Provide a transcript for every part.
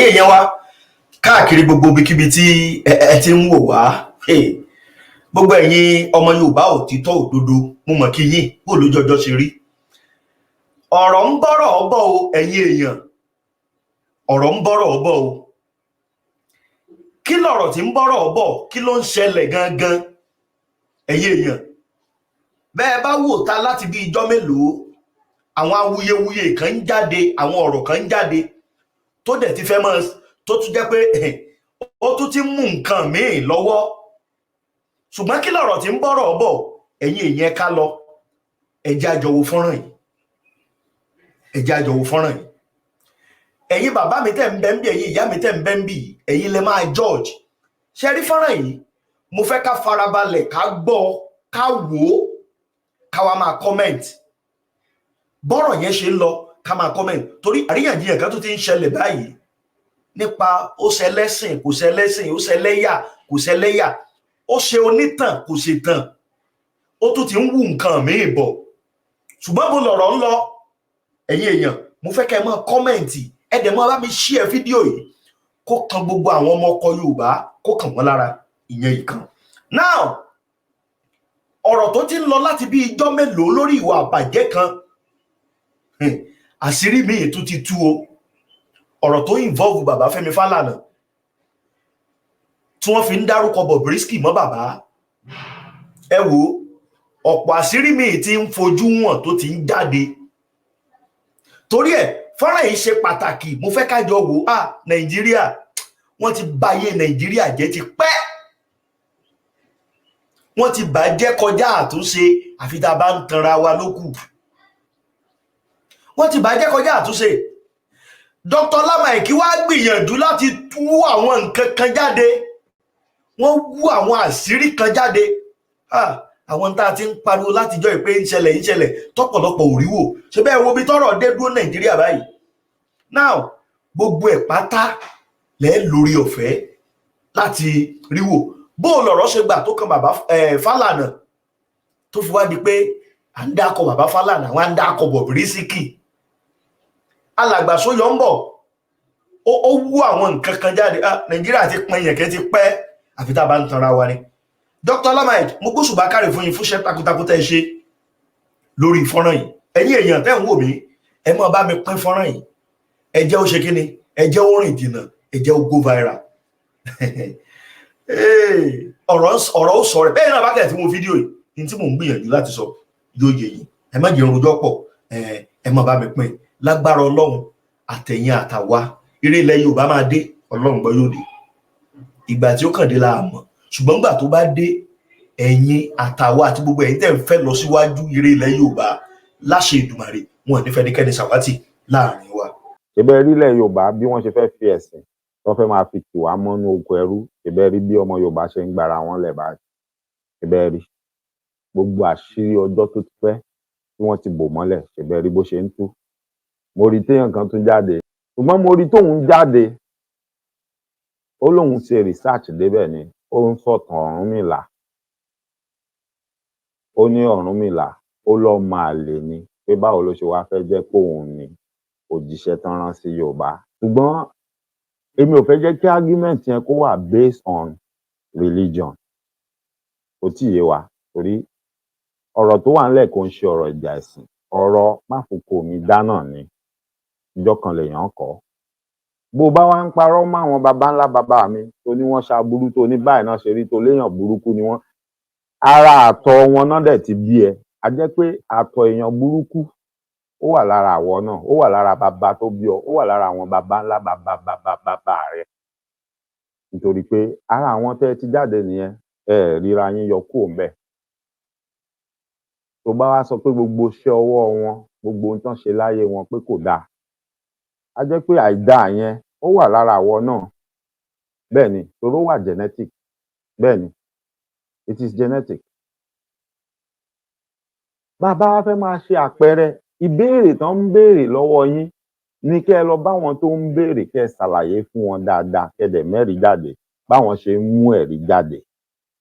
ẹ̀yin èèyàn wa káàkiri gbogbo ibikíbi tí ẹ ti ń wò wá gbogbo ẹ̀yin ọmọ Yorùbá òtítọ́ òdodo mo mọ̀ kí yín bó lójọjọ́ ṣe rí ọ̀rọ̀ ń bọ́rọ̀ ọbọ̀ o ẹ̀yin èèyàn ọ̀rọ̀ ń bọ́rọ̀ ọbọ̀ o kí lọ̀rọ̀ tí ń bọ́rọ̀ ọbọ̀ kí ló ń ṣẹlẹ̀ gangan ẹ̀yin èèyàn bẹ́ẹ̀ bá wò ta láti bí ijọ́ mélòó àwọn awuyewuye kan ń jáde àwọn ọ̀rọ̀ kan ń jáde tó dẹ̀ ti fẹ́ mọ́ tó tún jẹ́ pé ó tún ti mú nǹkan míì lọ́wọ́ ṣùgbọ́n kí lọ̀rọ̀ tí ń bọ́rọ̀ ọbọ̀ ẹ̀yin èèyàn ká lọ ẹ jẹ́ a jọ wo fọ́nrán yìí ẹ jẹ́ a jọ wo fọ́nrán yìí ẹ̀yin bàbá mi tẹ́ ń bẹ ń bí ẹ̀yin ìyá mi tẹ́ ń bẹ ń bí ẹ̀yin lẹ máa George ṣe rí fọ́nrán yìí mo fẹ́ ká farabalẹ̀ ká gbọ́ ká wò ó ká wá máa comment bọ́rọ̀ yẹn ṣe ń lọ ká máa comment torí àríyànjiyàn kan tó ti ń ṣẹlẹ̀ báyìí nípa ó ṣẹlẹ́sìn kò ṣẹlẹ́sìn ó ṣẹlẹ́yà kò ṣẹlẹ́yà ó ṣe onítàn kò ṣe tàn ó tún ti ń wù nǹkan míì bọ̀ ṣùgbọ́n mo lọ̀rọ̀ ń lọ ẹ̀yin èèyàn mo fẹ́ kẹ́ ẹ máa kọ́mẹ̀ǹtì ẹ dẹ̀ máa bá mi share fídíò yìí kó kan gbogbo àwọn ọmọ ọkọ Yorùbá kó kàn wọ́n lára ìyẹn ìkan. now ọ̀rọ̀ tó ti ń lọ láti bí ijọ́ mélòó lórí ìwà àbàjẹ́ kan àṣírí míì tún ti tú o ọ̀rọ̀ tó involve bàbá Fẹ́mi Falana tí wọ́n fi ń dárúkọ Bobrisky mọ́ bàbá ẹ wo ọ̀pọ̀ àṣírí míì tí ń fojú wọn tó ti ń jáde torí ẹ̀ fọ́nrán yìí ṣe pàtàkì mo fẹ́ kájọ wò Nàìjíríà wọ́n ti báyé Nàìjíríà jẹ́ ti pẹ́ wọ́n ti bàjẹ́ kọjá àtúnṣe àfi tá a bá ń tanra wa lókù wọ́n ti bàjẹ́ kọjá àtúnṣe Dr. Lamaiki wá gbìyànjú láti tú àwọn nǹkan kan jáde wọ́n wú àwọn àṣírí kan jáde àwọn tá a ti ń pariwo látijọ́ ìpé ìṣẹ̀lẹ̀ tọ́pọ̀lọpọ̀ ò rí wò ṣe bẹ́ẹ̀ wo bí tọ́rọ̀ dé dúró Nàìjíríà báyìí now gbogbo ẹ̀ pátá lẹ́ lórí ọ̀fẹ́ láti rí wò bó lọ̀rọ̀ ṣe gbà tó kan bàbá Falana tó fi wá di pé à ń dákọ bàbá Falana wọ́n á ń dákọ Bobrisky alàgbà Soyombo ó wú àwọn nǹkan kan jáde Nàìjíríà ti pín yẹ̀kẹ́ ti pẹ́ àfi tá a bá ń tanra wa ni Dr. Lamaiki mo gbóṣùbà káre fún yín fúnṣẹ́ takuntakun tẹ́ ṣe lórí fọ́nrán yìí ẹ̀yin èèyàn tẹ́ ń wò mí ẹ máa bá mi pín fọ́nrán yìí ẹ jẹ́ ó ṣe kíni ẹ jẹ́ ó rìn jìnnà ẹ jẹ́ ó go viral ọ̀rọ̀ ó sọ rẹ̀ bẹ́ẹ̀ náà bá tẹ̀ tí mo fídíò yìí ní tí mò ń gbìyànjú láti sọ yóò yé yín ẹ má jẹ́ rojọ́ pọ̀ ẹ máa bá mi pín lágbára Ọlọ́run àtẹ̀yìn àtàwa eré ilẹ̀ Yorùbá máa dé Ọlọ́run gbọ́ yóò dé ìgbà tí ó kàn dé la mọ̀ ṣùgbọ́n gbà tó bá dé ẹ̀yin àtàwa àti gbogbo ẹ̀yin tẹ́ ń fẹ́ lọ síwájú eré ilẹ̀ Yorùbá láṣẹ Èdùmàrè wọn ní fẹ́nikẹ́ni ṣàwátì láàrin wa. ṣebẹ́ rí ilẹ̀ Yorùbá bí wọ́n ṣe fẹ́ fi ẹ̀sìn tó fẹ́ máa fi tì wá mọ́nú oko ẹrú ṣebẹ́ rí bí ọmọ Yorùbá ṣe ń gbára wọn lẹ̀ báyìí ṣebẹ́ rí gbogbo àṣírí ọjọ́ tó ti pẹ́ tí wọ́n ti bò mọ́lẹ̀ ṣebẹ́ rí bó ṣe ń tú mo rí téèyàn kan tún jáde ṣùgbọ́n mo rí tóun jáde ó lóun ṣe research débẹ̀ ni ó ń sọ̀tàn Ọ̀rúnmìlà ó ní Ọ̀rúnmìlà ó lọ́ọ́ máa lè ní pé báwo ló ṣe wá fẹ́ jẹ́ kóun ní òjíṣẹ́ tán rán sí Yorùbá ṣùgbọ́n èmi ò fẹ́ jẹ́ kí argument yẹn kó wà based on religion kò tí ì yé wa torí ọ̀rọ̀ tó wà ńlẹ̀ kò ń ṣe ọ̀rọ̀ ìjà ẹ̀sìn ọ̀rọ̀ máfòkò mi dáná ni ìjọ kan lèèyàn kọ́ bó bá wá ń parọ́ mọ́ àwọn baba ńlá bàbá mi tó ní wọ́n ṣaburú tó ní báyìí náà ṣe rí tó léèyàn burúkú ni wọ́n ara àtọ̀ wọn náà dẹ̀ ti bí ẹ a jẹ́ pé àtọ̀ èèyàn burúkú ó wà lára àwọ̀ náà ó wà lára bàbá tó bí ọ ó wà lára àwọn baba ńlá bàbá rẹ nítorí pé ara àwọn tẹ́ ti jáde nìyẹn ríra yín yọ kúrò ńbẹ̀ tó bá wá sọ pé gbogbo iṣẹ́ ọwọ́ wọn gbogbo ohun tán ṣe láyé wọn pé kò dáa a jẹ́ pé àìdáa yẹn ó wà lára àwọ̀ náà bẹ́ẹ̀ ni torí ó wà genetic bẹ́ẹ̀ ni it is genetic. bàbá wa fẹ́ máa ṣe àpẹẹrẹ ìbéèrè tán ń béèrè lọ́wọ́ yín ní kẹ́ ẹ lọ báwọn tó ń béèrè kẹ́ ẹ ṣàlàyé fún wọn dáadáa kẹ́ ẹ dẹ̀ mẹ́rìí jáde báwọn ṣe ń mú ẹ̀rí jáde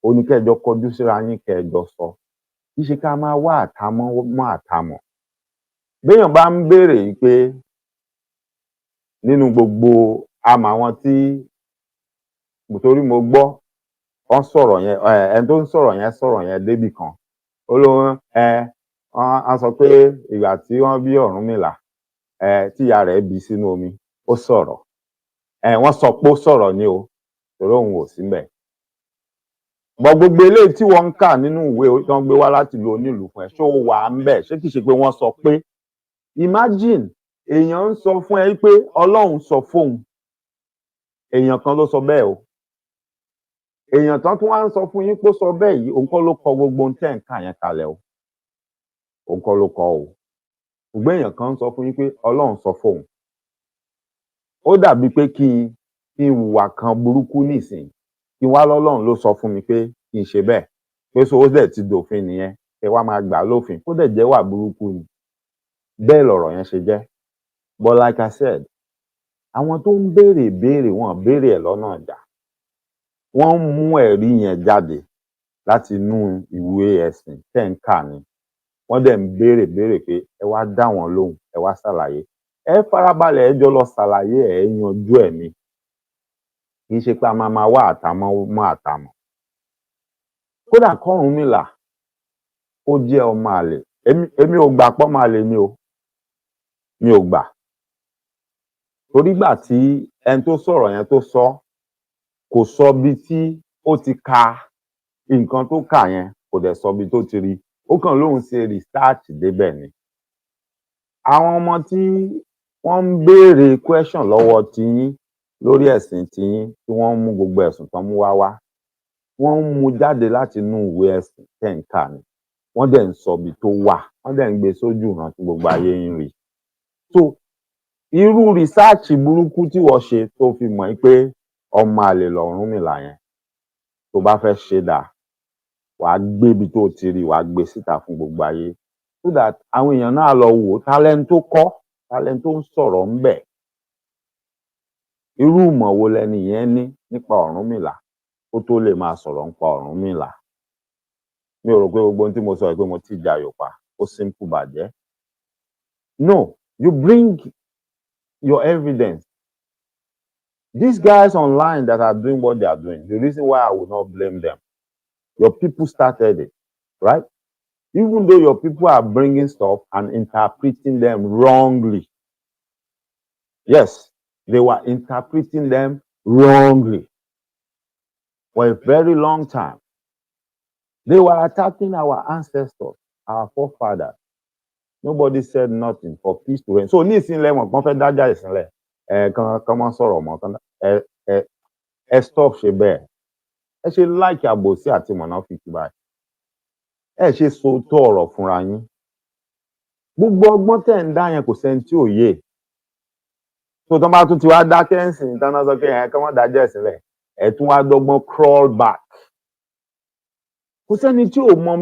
ó ní kẹ́ ẹ jọ kọjú síra yín kẹ́ ẹ jọ sọ kì í ṣe ká máa wá àtàmọ́ mọ́ àtàmọ́ béèyàn bá ń béèrè pé nínú gbogbo àmọ́ àwọn tí torí mo gbọ́ wọ́n sọ̀rọ̀ yẹn ẹni tó ń sọ̀rọ̀ yẹn débì kan ó ló wọ́n sọ pé ìgbà tí wọ́n bí Ọ̀rúnmìlà tí ìyá rẹ̀ bí sínú omi ó sọ̀rọ̀ wọ́n sọ pé ó sọ̀rọ̀ ni o torí òun ò sí ńbẹ̀. Bọ̀ gbogbo eléyìí tí wọ́n ń kà nínú ìwé tí wọ́n gbé wá láti lu onílùú fún ẹ ṣó wà ń bẹ̀ ṣé kìí ṣe pé wọ́n sọ pé imagine èèyàn ń sọ fún ẹ pé Ọlọ́run sọ fóun èèyàn kan ló sọ bẹ́ẹ̀ o èèyàn tán tún wá ń sọ fún yín pé ó sọ bẹ́ẹ̀ yìí òun kọ́ ló kọ gbogbo ohun tẹ́ ń kà yẹn kalẹ̀ o òun kọ́ ló kọ o ṣùgbọ́n èèyàn kan ń sọ fún yín pé Ọlọ́run sọ fóun ó dàbí pé kí n hùwà kan burúkú nísìnyí kí wá lọ́lọ́run ló sọ fún mi pé kí n ṣe bẹ́ẹ̀ pé so ó dẹ̀ ti dòfin nìyẹn ẹ wá máa gbà lófin kó dẹ̀ jẹ́ wà burúkú ni bẹ́ẹ̀ lọ̀rọ̀ yẹn ṣe jẹ́ but like I said àwọn tó ń béèrè ìbéèrè wọn béèrè ẹ̀ lọ́nà ọjà wọ́n ń mú ẹ̀rí yẹn jáde láti inú ìwé ẹ̀sìn tẹ́ ń kà ní wọ́n dẹ̀ ń béèrè pé ẹ wá dá wọn lóhùn ẹ wá ṣàlàyé ẹ farabalẹ̀ ẹ jọ lọ ṣàlàyé ẹ yanjú ẹ̀ ni kì í ṣe pé a máa wá àtàmọ́ mọ́ àtàmọ́ kódà k'Ọ̀rúnmìlà ó jẹ́ ọmọ àlè èmi ò gbà pọ́mọ àlè ni o mi ò gbà torí gbà tí ẹni tó sọ̀rọ̀ yẹn tó sọ kò sọ bí tí ó ti ka nǹkan tó kà yẹn kò dẹ̀ sọ bí tó ti rí ó kàn lóun ṣe research débẹ̀ ni àwọn ọmọ tí wọ́n ń béèrè question lọ́wọ́ tiyín lórí ẹ̀sìn tiyín tí wọ́n ń mú gbogbo ẹ̀sùn tán mú wá wọ́n ń mú jáde láti inú ìwé ẹ̀sìn tẹ́ ń kà ni wọ́n dẹ̀ ń sọ ibi tó wà wọ́n dẹ̀ ń gbé sójú ìran tí gbogbo ayé ń rí so irú rìsáàchì burúkú tí wọ́n ṣe tó fi mọ̀ pé ọmọ àlè l'Ọ̀rúnmìlà yẹn tó bá fẹ́ ṣe dà wàá gbé ibi tó ti rí wàá gbé síta fún gbogbo ayé so that àwọn èèyàn náà lọ wò talent tó kọ́ talent tó ń sọ̀rọ̀ ń bẹ̀ irú ìmọ̀ wo lẹni yẹn ní nípa Ọ̀rúnmìlà kó tó lè máa sọ̀rọ̀ nípa Ọ̀rúnmìlà mi ò rò pé gbogbo ohun tí mo sọ pé mo ti jayò pa ó simple bàjẹ́ no you bring your evidence these guys online that are doing what they are doing the reason why I will not blame them your people started it right even though your people are bringing stuff and interpreting them wrongly yes they were interpreting them wrongly for a very long time. They were attacking our ancestors, our forefathers. Nobody said nothing for peace to reign. So ní ìsìnlẹ̀ wọn kan fẹ́ dájà ìsìnlẹ̀ kan máa sọ̀rọ̀ mọ́ kan ẹ stop ṣe bẹ́ẹ̀ ẹ ṣe láìkí àbòsí àti mọ̀nàfíkì báyìí ẹ ṣe sòótọ́ ọ̀rọ̀ fúnra yín gbogbo ọgbọ́n tẹ̀ ń dá yẹn kò sẹ́ni tí ò yé tó tán bá tún ti wá dákẹ́ ẹ̀sìn tán náà sọ pé kán wọ́n dájà ìsìnlẹ̀ ẹ̀ tún wá dọ́gbọ́n crawl back kò sẹ́ni tí ò mọ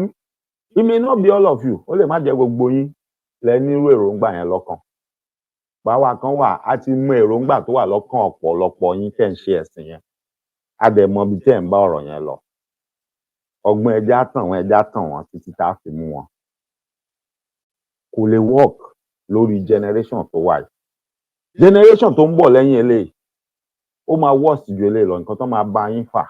it may not be all of you ó lè má jẹ́ gbogbo yín lẹ nírú èròǹgbà yẹn lọ́kàn báwa kan wà á ti mú èròǹgbà tó wà lọ́kàn ọ̀pọ̀lọpọ̀ yín tẹ̀ ń ṣe ẹ̀sìn yẹn á dẹ̀ mọ ibi tẹ̀ ń bá ọ̀rọ̀ yẹn lọ ọgbọ́n ẹja tàn wọ́n títí tá a fi mú wọn kò lè work lórí generation tó wà yìí generation tó ń bọ̀ lẹ́yìn eléyìí ó máa worst ju eléyìí lọ nǹkan tó máa bá yín fà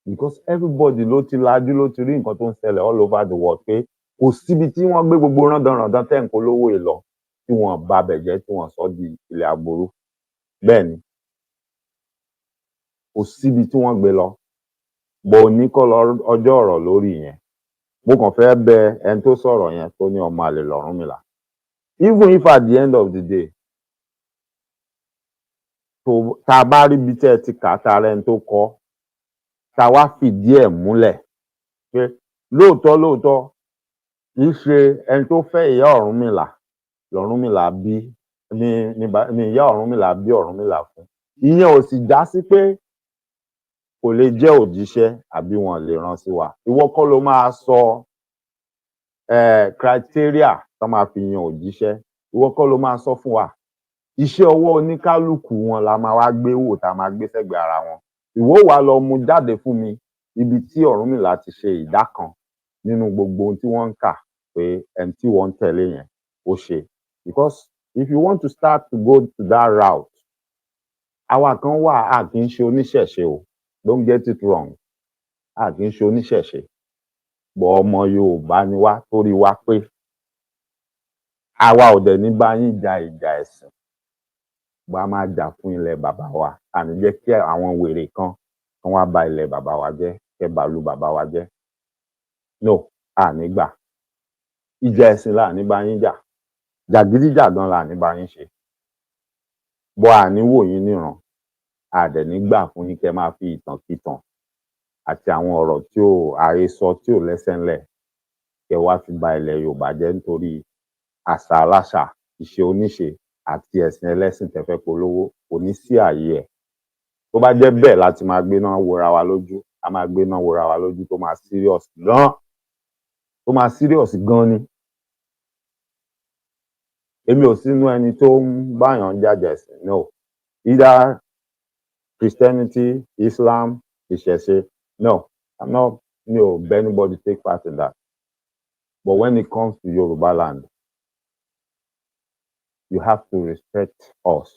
because everybody ló ti lajú ló ti rí nǹkan tó ń ṣẹlẹ̀ all over the world pé kò síbi tí wọ́n gbé gbogbo rándanràndan tẹ̀ ń polówó yìí lọ tí wọ́n bà bẹ̀ jẹ́ tí wọ́n sọ di ilẹ̀ aburú bẹ́ẹ̀ ni kò síbi tí wọ́n gbé lọ bọ̀ òní kọ́ ọjọ́ ọ̀rọ̀ lórí yẹn mo kàn fẹ́ bẹ ẹni tó sọ̀rọ̀ yẹn tó ní ọmọ àlè l'Ọ̀rúnmìlà even if at the end of the day tá a bá rí ibi tẹ́ ẹ ti kà á tá a rẹ́ni tó kọ́ tá a wá fìdí ẹ̀ múlẹ̀ pé lóòótọ́ kì í ṣe ẹni tó fẹ́ ìyá Ọ̀rúnmìlà l'Ọ̀rúnmìlà bí ni ìyá Ọ̀rúnmìlà bí Ọ̀rúnmìlà fún ìyẹn ò sì já sí pé kò lè jẹ́ òjíṣẹ́ àbí wọn lè rán sí wa ìwọ kọ́ ló máa sọ criteria tó máa fi yan òjíṣẹ́ ìwọ kọ́ ló máa sọ fún wa iṣẹ́ ọwọ́ oníkálukú wọn la máa wá gbé wò tá a máa gbé sẹ́gbẹ̀ẹ́ ara wọn ìwọ wá lọ mú jáde fún mi ibi tí Ọ̀rúnmìlà ti ṣe ìdá kan nínú gbogbo ohun tí wọ́n ń kà pé ẹni tí wọ́n ń tẹ̀lé yẹn ó ṣe because if you want to start to go to that route àwa kan wà a kì í ṣe oníṣẹ̀ṣe o, don't get it wrong, a kì í ṣe oníṣẹ̀ṣe, bọ̀ ọmọ Yorùbá ni wá torí wá pé àwa ò dẹ̀ ní bá yín ja ìjà ẹ̀sìn, bá a máa jà fún ilẹ̀ bàbá wa, àní jẹ́ kí àwọn wèrè kan wá ba ilẹ̀ bàbá wa jẹ́, kẹ́ bàlú bàbá wa jẹ́. No, àní gbà. Ìjà ẹ̀sìn là ní bá yín jà, jàgídíjàgan là ní bá yín ṣe. Bọ́ àní wò yín níran, a dẹ̀ ní gbà fún yín kẹ́ máa fi ìtànkìtàn àti àwọn ọ̀rọ̀ tí ò àhesọ tí ò lẹ́sẹ̀ ńlẹ̀ kẹ́ wá fi ba ilẹ̀ Yorùbá jẹ́ nítorí àṣà aláṣà, ìṣe oníṣe àti ẹ̀sìn ẹlẹ́sìn tẹ́ fẹ́ polówó, kò ní sí ààyè ẹ̀. Tó bá jẹ́ bẹ́ẹ̀ láti máa gbéná wora wa lójú, a máa gbéná wora wa lójú tó máa serious gan, tó máa serious gan ni. Èmi ò sínú ẹni tó ń báyàn jàjà ẹ̀sìn, no. Either Christianity, Islam, ìṣẹ̀ṣe, no. I'm not, mi ò beg anybody take part in that. But when it comes to Yoruba land, you have to respect us.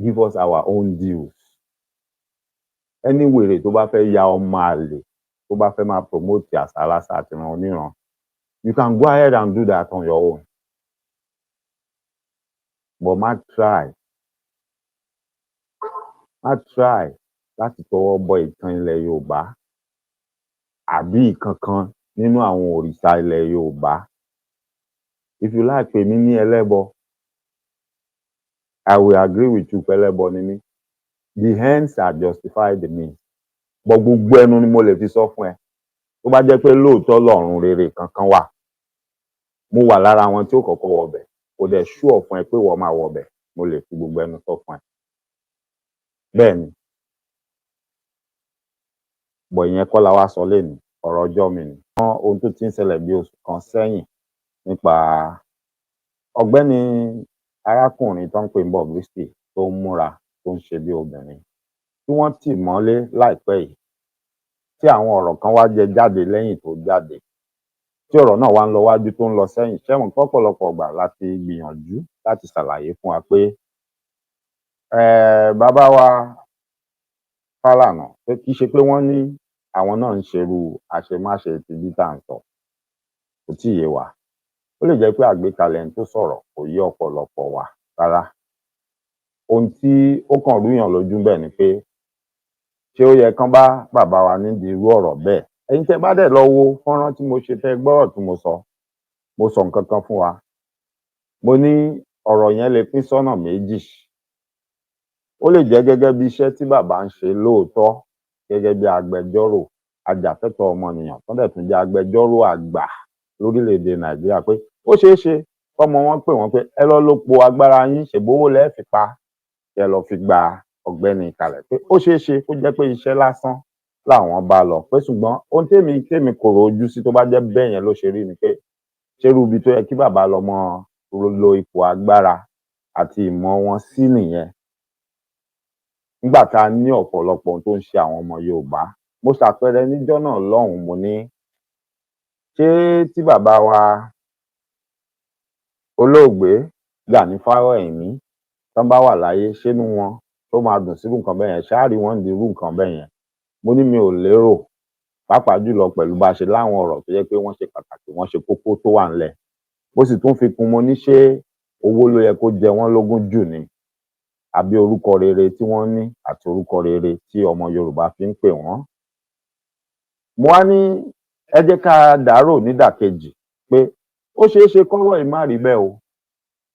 Give us our own dues. Any wèrè tó bá fẹ́ ya ọmọ àlè, tó bá fẹ́ máa promote àṣà aláṣà àti ìran oníran, you can go ahead and do that on your own. But má try láti tọwọ́ bọ ìtàn ilẹ̀ Yorùbá àbí ìkankan nínú àwọn òrìṣà ilẹ̀ Yorùbá. If you like pè mí ní ẹlẹ́bọ, I will agree with you pé ẹlẹ́bọ ni mí. The ends are justify the means. But gbogbo ẹnu ni mo lè fi sọ fún ẹ. Tó bá jẹ́ pé lóòótọ́ lọ́run rere kankan wà, mo wà lára wọn tí ó kọ́kọ́ wọbẹ̀, kò dẹ̀ sure fún ẹ pé wọ́n máa wọbẹ̀, mo lè fi gbogbo ẹnu sọ fún ẹ. Bẹ́ẹ̀ ni, bọ̀ ìyẹn kọ́ la wá sọ lénìí, ọ̀rọ̀ ọjọ́ mi ni. Ohun tó ti ń ṣẹlẹ̀ bí oṣù kan sẹ́yìn nípa ọ̀gbẹ́ni arákùnrin tó ń pè ní Bobrisky tó ń múra tó ń ṣe bí obìnrin, tí wọ́n tì mọ́lé láìpẹ́ yìí, tí àwọn ọ̀rọ̀ kan wá jẹ jáde lẹ́yìn tó jáde, tí ọ̀rọ̀ náà wá ń lọ wájú tó ń lọ sẹ́yìn. Ṣẹ́wọ̀n pọ̀pọ̀lọpọ̀ ìgbà láti gbìyànjú láti ṣàlàyé fún wa pé bàbá wa Falana pé kì í ṣe pé wọ́n ní àwọn náà ń ṣerú àṣemáṣe ti bí tá à ń sọ, kò tí ì yé wa. Ó lè jẹ́ pé àgbékalẹ̀ ẹni tó sọ̀rọ̀ kò yé ọ̀pọ̀lọpọ̀ wa rárá. Ohun tí ó kàn rúyàn lójú bẹ́ẹ̀ ni pé ṣé ó yẹ kán bá bàbá wa nídìí irú ọ̀rọ̀ bẹ́ẹ̀. Ẹ̀yin tẹ́ bá dẹ̀ lọ wo fọ́nrán tí mo ṣe fẹ́ gbọ́rọ̀ tí mo sọ nǹkan kan fún wa. Mo ní ọ̀rọ̀ yẹn lè pín sọ́nà méjì. Ó lè jẹ́ gẹ́gẹ́ bí iṣẹ́ tí bàbá ń ṣe lóòótọ́ gẹ́gẹ́ bí agbẹjọ́rò ajàfẹ́tọ̀ọ́ ọmọnìyàn tó dẹ̀ tún jẹ́ agbẹjọ́rò àgbà lórílẹ̀‐èdè Nàìjíríà, pé ó ṣeé ṣe kọ́mọ wọn pè wọ́n pé ẹ lọ lópo agbára yín, ṣègbówó lẹ́ẹ̀ fi pa, kẹ́ lọ fi gba ọ̀gbẹ́ni kalẹ̀, pé ó ṣeé ṣe kó jẹ́ pé iṣẹ́ lásán làwọn bá lọ, pé ṣùgbọ́n ohun tèmi kòrò ojú sí tó bá jẹ́ bẹ́ẹ̀ yẹn ló ṣe rí ni pé ṣerú ibi tó yẹ kí bàbá lọ mọ lo ipò agbára àti ìmọ̀ wọn sí nìyẹn. Nígbà tá a ní ọ̀pọ̀lọpọ̀ ohun tó ń ṣe àwọn ọmọ Yorùbá, mo ṣàpẹẹrẹ níjọ́ náà lọ́hùn-ún, mo ní ṣé tí bàbá wa olóògbé Gani Fáwẹ́hìnmí tán bá wà láyé, ṣénú wọn tó máa dùn sírú nǹkan bẹ́ẹ̀ yẹn, ṣáàrí wọn ń di irú nǹkan bẹ́ẹ̀ yẹn. Mo ní mi ò lérò, pàápàá jùlọ pẹ̀lú bá a ṣe láwọn ọ̀rọ̀ tó yẹ pé wọ́n ṣe pàtàkì, wọ́n ṣe kókó tó wà ńlẹ̀. Mo sì tún fi kún, mo ní ṣé owó ló yẹ kó jẹ wọ́n lógún jù ni, àbí orúkọ rere tí wọ́n ní àti orúkọ rere tí ọmọ Yorùbá fi ń pè wọ́n. Mo wá ní ẹ jẹ́ ká dàárò nídàkejì pé ó ṣeé ṣe kọ́rọ̀ yìí má rí bẹ́ẹ̀ o.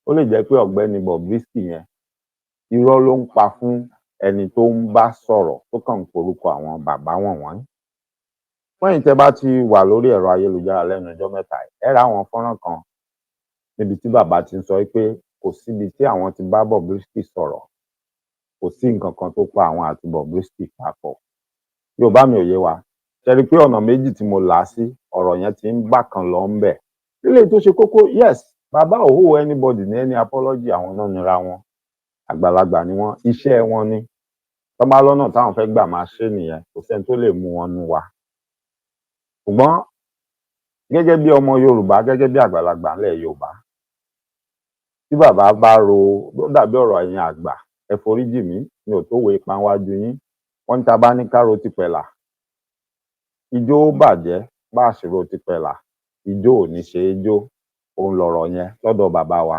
Ó lè jẹ́ pé ọ̀gbẹ́ni Bobrisky yẹn irọ́ ló ń pa fún ẹni tó ń bá sọ̀rọ̀ tó kàn ń forúkọ àwọn bàbá wọ̀nyí. Fún ẹ̀yin tẹ́ bá ti wà lórí ẹ̀rọ ayélujára lẹ́nu ọjọ́ mẹ́ta, ẹ ra àwọn fọ́nrán kan níbi tí bàbá ti ń sọ pé kò síbi tí àwọn ti bá Bobrisky sọ̀rọ̀, kò sí nǹkan kan tó pa àwọn àti Bobrisky papọ̀. Yorùbá mi ò yé wa. Ṣe rí pé ọ̀nà méjì tí mo là á sí, ọ̀rọ̀ yẹn ti ń bákan lọ ń bẹ̀. Lílé tó ṣe kókó, yes, bàbá ò hó anybody ní any apology, àwọn náà nira wọn, àgbàlagbà ni wọ́n, iṣẹ́ wọn ni. Tọ́ bá lọ́nà táwọn fẹ́ gbà máa ṣe nìyẹn, kò sẹ́ni tó lè mú wọn nú wa. Ṣùgbọ́n gẹ́gẹ́ bí ọmọ Yorùbá, gẹ́gẹ́ bí àgbàlagbà ńlẹ̀ Yorùbá, tí bàbá bá ro, ló dàbí ọ̀rọ̀ ẹ̀yin àgbà ẹ foríjì mí mi ò tó wo ipa wájú yín wọ́n ní ta bá ní kárò ti pẹ̀là ijó bàjẹ́ bá àṣírò ti pẹ̀là ijó ò ní ṣe é jó òun lọ̀rọ̀ yẹn lọ́dọ̀ bàbá wa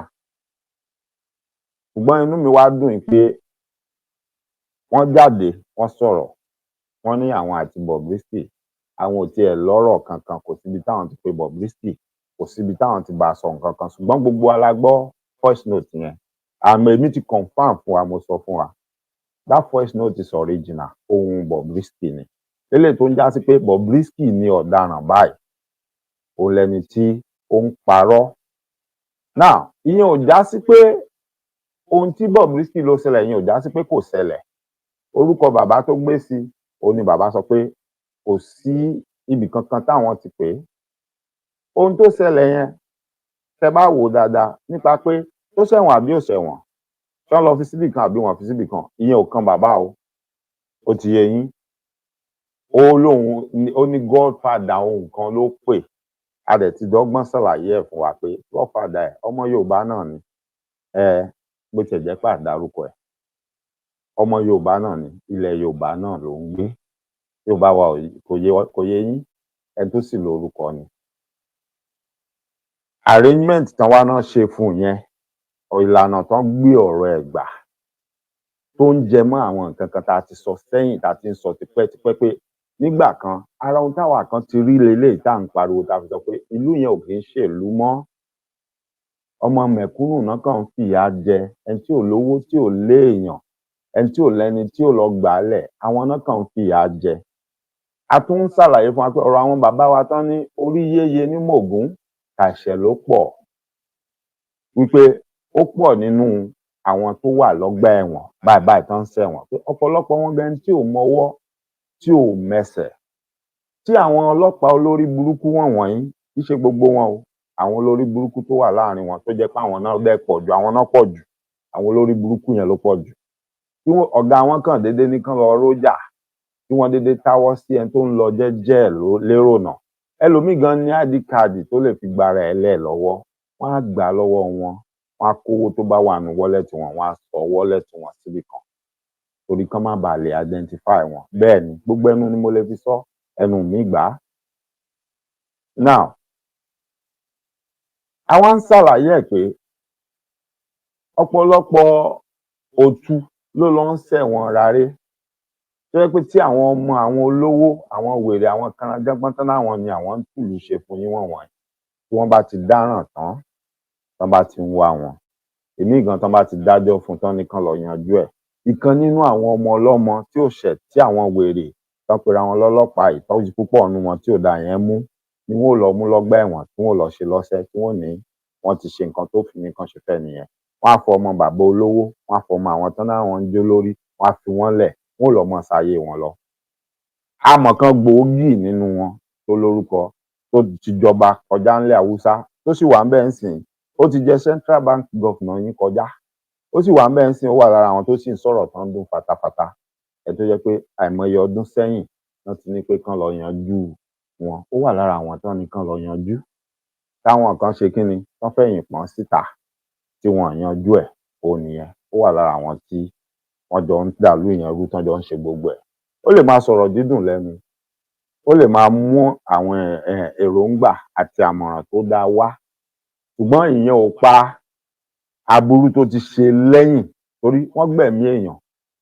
ṣùgbọ́n inú mi wá dùn pé wọ́n jáde wọ́n sọ̀rọ̀ wọ́n ní àwọn àti Bobrisky àwọn ò tiẹ̀ lọ́rọ̀ kankan kò síbi táwọn ti pe Bobrisky kò síbi táwọn ti bá a sọ nǹkan kan ṣùgbọ́n gbogbo wa la gbọ́ voice note yẹn àmọ́ èmi ti confam fún wa mo sọ fún wa that voice note is original ohun Bobrisky ni eléyìí tó ń já sí pé Bobrisky ni ọ̀daràn báyìí òun lẹni tí ó ń parọ́ now ìyẹn ò já sí pé ohun tí Bobrisky ló ṣẹlẹ̀ ìyẹn ò já sí pé kò ṣẹlẹ̀ orúkọ bàbá tó gbé sí òun ni bàbá sọ pé kò sí ibì kankan táwọn ti pè é ohun tó ṣẹlẹ̀ yẹn tẹ́ bá wò dáadáa nípa pé tó ṣẹ̀wọ̀n àbí ò ṣẹ̀wọ̀n ṣé wọ́n lọ fi síbì kan àbí wọ́n fi síbì kan ìyẹn ò kan bàbá o ó ti yé yín ó ní godfather ohun kan ló pè a dẹ̀ ti dọ́gbọ́n ṣàlàyé ẹ̀ fún wa pé godfather ẹ̀ ọmọ Yorùbá náà ni bó tiẹ̀ jẹ́ pé àdárúkọ ẹ̀ ọmọ Yorùbá náà ni ilẹ̀ Yorùbá náà ló ń gbé Yorùbá wa kò yé yín ẹni tó sì lórúkọ ni arrangement tán wá náà ṣe fún yẹn ìlànà tán gbé ọ̀rọ̀ ẹ̀ gbà tó ń jẹ mọ́ àwọn nǹkan kan tá a ti sọ sẹ́yìn tá a ti ń sọ tipẹ́tipẹ́ pé nígbà kan ara ohun táwa kan ti rí leléyìí tá à ń pariwo tá a fi sọ pé ìlú yẹn ò kì í ṣèlú mọ́ ọmọ mẹ̀kúnnù náà kàn ń fìyà jẹ ẹni tí ò lówó tí ò léèyàn ẹni tí ò lẹ́ni tí ò lọ gbàálẹ̀ àwọn náà kàn ń fìyà jẹ a tún ń ṣàlàyé fún wa pé ọ̀rọ̀ àwọn bàbá wa tán ní orí yéye ní mògún àṣẹ ló pọ̀ wípé ó pọ̀ nínú àwọn tó wà lọ́gbà ẹ̀wọ̀n báyìí tán ń ṣẹ̀wọ̀n pé ọ̀pọ̀lọpọ̀ wọn gan tí ò mọwọ́ tí ò mẹsẹ̀ tí àwọn ọlọ́pàá olórí burúkú wọ̀nyí kì í ṣe gbogbo wọn o àwọn olórí burúkú tó wà láàrin wọn tó jẹ́ pé àwọn náà dẹ̀ pọ̀ jù àwọn náà pọ̀ jù àwọn olórí burúkú yẹn ló pọ̀ jù tí ọ̀gá wọn kàn déédéé nìkan lọ rójà tí wọ́n déédéé táwọ́ sí ẹni tó ń lọ jẹ́jẹ́ lérò náà ẹlòmíì gan ní id káàdì tó lè fi gbára ẹ̀ lẹ̀ lọ́wọ́ wọ́n á gbà lọ́wọ́ wọn wọ́n á kówó tó bá wà ní wọ́lẹ̀tì wọn wọ́n á sọ wọ́lẹ̀tì wọn síbì kan torí kán má bàa lè identify wọn bẹ́ẹ̀ ni gbogbo ẹnu ni mo lè fi sọ ẹnu mi gbà á. now àwọn ń ṣàlàyé ẹ̀ pé ọ̀pọ̀lọpọ̀ òtú ló lọ ń ṣẹ̀wọ̀n rárẹ̀ tó yẹ pé tí àwọn ọmọ àwọn olówó àwọn wèrè àwọn kanajẹ́gbọ́n tán láwọn ni àwọn ń tùlù ṣe fún yín wọ̀nyí tí wọ́n bá ti dáràn tán bá ti ń wá wọn èmi gan tán bá ti dájọ́ fún tán nìkan lọ yanjú ẹ̀ ìkan nínú àwọn ọmọ ọlọ́mọ tí ò ṣẹ̀ tí àwọn wèrè tán pera wọn lọ́lọ́pàá ìtọ́jú púpọ̀ nínú wọn tí ò dá yẹn mú ni wọn ò lọ mú lọ́gbà ẹ̀wọ̀n tí wọn ò lọ ṣe lọ́sẹ̀ tí wọn ní wọn ti ṣe nǹkan tó fi nìkan ṣe fẹ́ nìyẹn wọn á fọ ọmọ bàbá olówó wọn á fọ ọmọ àwọn tán láwọn ń jó lórí wọn á fi wọn lẹ̀ wọn ò lọ mọ sáyé wọn lọ àmọ́ kan gbòógì nínú wọn tó lórúkọ tó ti jọba kọjá ńlẹ̀ Haúsá tó sì wà ń bẹ́ẹ̀ ń sìn ó ti jẹ Central Bank governor yín kọjá ó sì wà ń bẹ́ẹ̀ ń sìn ó wà lára àwọn tó sì ń sọ̀rọ̀ tán dún fatafata ẹ tó jẹ́ pé àìmọye ọdún sẹ́yìn wọ́n ti ní pé kán lọ yanjú wọn ó wà lára àwọn tán ní kán lọ yanjú táwọn kan ṣe kí ni wọ́n fẹ̀yìn pọ́n síta tí wọ́n yanjú ẹ̀ ó nìyẹn ó wà lára àwọn tí wọ́n jọ ń dàlú ìyẹn rú tán jọ ń ṣe gbogbo ẹ̀ ó lè máa sọ̀rọ̀ dídùn lẹ́nu ó lè máa mú àwọn èròǹgbà àti àmọ̀ràn tó dáa wá ṣùgbọ́n ìyẹn ò pa aburú tó ti ṣe lẹ́yìn torí wọ́n gbẹ̀mí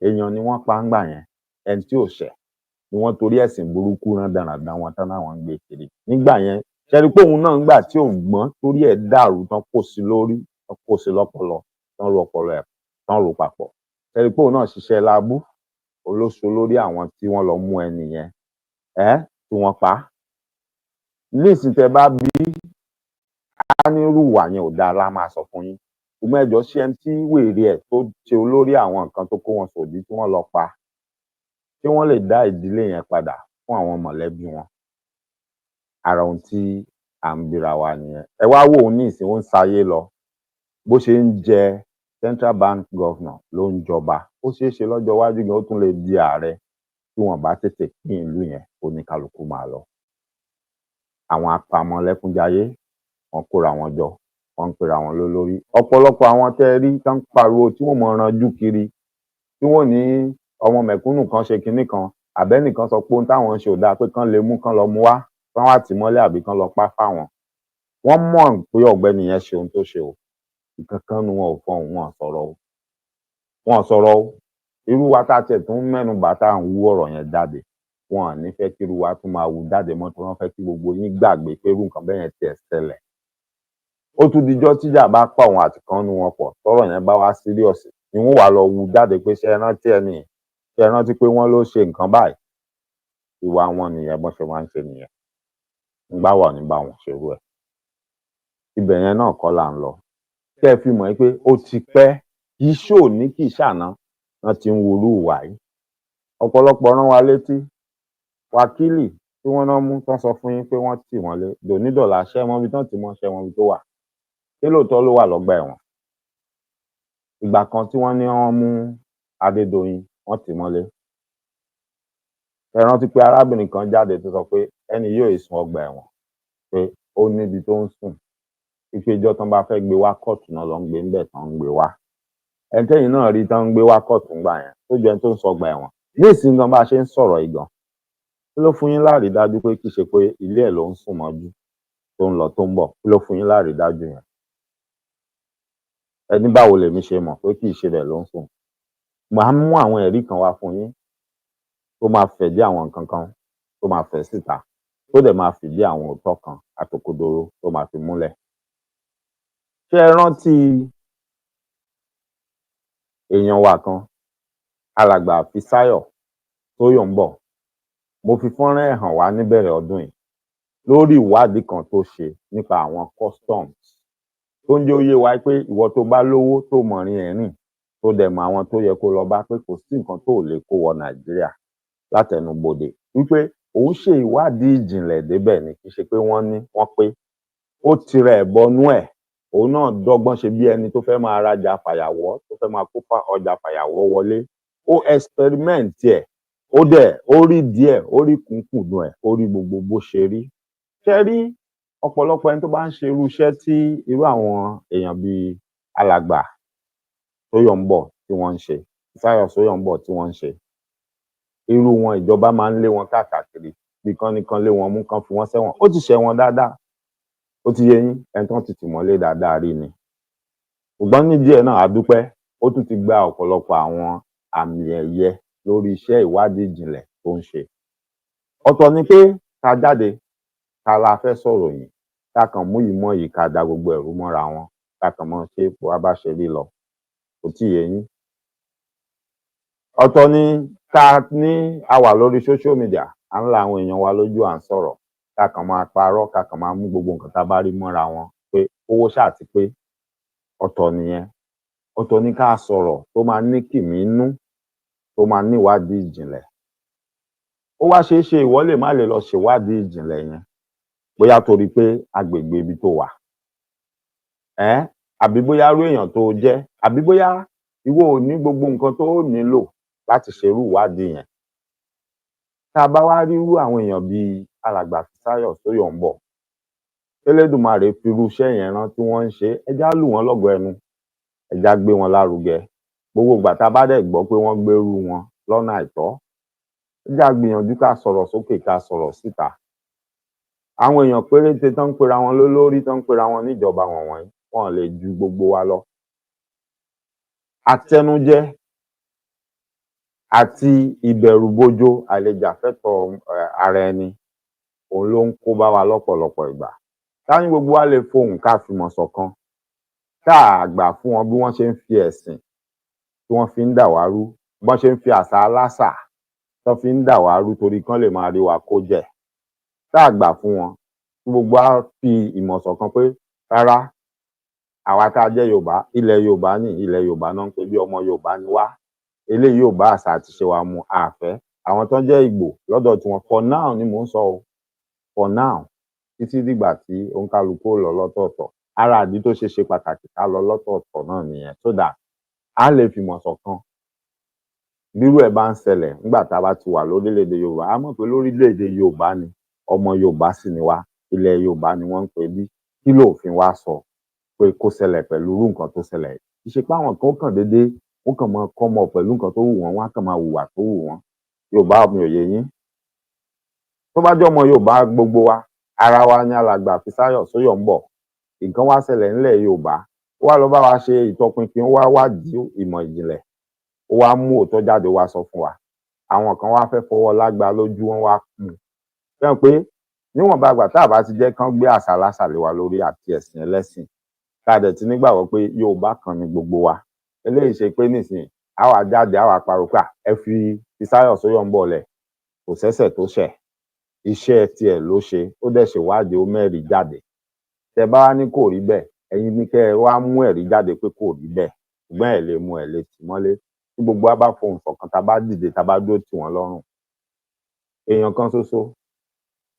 èèyàn ni wọ́n pa ń gbà yẹn ẹni tí ò ṣẹ̀ ni wọ́n torí ẹ̀sìn burúkú rán dáradára wọn tán láwọn ń gbé kiri nígbà yẹn ṣẹ́ni pé òun náà ń gbà tí ò gbọ́n torí ẹ̀ dàrú tán kò sí lórí tán kò sí lọ́pọlọ tán ro ọpọlọ ẹ̀ tán ro papọ̀ ṣẹ́ni pé òun náà ṣiṣẹ́ lábú olóṣù lórí àwọn tí wọ́n lọ mú ẹni yẹn tí wọ́n pa nísìnyí tẹ́ bá bí á nírúwà yẹn ò dáa la máa sọ fún yín ṣùgbọ́n ẹjọ́ ṣé ẹni tí wèrè ẹ̀ tó ṣe olórí àwọn nǹkan tó kó wọn sòdí tí wọ́n lọ pa ṣé wọ́n lè dá ìdílé yẹn padà fún àwọn mọ̀lẹ́bí wọn ara ohun tí à ń bira wa nìyẹn ẹ wá wò ó ní ìsìn ó ń sayé lọ bó ṣe ń jẹ Central Bank governor ló ń jọba ó ṣeé ṣe lọ́jọ́ iwájú gan ó tún lè di ààrẹ tí wọ́n bá tètè pín ìlú yẹn oníkálukú máa lọ àwọn apamọ́lẹ́kúnjayé wọ́n kóra wọn jọ wọ́n ń pera wọn lólórí ọ̀pọ̀lọpọ̀ àwọn tẹ́ rí tán pariwo tí wọ́n mọ ranjú kiri tí wọ́n ní ọmọ mẹ̀kúnnù kan ṣe kinní kan àbẹ́nìkan sọ pé ohun táwọn ń ṣe ò dáa pé kán lè mú kán lọ mú wá kán wá tì mọ́lé àbí kán lọ pa fáwọn. Wọ́n mọ̀ pé ọ̀gbẹ́ni yẹn ṣe ohun tó ṣe o. Ìkankan nu wọn ò fọhùn, wọn ò sọ̀rọ̀ o. Wọn ò sọ̀rọ̀ o. Irú wa tá tiẹ̀ tún mẹ́nu bà tá à ń wú ọ̀rọ̀ yẹn jáde. Wọn ò ní fẹ́ kí irú wa tún máa wú jáde mọ́, torí wọ́n fẹ́ kí gbogbo yín gbàgbé pé irú nǹkan bẹ́ẹ̀ yẹn tiẹ̀ ṣẹlẹ̀. Ó tún dijọ́ tíjà bá pa òun àti kan nu wọn pọ̀, tọ́rọ̀ yẹn bá wá serious ni wọ́n wá lọ wú jáde pé ṣé ẹ rántí ẹni yìí, ṣé ẹ rántí pé wọ́n ló ṣe nǹkan báyìí. Ìwà wọn nìyẹn, bọ́n ṣe máa ń ṣe nìyẹn. Ńgbà wà ní bá wọn ṣerú ẹ̀. Ibẹ̀ yẹn náà kọ́ là ń lọ. Kẹ́ ẹ fi mọ̀ pé ó ti pẹ́, kì í ṣòní kì í ṣàná wọ́n ti ń wurú ìwà yìí. Ọ̀pọ̀lọpọ̀ rán wa létí. Wákìlì tí wọ́n ná mú tán sọ fún yín pé wọ́n tì mọ́lé dònídọ̀la ṣẹ́ mọ́ ibi tán tì mọ́ ṣẹ́ mọ́ ibi tó wà. Ṣé lóòótọ́ ló wà lọ́gbà ẹ̀wọ̀n? Ìgbà kan tí wọ́n ní wọ́n mú Adédoyin wọ́n tì mọ́lé. Ẹ rántí pé arábìnrin kan jáde tó sọ pé ẹni yóò sùn ọgbà ẹ̀wọ̀n, pé ó níbi tó ń sùn. Wípé ìjọ́ tán bá fẹ́ gbé wá kóòtù náà ló ń gbé ńbẹ̀ tán ń gbé wá. Ẹni tẹ́yìn náà rí tán ń gbé wá kóòtù ńgbà yẹn tó ju ẹni tó ń sọgbà ẹ̀wọ̀n. Ní ìsìn gan bá ṣe ń sọ̀rọ̀ yìí gan, kí ló fún yín lárídájú pé kì í ṣe pé ilé ẹ̀ ló ń sùn mọ́jú tó ń lọ tó ń bọ̀? Kí ló fún yín lárídájú yẹn? Ẹní báwo lèmi ṣe mọ̀ pé kì í ṣe bẹ̀ ló ń sùn? Màá mú àwọn ẹ̀rí kan wá fún yín tó máa fẹ̀dí àwọn nǹkan kan tó máa fẹ̀ síta, tó dẹ̀ máa fìdí àwọn òótọ́ kan àtòkodoro tó máa fi múlẹ̀. Ṣé ẹ rántí èèyàn wa kan, alàgbà Fisáyọ̀ Sóyòmbó? Mo fi fọ́nrán ẹ̀ hàn wá níbẹ̀rẹ̀ ọdún yìí lórí ìwádìí kan tó ṣe nípa àwọn customs tó ń jẹ́ ó yé wa pé ìwọ tó bá lówó tó mọ̀rin ẹ̀rìn tó dẹ̀ mọ àwọn tó yẹ kó lọ bá pé kò sí nǹkan tó lè kó wọ Nàìjíríà látẹnubodè, wípé òun ṣe ìwádìí ìjìnlẹ̀ débẹ̀ ni, kì í ṣe pé wọ́n ní wọ́n pé. Ó tirẹ̀ ẹ̀ bọnú ẹ̀, òun náà dọ́gbọ́n ṣe bí ẹni tó fẹ́ máa rajà fàyàwọ́, tó fẹ́ máa kó ọjà fàyàwọ́ wọlé. Ó experiment ẹ̀, ó dẹ̀ ó rí díẹ̀, ó rí kùnkùndùn ẹ̀, ó rí gbogbo bó ṣe rí. Ṣé rí ọ̀pọ̀lọpọ̀ ẹni tó bá ń ṣe irú iṣẹ́ tí irú àwọn èèyàn bíi alàgbà Soyombo tí wọ́n ń ṣe, Fisáyọ̀ Soyombo tí wọ́n ń ṣe, irú wọn ìjọba máa ń lé wọn káàkiri bí kán ní kán lé wọn mú kán fi wọ́n sẹ́wọ̀n. Ó ti ṣẹ̀wọ̀n dáadáa, ó ti yé yín, ẹni tán ti tì mọ́lé dáadáa rí ni. Ṣùgbọ́n ní díẹ̀ náà a dúpẹ́, ó tún ti gba ọ̀pọ̀lọpọ̀ àwọn àmì ẹ̀yẹ lórí iṣẹ́ ìwádìí ìjìnlẹ̀ tó ń ṣe. Ọ̀tọ̀ ni pé ká jáde ká la fẹ́ sọ̀rọ̀ yìí, ká kàn mú yìí mọ́ yìí ká da gbogbo ẹ̀rú mọ́ra wọn, ká kàn mọ́ ṣe wá bá ṣe rí lọ. Kò tí yé yín. Ọ̀tọ̀ ni ká ní a wà lórí social media, à ń la àwọn èèyàn wa lójú, à ń sọ̀rọ̀, ká kàn máa parọ́, ká kàn máa mú gbogbo nǹkan tá a bá rí mọ́ra wọn pé owó ṣáà ti pé. Ọ̀tọ̀ nìyẹn. Ọ̀tọ̀ ni ká sọ̀rọ̀ tó máa ní kìmí nú, tó máa ní ìwádìí ìjìnlẹ̀. Ó wá ṣeé ṣe ìwọ lè má lè lọ ṣèwádìí ìjìnlẹ̀ yẹn, bóyá torí pé agbègbè ibi tó wà, àbí bóyá irú èèyàn tó jẹ́, àbí bóyá ìwọ ò ní gbogbo nǹkan tó nílò láti ṣerú ìwádìí yẹn. Tá a bá wá rí irú àwọn èèyàn bíi alàgbà Fisáyọ̀ Sóyòmbó, Elédùmarè fi irú iṣẹ́ yẹn rán tí wọ́n ń ṣe, ẹ já lù wọ́n lọ́gọ ẹnu, ẹ já gbé wọn lárugẹ. Gbogbo ìgbà tá a bá dẹ̀ gbọ́ pé wọ́n gbérú wọn lọ́nà àìtọ́, ẹ já gbìyànjú ká sọ̀rọ̀ sókè, ká sọ̀rọ̀ síta. Àwọn èèyàn péréte tán ń pera wọn lólórí, tán ń pera wọn níjọba wọ̀nwọ̀nyí, wọn lè ju gbogbo wa lọ. Àtẹnujẹ àti ìbẹ̀rùbojo àìlèjàfẹ́tọ̀ọ́ ara ẹni, òun ló ń kó bá wa lọ́pọ̀lọpọ̀ ìgbà. Ká ní gbogbo wa lè fohùn ká fìmọ̀ ṣọ̀kan, ká gbà fún wọn bí wọ́n ṣe ń fi ẹ̀sìn tí wọ́n fi ń dà wá rú, bí wọ́n ṣe ń fi àṣà aláṣà tán fi ń dà wá rú torí kán lè máa rí wa kó jẹ. Ká gbà fún wọn, kí gbogbo wa fi ìmọ̀ ṣọ̀kan pé rárá, àwa tá a jẹ́ Yorùbá, ilẹ̀ Yorùbá ní ilẹ̀ Yorùbá náà ń pè, bí ọmọ Yorùbá ni wá. Eléyìí ò bá àṣà àti ìṣe wa mu, a fẹ́. Àwọn tán jẹ́ Ìgbò lọ́dọ̀ tiwọn, for now ni mò ń sọ o, for now, títí dìgbà tí òǹkálukú ó lọ lọ́tọ̀ọ̀tọ̀. Ara ìdí tó ṣe pàtàkì ká lọ lọ́tọ̀ọ̀tọ̀ náà nìyẹn, so that a lè fìmọ̀ ṣọ̀kan. Bírú ẹ̀ bá ń ṣẹlẹ̀ nígbà tá a bá ti wà lórílẹ̀-èdè Yorùbá, a mọ̀ pé lórílẹ̀-èdè Yorùbá ni, ọmọ Yorùbá sì ni wá, ilẹ̀ Yorùbá ni wọ́n ń pè bí. Kí lòfin wá sọ pé kó ṣẹlẹ̀ pẹ̀lú irú nǹkan tó ṣẹlẹ̀ yìí? Kì í ṣe pé àwọn kan kàn déédéé wọ́n kàn máa kọ́ mọ̀ pẹ̀lú nǹkan tó wù wọ́n, wọ́n á kàn máa hùwà tó wù wọ́n. Yorùbá mi ò yé yín. Tó bá jẹ́ ọmọ Yorùbá gbogbo wa, ara wa ni alàgbà Fisáyọ̀ Sóyọ̀mbọ̀. Nǹkan wá ṣẹlẹ̀ nílẹ̀ Yorùbá, ó wá lọ bá wa ṣe ìtọpinpin, ó wá wádìí ìmọ̀ ìjìnlẹ̀, ó wá mú òótọ́ jáde, ó wá sọ fún wa. Àwọn kan wá fẹ́ fọwọ́ lágbá lójú, wọn wá kùn. Fẹ́ràn pé níwọ̀nba àgbà tá a bá ti jẹ́ kán gbé àṣà láṣà lé wa lórí àti ẹ̀sìn ẹlẹ́sìn, tá a dẹ̀ ti nígbàgbọ́ pé Yorùbá kan ni gbogbo wa. Eléyìí ṣe pé nísìnyí á wá jáde, á wá pariwo pé ẹ fi Fisáyọ̀ Sóyọ̀mbọ̀ lẹ̀, kò sẹ́ṣẹ̀ tó ṣẹ̀, iṣẹ́ tiẹ̀ ló ṣe, ó dẹ̀ ṣèwádìí, ó mẹ́rìí jáde. Tẹ bá wá ní kò rí bẹ́ẹ̀, ẹ̀yin ní kẹ́ ẹ wá mú ẹ̀rí jáde pé kò rí bẹ́ẹ̀, ṣùgbọ́n ẹ̀ lè mú ẹ̀ lè tì mọ́lé. Tí gbogbo wa bá fohùn ṣọ̀kan, tá a bá dìde, tá a bá dúró tì wọ́n lọ́rùn. Èèyàn kan ṣoṣo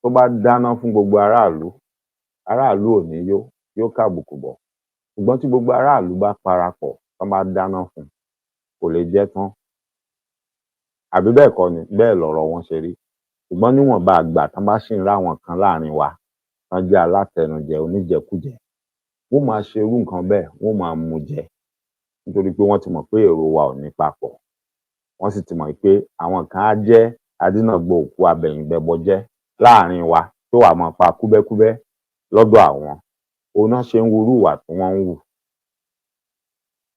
tó bá dáná fún gbogbo aráàlú, aráàlú ò ní yóò kàbùkù bọ̀. Ṣùgbọ́n tí gbogbo aráàlú bá parapọ̀, tán bá dáná fún, kò lè jẹ́ tán. Àbí bẹ́ẹ̀ kọ́ ni? Bẹ́ẹ̀ lọ̀rọ̀ wọn ṣe rí. Ṣùgbọ́n níwọ̀nba àgbà tán bá ṣì ń ráwọn kan láàrin wa tán jẹ́ alátẹnujẹ, oníjẹkújẹ, wọ́n máa ṣe irú nǹkan bẹ́ẹ̀, wọ́n máa mú jẹ, nítorí pé wọ́n ti mọ̀ pé èrò wa ò ní papọ̀. Wọ́n sì ti mọ̀ pé àwọn kan á jẹ́ adínàgbò òkú abẹ̀yìnbẹbọjẹ́ láàrin wa tó wà máa pa kúbẹ́kúbẹ́ lọ́dọ̀ àwọn. Òun náà ṣe ń wúrú ìwà tí wọ́n ń wù.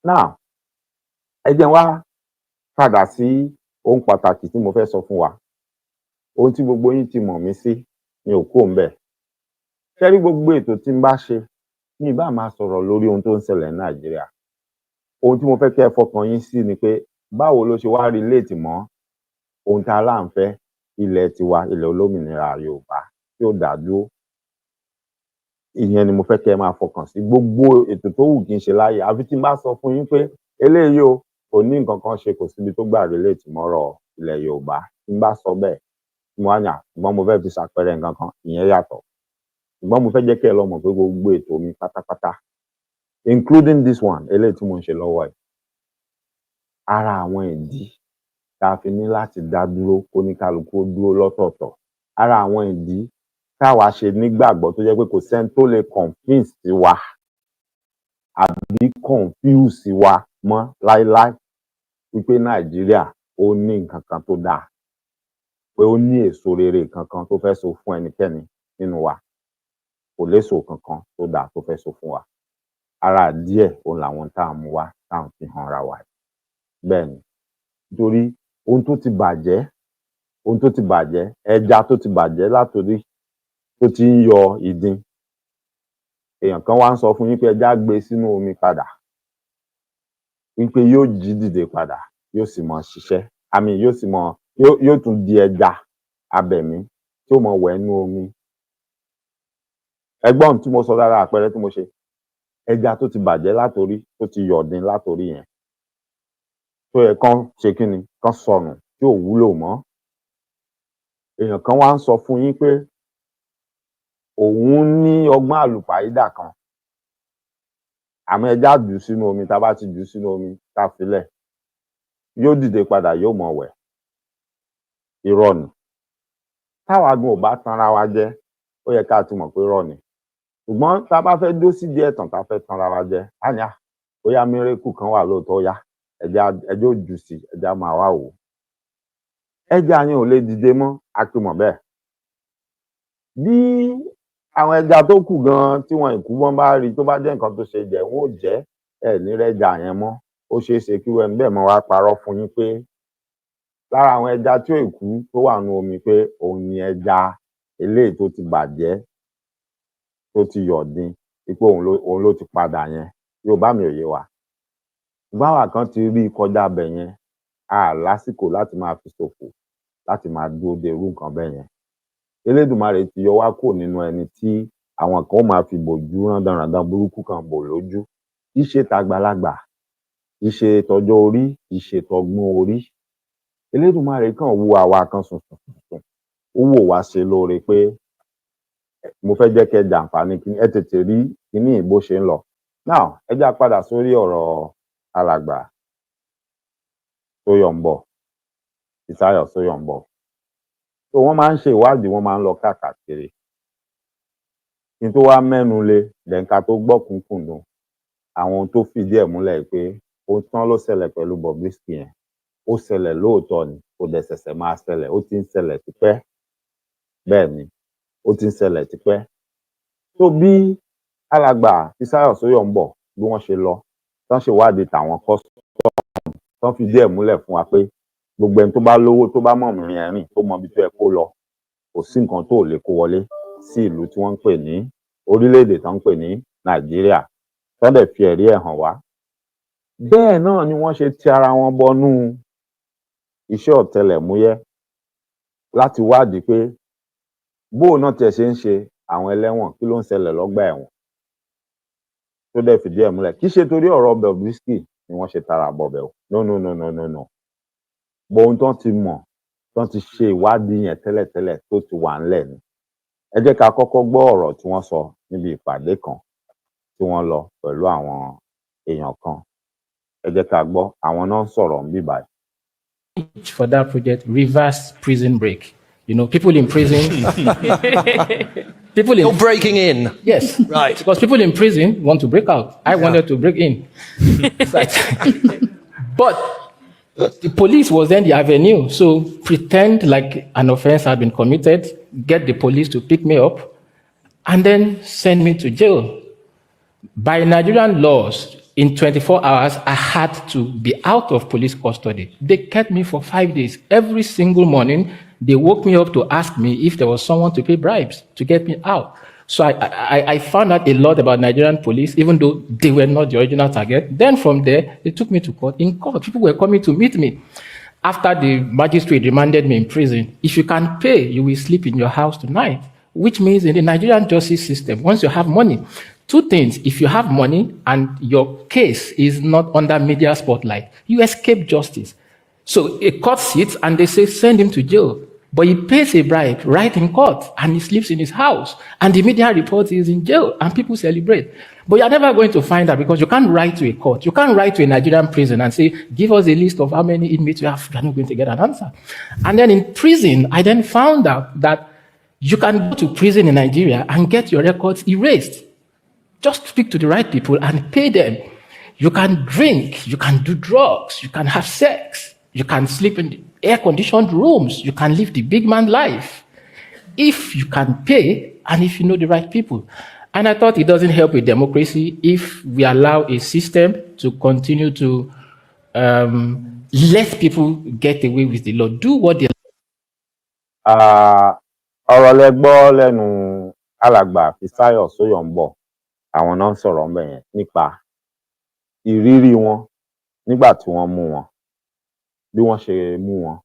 Now, ẹ jẹ́ wá padà sí ohun pàtàkì tí mo fẹ́ sọ fún wa. Ohun tí gbogbo yín ti mọ̀ mí sí mi ò kúrò ńbẹ̀. Ṣé rí gbogbo ètò tí n bá ṣe, mi ì bá máa sọ̀rọ̀ lórí ohun tó ń ṣẹlẹ̀ ní Nàìjíríà. Ohun tí mo fẹ́ kẹ́ ẹ fọkàn yín sí ni pé báwo ló ṣe wá relate mọ́ ohun tá a lá ń fẹ́ ilẹ̀ tiwa, ilẹ̀ olómìnira Yorùbá tí ó dá dúró. Ìyẹn ni mo fẹ́ kẹ́ ẹ máa fọkàn sí. Gbogbo ètò tó wù kí n ṣe láyé, àfi tí n bá sọ fún yín pé eléyìí o kò ní nǹkan kan ṣe, kò síbi tó gbà relate mọ́rọ̀ ilẹ̀ Yorùbá. Tí n bá sọ bẹ́ẹ̀, tí mo wá ní ṣùgbọ́n mo fẹ́ fi ṣàpẹẹrẹ nǹkan kan, ìyẹn yàtọ̀. Ṣùgbọ́n mo fẹ́ jẹ́ kẹ́ ẹ lọ mọ̀ pé gbogbo ètò mi pátápátá, including this one, eléyìí tí mo ń ṣe lọ́wọ́ ẹ̀, ara àwọn ìdí tá a fi ní láti dá dúró, kóníkálukú ó dúró lọ́tọ̀ọ̀tọ̀. Ara àwọn ìdí táwa ṣe nígbàgbọ́ tó jẹ́ pé kò sẹ́ni tó lè convince wa àbí confuse wa mọ́ láíláí wípé Nàìjíríà ó ní nǹkan kan tó dáa, pé ó ní èso rere kankan tó fẹ́ so fún ẹnikẹ́ni nínú wa. Kò léso kankan tó dáa tó fẹ́ so fún wa. Ara díẹ̀ òun làwọn tá à ń mú wá, tá à ń fi hàn ra wa. Bẹ́ẹ̀ ni, nítorí ohun tó ti bàjẹ́, ẹja tó ti bàjẹ́ látorí tó ti ń yọ ìdin. Èèyàn kan wá ń sọ fún yín pé ẹja gbé sínú omi padà, wípé yóò jí dìde padà, yóò sì mọ ṣiṣẹ́. Yóò tún di ẹja abẹ̀mí tí ó mọ wẹ̀ nínú omi. Ẹgbọ́n tí mo sọ lára àpẹẹrẹ tí mo ṣe, ẹja tó ti bàjẹ́ látorí, tó ti yọ̀din látorí yẹn, tó yẹ kán ṣe kí ni, kán sọnù tí ò wúlò mọ́. Èèyàn kan wá ń sọ fún yín pé òun ní ọgbọ́n àlùpàídà kan, àmọ́ ẹja jù sínú omi, tá a bá ti jù sínú omi, tá a filẹ̀, yóò dìde padà, yóò mọ wẹ̀. Irọ́ ni. Táwa gan ò bá tanra wa jẹ, ó yẹ ká ti mọ̀ pé irọ́ ni. Ṣùgbọ́n tá a bá fẹ́ dó sídìí ẹ̀tàn, tá a fẹ́ tanra wa jẹ, á ní bóyá mírèkù kan wà lóòótọ́, yá ẹja ó jù sí, ẹja máa wá wò ó. Ẹja yẹn ò lè dìde mọ́, a ti mọ̀ bẹ́ẹ̀. Bí àwọn ẹja tó kù gan tí wọn ìkú wọn bá rí, tó bá jẹ́ nǹkan tó ṣe jẹ, wọn ò jẹ́, ẹ̀ ní rẹ́ja yẹn mọ́. Ó ṣeé ṣe kí ẹni bẹ́ẹ̀ mọ́ wá parọ́ fún yín pé lára àwọn ẹja tí ò kú tó wà nínú omi pé òun ni ẹja eléyìí tó ti bàjẹ́, tó ti yọ̀din, wípé òun ló ti padà yẹn. Yorùbá mi ò yé wa. Ṣùgbọ́n àwa kan ti rí kọjá bẹ̀ yẹn, a lásìkò láti máa fi ṣòfò, láti máa dúró de irú nǹkan bẹ́ẹ̀ yẹn. Elédùmarè ti yọ wá kúrò nínú ẹni tí àwọn kan ó máa fi bòjú rándanràndan burúkú kan bò lójú. Kì í ṣe tàgbàlagbà, kì í ṣe tọjọ́ orí, kì í ṣe tọgbọ́n orí. Elédùmarè kàn wo àwa kan sùnsùn, ó wò wá ṣe lóore pé mo fẹ́ jẹ́ kẹ́ jàǹfààní kíní, ẹ tètè rí kíní bó ṣe ń lọ. Now, ẹ já padà sórí ọ̀rọ̀ alàgbà Sóyọ̀mbọ̀, Fisáyọ̀ Sóyọ̀mbọ̀. So wọ́n máa ń ṣe ìwádìí, wọ́n máa ń lọ káàkiri. Kí n tó wá mẹ́nu lé, dẹ̀ǹka tó gbọ́ kúnkùndùn, àwọn ohun tó fìdí ẹ̀ múlẹ̀ pé ohun tán ló ṣẹlẹ̀ pẹ̀lú Bobrisky yẹn ó ṣẹlẹ̀ lóòótọ́ ni kò dẹ̀ ṣẹ̀ṣẹ̀ máa ṣẹlẹ̀ ó ti ń ṣẹlẹ̀ tipẹ́ bẹ́ẹ̀ ni ó ti ń ṣẹlẹ̀ tipẹ́ tó bí alàgbà Fisáyọ̀ Sóyọ̀mbọ̀ bí wọ́n ṣe lọ tán ṣèwádìí tàwọn tán fi díẹ̀ múlẹ̀ fún wa pé gbogbo ẹni tó bá lówó tó bá mọ̀ rìn ẹ̀rìn tó mọ ibi tó yẹ kó lọ kò sí nǹkan tó lè kó wọlé sí ìlú tí wọ́n ń pè ní orílẹ̀-èdè tó ń pè ní Nàìjíríà tán dẹ̀ fi ẹ̀rí ẹ̀ hàn wá bẹ́ẹ̀ náà ni wọ́n ṣe ti ara wọn bọnú iṣẹ́ ọ̀tẹlẹ̀múyẹ́ láti wádìí pé bóun náà tiẹ̀ ṣe ń ṣe àwọn ẹlẹ́wọ̀n kí ló ń ṣẹlẹ̀ lọ́gbà ẹ̀wọ̀n tó dẹ̀ fìdí ẹ̀ múlẹ̀ kì í ṣe torí ọ̀rọ̀ Bobrisky ni wọ́n ṣe tara bọ̀bẹ̀ o no bóun tán ti mọ̀ tán ti ṣe ìwádìí yẹn tẹ́lẹ̀tẹ́lẹ̀ tó ti wà ńlẹ̀ ni ẹ jẹ́ ká kọ́kọ́ gbọ́ ọ̀rọ̀ tí wọ́n sọ níbi ìpàdé kan tí wọ́n lọ pẹ̀lú àwọn èèyàn kan ẹ jẹ́ ká gbọ́ àwọn náà ń sọ̀rọ̀ ń bí báyìí. For that project, reverse prison break. You know, people in prison. You're breaking in. Yes. Right. Because people in prison want to break out. I wanted to break in. But the police was then the avenue. So pretend like an offense had been committed, get the police to pick me up, and then send me to jail. By Nigerian laws, in 24 hours, I had to be out of police custody. They kept me for 5 days. Every single morning, they woke me up to ask me if there was someone to pay bribes to get me out. So I found out a lot about Nigerian police, even though they were not the original target. Then from there, they took me to court. In court, people were coming to meet me. After the magistrate remanded me in prison, if you can pay, you will sleep in your house tonight, which means in the Nigerian justice system, once you have money, two things: if you have money and your case is not under media spotlight, you escape justice. So a court sits and they say, send him to jail. But he pays a bribe right in court and he sleeps in his house. And the media reports he's in jail and people celebrate. But you're never going to find that because you can't write to a court. You can't write to a Nigerian prison and say, give us a list of how many inmates you have. You're not going to get an answer. And then in prison, I then found out that you can go to prison in Nigeria and get your records erased. Just speak to the right people and pay them. You can drink, you can do drugs, you can have sex, you can sleep in air-conditioned rooms, you can live the big man life. If you can pay and if you know the right people. And I thought it doesn't help with democracy if we allow a system to continue to let people get away with the law, do what they ọ̀rọ̀ lẹ gbọ́ lẹ́nu alàgbà Fisáyọ̀ Sóyọ̀mbọ̀ àwọn náà ń sọ̀rọ̀ ń bẹ̀ yẹn nípa ìrírí wọn nígbà tí wọ́n mú wọn bí wọ́n ṣe mú wọn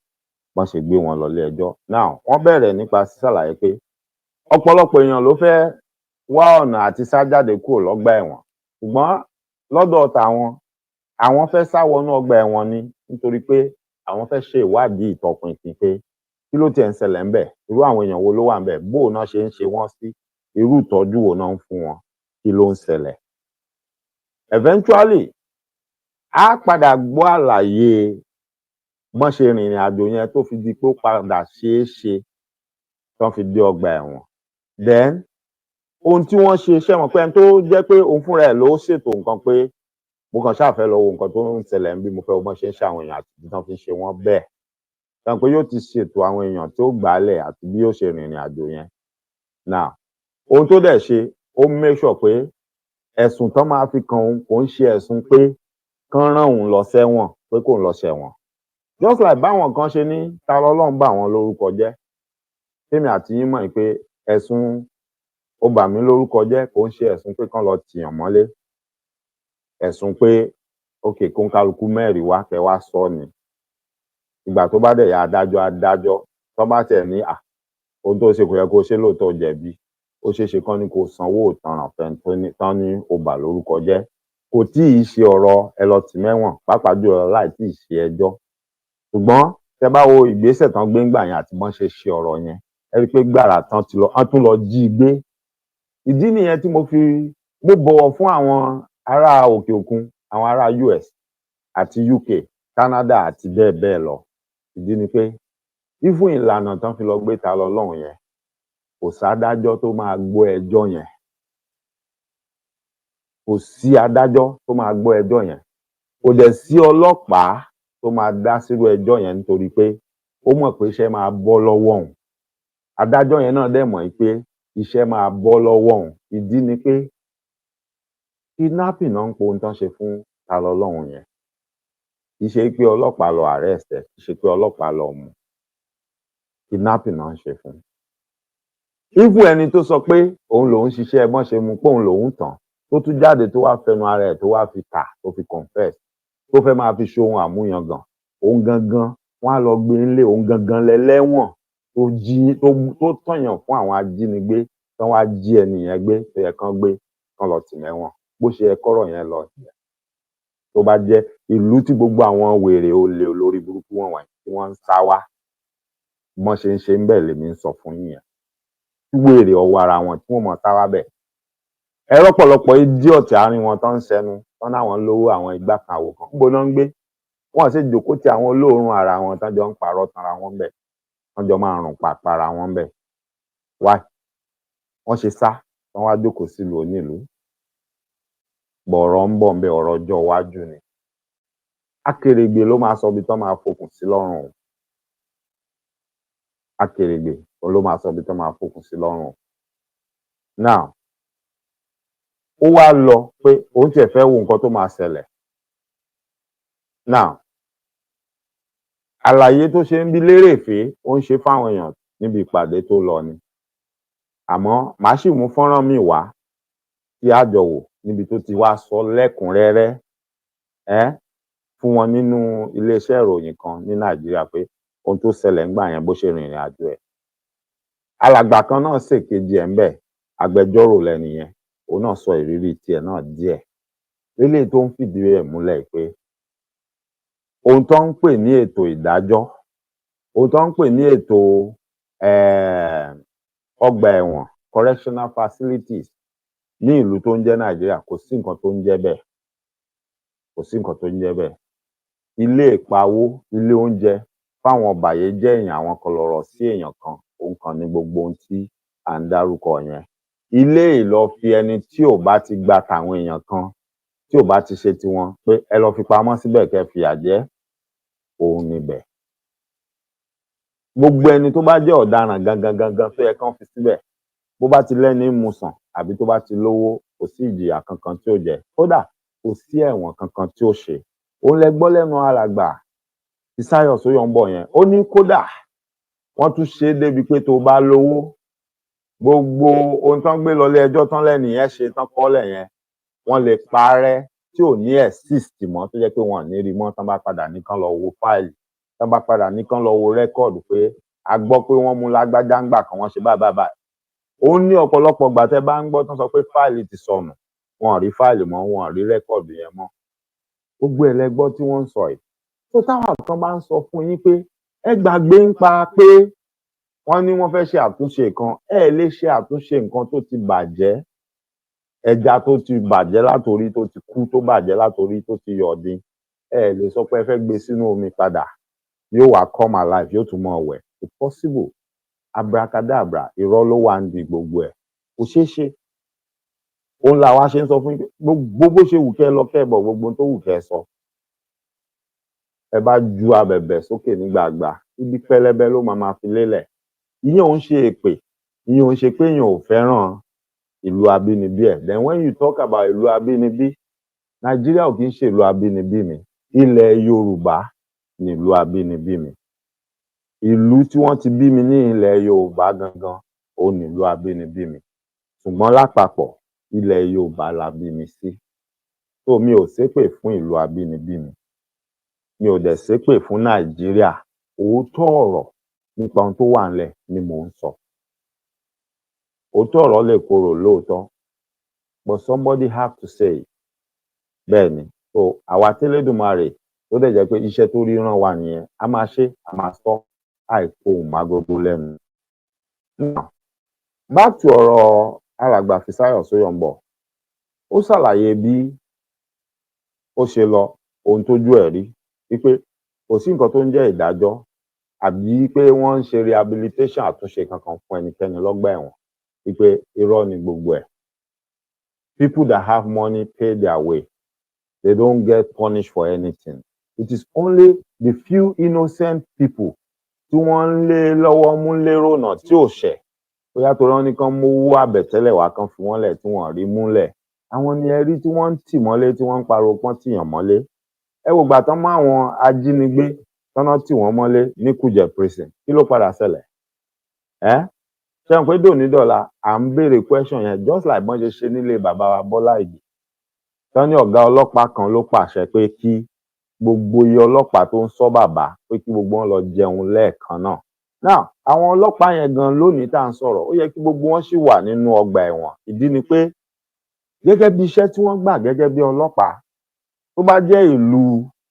wọ́n ṣe gbé wọn lọ ilé ẹjọ́. Now wọ́n bẹ̀rẹ̀ nípa sísàlàyé pé ọ̀pọ̀lọpọ̀ èèyàn ló fẹ́ wá ọ̀nà àti sá jáde kúrò lọ́gbà ẹ̀wọ̀n ṣùgbọ́n lọ́dọ̀ tàwọn àwọn fẹ́ sá wọnú ọgbà ẹ̀wọ̀n ni nítorí pé àwọn fẹ́ ṣe ìwádìí ìtọpinpin pé kí ló tiẹ̀ ń ṣẹlẹ̀ ńbẹ̀, irú àwọn èèyàn wo ló wà ńbẹ̀, bó náà ṣe ń ṣe wọ́n sí, irú ìtọ́jú wo náà ń fún wọn, kí ló ń ṣẹlẹ̀. Eventually á padà gbọ́ àlàyé bọ́n ṣe rìnrìn àjò yẹn tó fi di pé ó padà ṣeé ṣe tán fi dé ọgbà ẹ̀wọ̀n. Then ohun tí wọ́n ṣe mọ̀ pé ẹni tó jẹ́ pé òun fúnra ẹ̀ ló ṣètò nǹkan pé mo kàn ṣàfẹ́ lọ wo nǹkan tó ń ṣẹlẹ̀ ń bí mo fẹ́ bọ́n ṣe ń ṣe àwọn èèyàn àti bí wọ́n fi ń ṣe wọ́n bẹ́ẹ̀. Sọ pé yóò ti ṣètò àwọn èèyàn tó gbálẹ̀ àti bí yóò ṣe rìnrìn àjò yẹn. Now ohun tó dẹ̀ ṣe ó make sure pé ẹ̀sùn tán máa fi kan òun kò ń ṣe ẹ̀sùn pé kán rán òun lọ sẹ́wọ̀n pé kò ń lọ sẹ́wọ̀n. Just like báwọn kan ṣe ní ta lọ́lọ́run bà wọ́n lórúkọ jẹ́ tèmi àti yín mọ̀ pé ẹ̀sùn ó bà mí lórúkọ jẹ́ kò ń ṣe ẹ̀sùn pé kán lọ tìyàn mọ́lé, ẹ̀sùn pé òkè kó ń kálukú mẹ́rin wá kẹ́ wá sọ ni. Ìgbà tó bá dẹ̀ yá adájọ́ tó bá tẹ̀ ní ohun tó ṣe kò yẹ kó ṣe lóòótọ́ jẹ̀bi, ó ṣeé ṣe kán ní kó sanwó ìtanràn fẹ́ni tán ní ó bà lórúkọ jẹ́. Kò tí ì ṣe ọ̀rọ̀ ẹ lọ tì mẹ́wọ̀n pàápàá jùlọ láì tí ì ṣe ẹjọ́. Ṣùgbọ́n tẹ bá wo ìgbésẹ̀ tán gbé ńgbà yẹn àti bọ́n ṣe ṣe ọ̀rọ̀ yẹn ẹ rí i pé gbàrà tán wọ́n tún lọ jí i gbé. Ìdí nìyẹn tí mo bọ̀wọ̀ fún àwọn ará òkè òkun, àwọn ará US àti UK, Canada àti bẹ́ẹ̀ bẹ́ẹ̀ lọ. Ìdí ni pé even ìlànà tán fi lọ gbé ta lọ́lọ́run yẹn kò sádájọ́ tó máa gbọ́ ẹjọ́ yẹn, kò sí adájọ́ tó máa gbọ́ ẹjọ́ yẹn. kò dẹ̀ sí ọlọ́pàá tó máa dá sírú ẹjọ́ yẹn nítorí pé ó mọ̀ pé iṣẹ́ máa bọ́ lọ́wọ́ òun. Adájọ́ yẹn náà dẹ̀ mọ̀ pé iṣẹ́ máa bọ́ lọ́wọ́ òun. Ìdí ni pé kidnapping náà ń po ohun tán ṣe fún Talọ́lọ́run yẹn. Kì í ṣe pé ọlọ́pàá lọ arrest ẹ̀, kì í ṣe pé ọlọ́pàá lọ mú. Kidnapping náà ń ṣe fún. Even ẹni tó sọ pé òun lòun ṣiṣẹ́ ẹgbọ́n ṣe mú pé òun lòun tàn, tó tún jáde tó wá fẹnu ara ẹ̀ tó wá fi kà tó fi confess, tó fẹ́ máa fi ṣohun àmúyangàn, òun gangan wọ́n á lọ gbé ńlé, òun gangan lẹ́lẹ́wọ̀n tó tọ̀yàn fún àwọn ajínigbé tán wá jí ẹnìyẹn gbé tó yẹ kán gbé kán lọ tì mẹ́wọ̀n. Bó ṣe yẹ kọ́rọ̀ yẹn lọ nìyẹn. Tó bá jẹ́ ìlú tí gbogbo àwọn wèrè olè olórí burúkú wọ̀nyí tí wọ́n ń sá wá, bọ́n ṣe ń ṣe ń bẹ̀ lèmi ń sọ fún yín yẹn. Tí wèrè ọwọ́ ara wọn tí wọ́n mọ̀ sá wá bẹ̀. Ẹ rọ́pọ̀lọpọ̀ idiot àárín wọn tán ń sẹnu tán láwọn lówó àwọn igbá kan àwò kan. Níbo náà ń gbé? Wọ́n sì jókòó ti àwọn olóòórùn ara wọn tán jọ ń parọ́ tanra wọn bẹ̀. Wọ́n jọ máa rùn pàpà ara wọn bẹ̀. Why? Wọ́n ṣe sá tán wá jókòó sílùú onílùú. Bọ̀rọ̀ ń bọ̀ ń bẹ ọ̀rọ̀ ọjọ́ iwájú ni. Akèrègbè ló máa sọ ibi tán máa fokùn sí lọ́rùn. Akèrègbè ló máa sọ ibi tán máa fokùn sí lọ́rùn. Now, ó wá lọ pé òun tiẹ̀ fẹ́ wo nǹkan tó máa ṣẹlẹ̀. Now, àlàyé tó ṣe ń bí lérèfé ó ń ṣe fáwọn èèyàn níbi ìpàdé tó lọ ni. Àmọ́ màá sì mú fọ́nrán míì wá kí á jọ wò níbi tó ti wá sọ lẹ́kùnrẹ́rẹ́ fún wọn nínú iléeṣẹ́ ìròyìn kan ní Nàìjíríà pé ohun tó ṣẹlẹ̀ ńgbà yẹn bó ṣe rìnrìn àjò ẹ̀. Alàgbà kan náà ṣèkejì ẹ̀ ńbẹ̀, agbẹjọ́rò lẹ́nìyẹn, òun náà sọ ìrírí tiẹ̀ náà díẹ̀. Eléyìí tó ń fìdí ẹ̀ múlẹ̀ pé ohun tó ń pè ní ètò ìdájọ́, ohun tó ń pè ní ètò ọgbà ẹ̀wọ̀n correctional facilities ní ìlú tó ń jẹ́ Nàìjíríà kò sí nǹkan tó ń jẹ́ bẹ́ẹ̀. Kò sí nǹkan tó ń jẹ́ bẹ́ẹ̀. Ilé ìpawó, ilé oúnjẹ fáwọn ọ̀bàyéjẹ́ èèyàn, àwọn kọlọ̀rọ̀ sí èèyàn kan, òun kan ní gbogbo ohun tí à ń dárúkọ yẹn. Ilé ìlọ fi ẹni tí ò bá ti gba tàwọn èèyàn kan, tí ò bá ti ṣe tiwọn pé ẹ lọ fi pamọ́ síbẹ̀ kẹ́ fìyà jẹ, òun níbẹ̀. Gbogbo ẹni tó bá jẹ́ ọ̀daràn gangan tó yẹ kán fi síbẹ̀, bó bá ti lẹ́ni mu sàn àbí tó bá ti lówó, kò sí ìjìyà kankan tí ó jẹ. Kódà kò sí ẹ̀wọ̀n kankan tí ó ṣe. Òun lẹ gbọ́ lẹ́nu alàgbà Fisáyọ̀ Sóyọ̀mbọ̀ yẹn. Ó ní kódà wọ́n tún ṣe é débi pé tó bá lówó, gbogbo ohun tán gbé lọ ilé ẹjọ́ tán lẹ́nìyẹn ṣe tán kọ́lẹ̀ yẹn, wọ́n lè parẹ́ tí ò ní exist mọ́ tó jẹ́ pé wọn ò ní rí mọ́ tán bá padà ní kán lọ wo fáìlì, tán bá padà ní kán lọ wo rẹ́kọ̀dù pé a gbọ́ pé wọ́n mú lágbájá ńgbà kan wọ́n ṣe báyìí. Ó ní ọ̀pọ̀lọpọ̀ ìgbà tẹ́ bá ń gbọ́ tán sọ pé fáìlì ti sọnù, wọn ò rí fáìlì mọ́, wọn ò rí rẹ́kọ̀dù yẹn mọ́. Gbogbo ẹ̀ lẹ gbọ́ tí wọ́n ń sọ yìí. Tó táwọn kan bá ń sọ fún yín pé ẹ gbàgbé ń pa pé wọ́n ní wọ́n fẹ́ ṣe àtúnṣe kan, ẹ lè ṣe àtúnṣe nǹkan tó ti bàjẹ́. Ẹja tó ti bàjẹ́ látorí tó ti kú, tó bàjẹ́ látorí tó ti yọ̀dín, ẹ lè sọ pé ẹ fẹ́ gbé sínú omi padà, yóò wá come alive, yóò tún mọ́ wẹ̀. It's possible. Abracadabra, irọ́ ló wà ń di gbogbo ẹ̀. Kò ṣeé ṣe. Òun làwa ṣe ń sọ fún yín pé gbogbo bó ṣe wù kẹ́ lọ kẹ́ bọ̀, gbogbo tó wù kẹ́ sọ. Ẹ bá ju abẹ̀bẹ̀ sókè ní gbàgbà, ibi pẹlẹbẹ ló máa fi lélẹ̀. Ìyẹn ò ń ṣe èpè, ìyẹn ò ń ṣe pé èèyàn ò fẹ́ràn ìlú abínibí ẹ̀. Then when you talk about ìlú abínibí, Nàìjíríà ò kì í ṣe ìlú abínibí mi. Ilẹ̀ Yorùbá ni ìlú abínibí mi. Ìlú tí wọ́n ti bí mi ní ilẹ̀ Yorùbá gangan, òun ni ìlú abínibí mi. Ṣùgbọ́n lápapọ̀, ilẹ̀ Yorùbá la bí mi sí. So mi ò ṣépè fún ìlú abínibí mi. Mi ò dẹ̀ ṣépè fún Nàìjíríà. Òótọ́ ọ̀rọ̀ nípa ohun tó wà ńlẹ̀ ni mò ń sọ. Òótọ́ ọ̀rọ̀ lè korò lóòótọ́, but somebody have to say it. Bẹ́ẹ̀ni, so àwa tẹ́lẹ̀dùmarè tó dẹ̀ jẹ́ pé iṣẹ́ tó rí rán wa nìyẹn, a máa ṣe, a máa sọ, àìfohùn mágogo lẹ́nu. Now, back to ọ̀rọ̀ alàgbà Fisáyọ̀ Sóyọ̀mbọ̀. Ó ṣàlàyé bí ó ṣe lọ, ohun tójú ẹ̀ rí, wípé kò sí nǹkan tó ń jẹ́ ìdájọ́ àbí pé wọ́n ń ṣe rehabilitation àtúnṣe kankan fún ẹnikẹ́ni lọ́gbà ẹ̀wọ̀n, wípé irọ́ ni gbogbo ẹ̀. People that have money pay their way. they don't get punished for anything. It is only the few innocent people tí wọ́n ń lé lọ́wọ́ mú lérò náà tí ò ṣẹ̀. Bóyá torí wọ́n ní kán mówó àbẹ̀tẹ́lẹ̀ wá kán fi wọ́n lẹ̀ tí wọ́n rí múlẹ̀. Àwọn ni ẹ rí tí wọ́n ń tì mọ́lé tí wọ́n ń pariwo pọ́n tìyàn mọ́lé. Ẹ wò ìgbà tán mú àwọn ajínigbé tọ́nà tì wọ́n mọ́lé ní Kùjẹ́ prison. Kí ló padà ṣẹlẹ̀? Ṣé wọn pé dòní dọ̀la à ń béèrè question yẹn just like bọ́n ṣe ṣe nílé bàbá wa Bọ́lá Ìgè. Tán ní ọ̀gá ọlọ́pàá kan ló pàṣẹ pé kí gbogbo iye ọlọ́pàá tó ń ṣọ́ bàbá pé kí gbogbo wọn lọ jẹun lẹ́ẹ̀kan náà. Now àwọn ọlọ́pàá yẹn gan lónìí tá à ń sọ̀rọ̀ ó yẹ kí gbogbo wọn ṣì wà nínú ọgbà ẹ̀wọ̀n. Ìdí ni pé gẹ́gẹ́ bí iṣẹ́ tí wọ́n gbà gẹ́gẹ́ bí ọlọ́pàá tó bá jẹ́ ìlú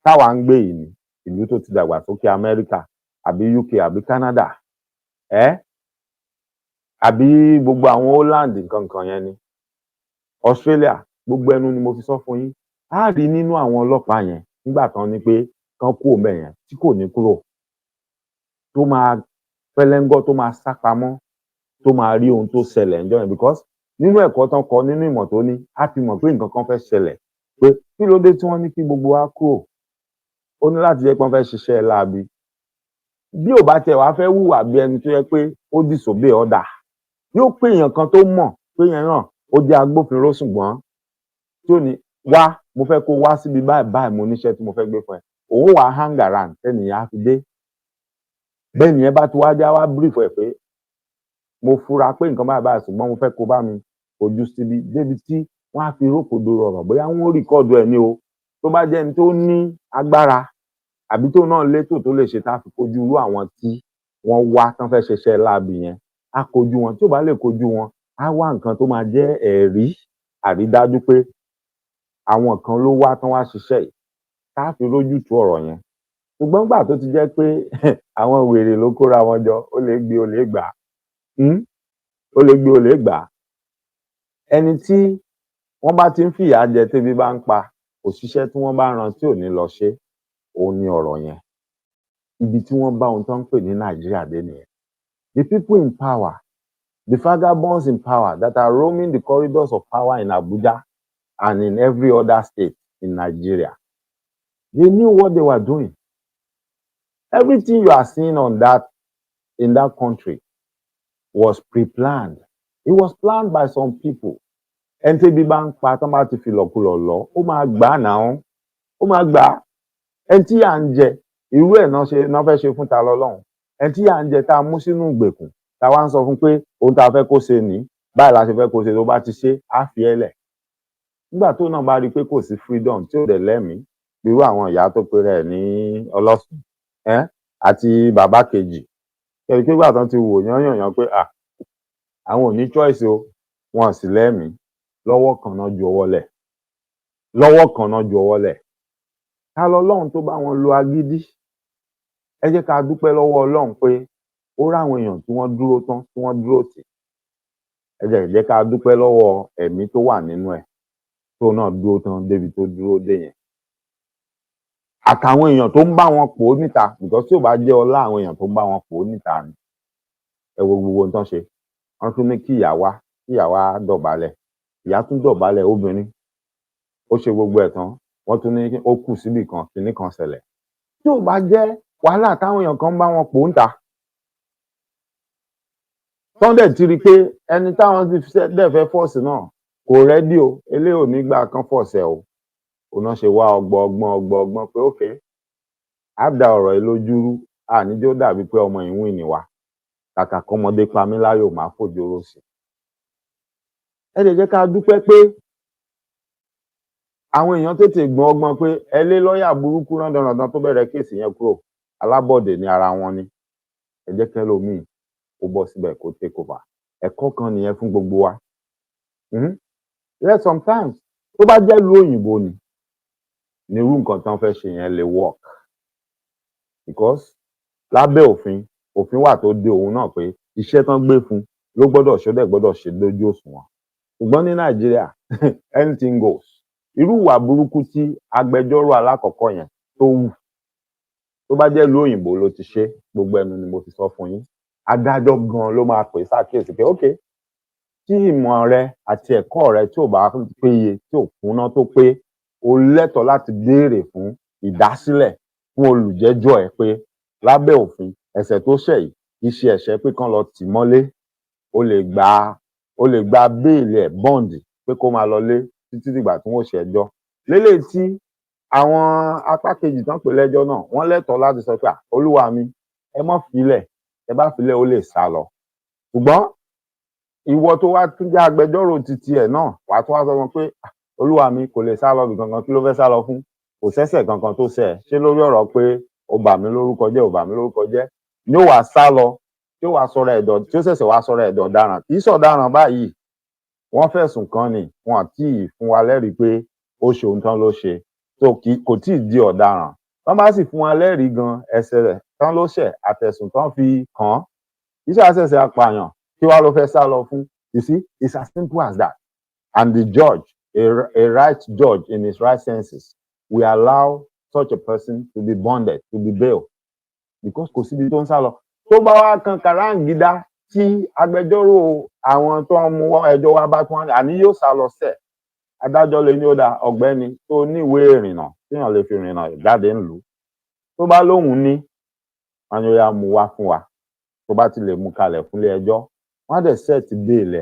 táwa ń gbé yìí ni ìlú tó ti dàgbà sókè Amẹ́ríkà àbí UK àbí Canada àbí gbogbo àwọn Holland nǹkan yẹn ni Australia gbogbo ẹnu ni mo fi sọ fún yín. A rí nínú àwọn ọlọ́pàá yẹn nígbà tán ní pé kán kúrò ńbẹ̀ yẹn tí kò ní kúrò tó máa pẹlẹngọ tó máa sá pamọ́ tó máa rí ohun tó ṣẹlẹ̀ ńjọ́ yẹn because nínú ẹ̀kọ́ tán kọ́ nínú ìmọ̀ tó ní á fi mọ̀ pé nǹkan kan fẹ́ ṣẹlẹ̀ pé kí ló dé tí wọ́n ní kí gbogbo wa kúrò. Ó ní láti jẹ́ pé wọ́n fẹ́ ṣiṣẹ́ láabi. Bí ò bá tiẹ̀ wá fẹ́ hùwà bí ẹni tó yẹ pé ó disobey order yóò pé èèyàn kan tó mọ̀ pé yẹn náà ó jẹ́ agbófinró ṣùgbọ́n tí ò ní wá mo fẹ́ kó wá síbi báyìí mo níṣẹ́ tí mo fẹ́ gbé fún ẹ. Òun wà hang around tẹ́nìyàn á fi dé. Bẹ́ẹ̀ nìyẹn bá ti wá já wá brief ẹ̀ pé mo fura pé nǹkan báyìí ṣùgbọ́n mo fẹ́ kó bá mi fojú síbi débi tí wọ́n á fi rókòdo rọ̀rọ̀ bóyá wọ́n rìkọ́ọ̀dù ẹ̀ ní o. Tó bá jẹ́ ẹni tó ní agbára àbí tó náà létò tó lè ṣe tá a fi kojú irú àwọn tí wọ́n wá tán fẹ́ ṣiṣẹ́ láabi yẹn á kojú wọn. Tí ò bá lè kojú wọn á wá nǹkan tó máa jẹ́ ẹ̀rí àrídájú pé àwọn kan ló wá tán wá ṣiṣẹ́ yìí tá a fi rójú tú ọ̀rọ̀ yẹn. Ṣùgbọ́n gbà tó ti jẹ́ pé àwọn wèrè ló kóra wọn jọ ó lè gbé olè gbà ó lè gbé olè gbà. Ẹni tí wọ́n bá ti ń fìyà jẹ tébi bá ń pa òṣìṣẹ́ tí wọ́n bá rán tí ò ní lọ ṣe òun ni ọ̀rọ̀ yẹn. Ibi tí wọ́n bá ohun tó ń pè ní Nàìjíríà dé nìyẹn. The people in power, the vagabonds in power that are roaming the corridors of power in Abuja and in every other state in Nigeria, they knew what they were doing. Everything you are seeing in that country was pre-planned. It was planned by some people. Ẹni tébi bá ń pa tán bá ti fi lọ̀kulọ̀ lọ ó máa gbà á náà ó máa gbà á. Ẹni tí à ń jẹ irú ẹ̀ náà fẹ́ ṣe fún ta lọ́lọ́run. Ẹni tí à ń jẹ tá a mú sínú ìgbèkùn tá a wá ń sọ fún pé ohun tá a fẹ́ kó ṣe nìí báyìí la ṣe fẹ́ kó ṣe tó bá ti ṣe á fi ẹ́ lẹ̀. Nígbà tó náà bá rí i pé kò sí freedom tí ò dẹ̀ lẹ́mìí irú àwọn ìyá tó pe rẹ̀ ní ọlọ́sùn àti bàbá kejì kẹ̀rí pé gbà tán ti wò yán pé àwọn ò ní choice o wọn sì lẹ́mìí lọ́wọ́ kan náà ju ọwọ́ lẹ̀ lọ́wọ́ kan náà ju ọwọ́ lẹ̀. Ká lọ́lọ́run tó bá wọn lo agídí. Ẹ jẹ́ ká dúpẹ́ lọ́wọ́ Ọlọ́run pé ó ráwọn èèyàn tí wọ́n dúró tán tí wọ́n dúró tì. Ẹ jẹ́ ká dúpẹ́ lọ́wọ́ ẹ̀mí tó wà nínú ẹ̀ tó náà dúró tán débi tó dúró dé yẹn. Àtàwọn èèyàn tó ń bá wọn pò ó níta because tí ò bá jẹ́ ọlá àwọn èèyàn tó ń bá wọn pò ó níta ni. Ẹ wo gbogbo nǹkan ṣe. Wọ́n tún ní kí ìyá wá dọ̀bálẹ̀. Ìyá tún dọ̀bálẹ̀ obìnrin. Ó ṣe gbogbo ẹ̀ tán. Wọ́n tún ní ó kù síbì kan kinní kan ṣẹlẹ̀. Tí ò bá jẹ́ wàhálà táwọn èèyàn kan bá wọn pò ń ta. Tán dẹ̀ ti rí i pé ẹni táwọn ti dẹ̀ fẹ́ fọ́ọ̀sì náà kò rẹ́dí o eléyìí ò ní gbà kan fọ́ọ̀sì ẹ̀ o. Òun náà ṣe wá ọgbọ́n pé okay á da ọ̀rọ̀ yìí lójúrú àníjó dàbí pé ọmọ ìwìn ni wá kàkà kọ́mọdé pa mí láyò máa fòjóró sí. Ẹ lè jẹ́ ká dúpẹ́ pé àwọn èèyàn tètè gbọ́n ọgbọ́n pé ẹ lé lọ́ọ̀yà burúkú náà dandan tó bẹ̀rẹ̀ kéèsì yẹn kúrò alábọ̀dé ní ara wọn ni. Ẹ jẹ́ kẹ́lòmíì kó bọ́ síbẹ̀ kó take over. Ẹ̀kọ́ kan nìyẹn fún gbogbo wa. Yes, sometimes tó bá jẹ́ ìlú òyìnbó ni irú nǹkan tán fẹ́ ṣe yẹn lè work because lábẹ́ òfin wà tó de òun náà pé iṣẹ́ tán gbé fún ló gbọ́dọ̀ ṣọdẹ̀ gbọ́dọ̀ ṣe lójú òṣùwọ̀n. Ṣùgbọ́n ní Nàìjíríà anything goes. Irú ìwà burúkú tí agbẹjọ́rò alákọ̀ọ́kọ́ yẹn tó wù tó bá jẹ́ ìlú òyìnbó ló ti ṣe gbogbo ẹnu ni mo fi sọ fún yín. Adájọ́ gan ló máa pè sákèsí pé okay tí ìmọ̀ rẹ àti ẹ̀kọ́ rẹ tí ò bá péye tí ò kúnná tó pé o lẹ́tọ̀ọ́ láti béèrè fún ìdásílẹ̀ fún olùjẹ́jọ́ ẹ pé lábẹ́ òfin ẹ̀ṣẹ̀ tó ṣẹ̀ yìí kì í ṣe ẹ̀ṣẹ̀ pé kán lọ tì mọ́lé, o lè gba béèlì ẹ̀ bọ́ǹdì pé kó máa lọlé títí dìgbà tí wọ́n ṣe ẹjọ́. Lélẹ́yìí tí àwọn apá kejì tán pè lẹ́jọ́ náà wọ́n lẹ́tọ̀ọ́ láti sọ pé olúwa mi ẹ má filẹ̀, ẹ bá filẹ̀ ó lè sá lọ. Ṣùgbọ́n ìwọ tó wá tún jẹ́ agbẹjọ́rò titi ẹ̀ náà wà á tún wá sọ wọn pé olúwa mi kò lè sá lọ bí kankan, kí ló fẹ́ sá lọ fún? Kò sẹ́ṣẹ̀ kankan tó ṣẹ̀, ṣé lórí ọ̀rọ̀ pé ó bà mí lórúkọ jẹ́, ó bà mí lórúkọ jẹ́ ni ó wá sá lọ, tí ó wá sọ̀rọ̀ ẹ̀dọ̀, tí ó ṣẹ̀ṣẹ̀ wá sọ̀rọ̀ ẹ̀dọ̀ ọ̀daràn. Kì í sọ̀daràn báyìí, wọ́n fẹ̀sùn kàn ní, wọn àti fún wa lẹ́rìí pé ó ṣe ohun tán ló ṣe, tó kò tí ì di ọ̀daràn. Wọ́n bá sì fún wa lẹ́rìí gan ẹ̀ṣẹ̀ rẹ̀ tán ló ṣẹ̀ àtẹ̀sùn tán fi kàn án, kì í ṣàṣẹ̀ṣẹ̀ apààyàn, kí wá ló fẹ́ sá lọ fún? You see, it's as simple as that. And the judge, a right judge in his right senses, will allow such a person to be bonded, to be bailed, because kò síbi tó ń sá lọ. Tó bá wá kan kàráǹgídá tí agbẹjọ́rò àwọn tó ń mú ẹjọ́ wá bá tún àní yóò sá lọ sẹ̀, adájọ́ lè ní ó dá ọ̀gbẹ́ni tó níwèé ìrìnnà téèyàn lè fi rìnnà jáde ńlùú, tó bá lóhùn ní wọn yóò yá mú wá fún wa, tó bá ti lè mú kalẹ̀ fúnlé ẹjọ́ wọn á dẹ̀ sẹ́ẹ̀tì béèlì,